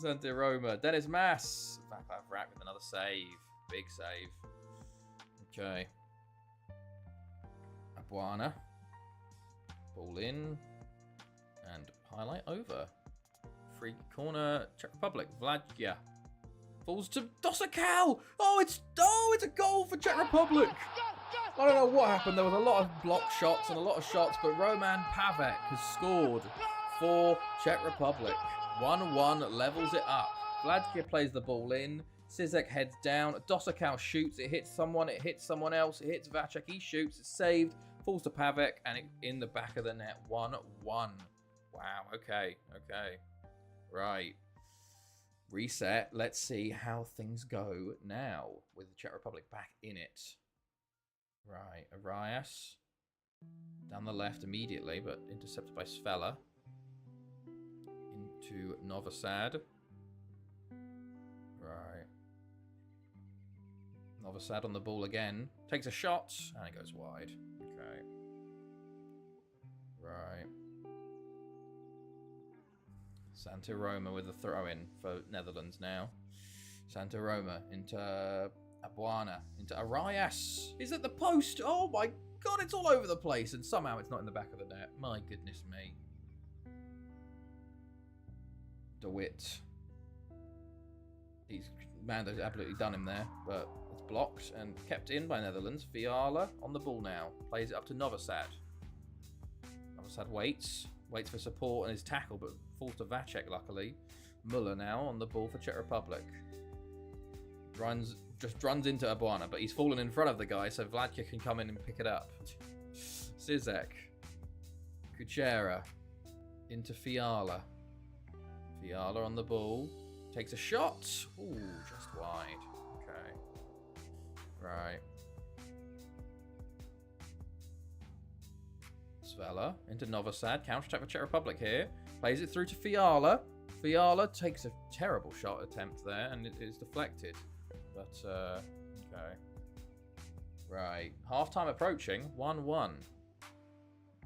Santi Roma. Dennis Maas. Vaclav Vrak with another save. Big save. Okay. Abuana. Ball in. And highlight over. Free corner. Czech Republic. Vladkia. Falls to Dosakal. Oh, it's a goal for Czech Republic. I don't know what happened. There was a lot of block shots and a lot of shots, but Roman Pavek has scored for Czech Republic. 1-1 levels it up. Vladkia plays the ball in. Zizek heads down. Dosakal shoots. It hits someone. It hits someone else. It hits Vacek. He shoots. It's saved. Falls to Pavek. And in the back of the net. 1-1. Wow. Okay. Okay. Right. Reset. Let's see how things go now with the Czech Republic back in it. Right. Arias. Down the left immediately, but intercepted by Svella. To Novosad. Right. Novosad on the ball again. Takes a shot, and it goes wide. Okay. Right. Santi Roma with the throw-in for Netherlands now. Santi Roma into Abuana. Into Arias. Is at the post. Oh my god, it's all over the place. And somehow it's not in the back of the net. My goodness me. DeWitt. Mando's absolutely done him there, but it's blocked and kept in by Netherlands. Fiala on the ball now. Plays it up to Novosad. Novosad waits for support and his tackle, but falls to Vacek, luckily. Muller now on the ball for Czech Republic. Just runs into Abuana, but he's fallen in front of the guy, so Vladkia can come in and pick it up. Zizek. Kuchera. Into Fiala. Fiala on the ball. Takes a shot. Ooh, just wide. Okay. Right. Svella into Novosad. Counter-attack for Czech Republic here. Plays it through to Fiala. Fiala takes a terrible shot attempt there, and it is deflected. But, okay. Right. Half-time approaching. 1-1.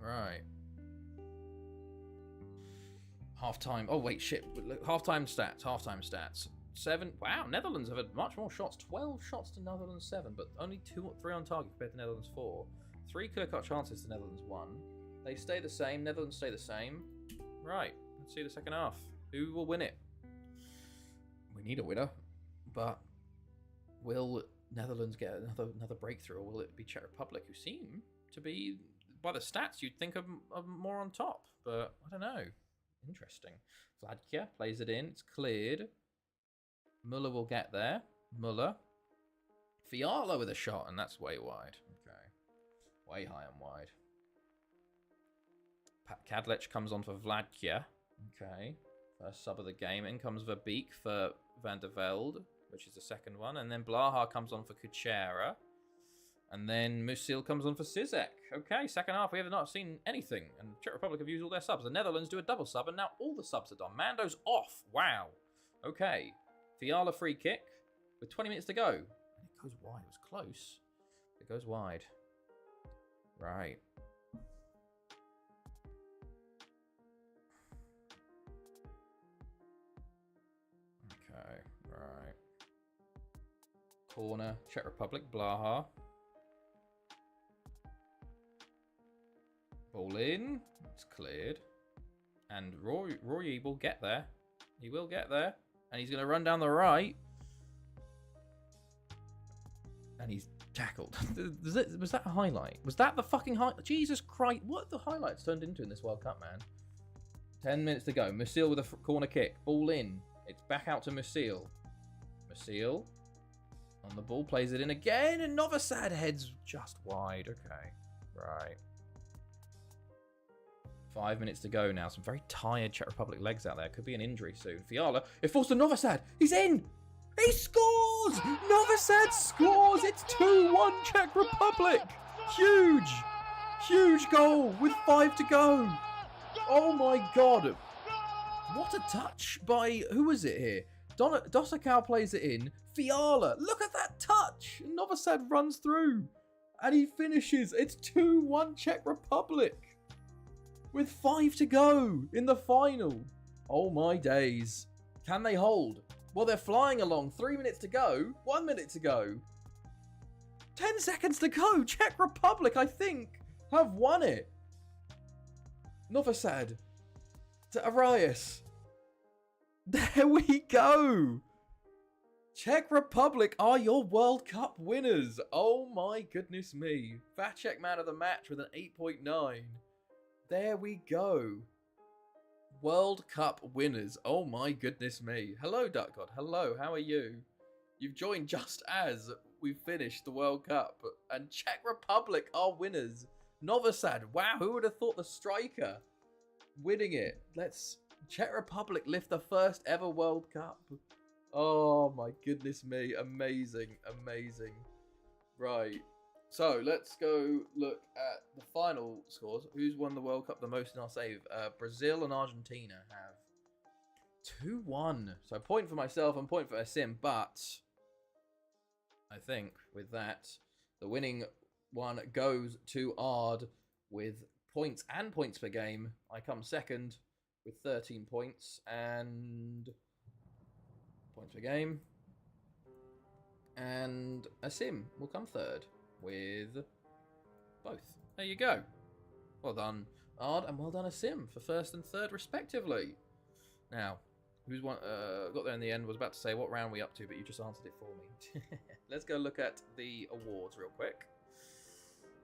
Right. Half-time. Oh, wait, shit. Half-time stats. 7. Wow, Netherlands have had much more shots. 12 shots to Netherlands 7, but only 3 on target compared to Netherlands 4. 3 clear-cut chances to Netherlands 1. They stay the same. Netherlands stay the same. Right. Let's see the second half. Who will win it? We need a winner. But will Netherlands get another breakthrough, or will it be Czech Republic, who seem to be, by the stats, you'd think are more on top. But I don't know. Interesting. Vladkia plays it in. It's cleared. Muller will get there. Muller. Fiala with a shot, and that's way wide. Okay. Way high and wide. Kadlec comes on for Vladkia. Okay. First sub of the game. In comes Verbeek for Van der Velde, which is the second one. And then Blaha comes on for Kuchera. And then Musil comes on for Zizek. Okay, second half, we have not seen anything. And Czech Republic have used all their subs. The Netherlands do a double sub, and now all the subs are done. Mando's off. Wow. Okay. Fiala free kick with 20 minutes to go. It goes wide. It was close. It goes wide. Right. Okay, right. Corner, Czech Republic, Blaha. Ball in. It's cleared. And Roy will get there. He will get there. And he's going to run down the right. And he's tackled. Was that a highlight? Was that the fucking highlight? Jesus Christ. What have the highlights turned into in this World Cup, man? 10 minutes to go. Musil with a corner kick. Ball in. It's back out to Musil. Musil on the ball. Plays it in again. And Novosad heads just wide. Okay. Right. 5 minutes to go now. Some very tired Czech Republic legs out there. Could be an injury soon. Fiala. It falls to Novosad. He's in. He scores! Novosad scores! It's 2-1 Czech Republic! Huge! Huge goal with 5 to go. Oh my god. What a touch by... Who was it here? Dosakau plays it in. Fiala. Look at that touch! Novosad runs through. And he finishes. It's 2-1 Czech Republic. With 5 to go in the final. Oh my days. Can they hold? Well, they're flying along. 3 minutes to go. 1 minute to go. 10 seconds to go. Czech Republic, I think, have won it. Novosad to Arias. There we go. Czech Republic are your World Cup winners. Oh my goodness me. Vacek man of the match with an 8.9. There we go. World Cup winners. Oh my goodness me. Hello, Duck God. Hello, how are you? You've joined just as we've finished the World Cup. And Czech Republic are winners. Novosad. Wow, who would have thought the striker winning it? Czech Republic lift the first ever World Cup. Oh my goodness me. Amazing. Amazing. Right. So let's go look at the final scores. Who's won the World Cup the most in our save? Brazil and Argentina have 2-1. So a point for myself and point for Asim. But I think with that, the winning one goes to Ard with points and points per game. I come second with 13 points and points per game. And Asim will come third with both. There you go. Well done, Ard, and well done, Asim, for first and third, respectively. Now, who's got there in the end? Was about to say what round we up to, but you just answered it for me. Let's go look at the awards real quick,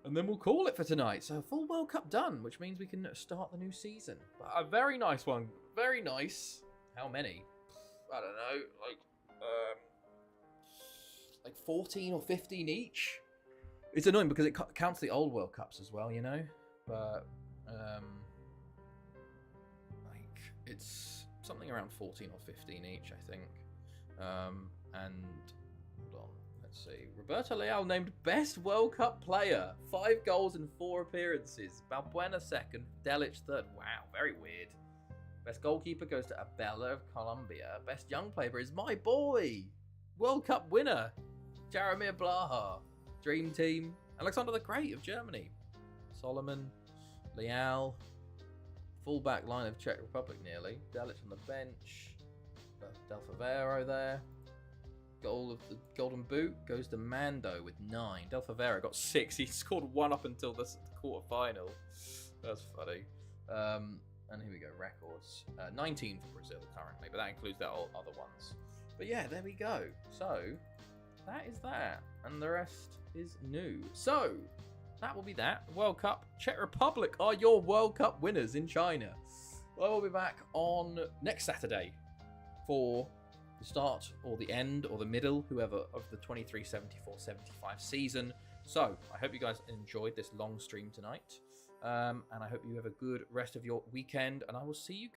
and then we'll call it for tonight. So, full World Cup done, which means we can start the new season. But a very nice one. Very nice. How many? I don't know. Like 14 or 15 each. It's annoying because it counts the old World Cups as well, you know? But, like, it's something around 14 or 15 each, I think. And, hold on, let's see. Roberto Leal named Best World Cup Player. 5 goals in 4 appearances. Balbuena second, Delic third. Wow, very weird. Best goalkeeper goes to Abella of Colombia. Best young player is my boy! World Cup winner, Jaromir Blaha. Dream Team, Alexander the Great of Germany. Solomon, Leal, fullback line of Czech Republic nearly. Delic on the bench. Del Favero there. Goal of the Golden Boot goes to Mando with 9. Del Favero got 6. He scored 1 up until the quarter-final. That's funny. And here we go, records. 19 for Brazil currently, but that includes their other ones. But yeah, there we go. So, that is that. And the rest is new. So, that will be that. World Cup. Czech Republic are your World Cup winners in China. I will be back on next Saturday for the start or the end or the middle, whoever, of the 23-74-75 season. So, I hope you guys enjoyed this long stream tonight. And I hope you have a good rest of your weekend. And I will see you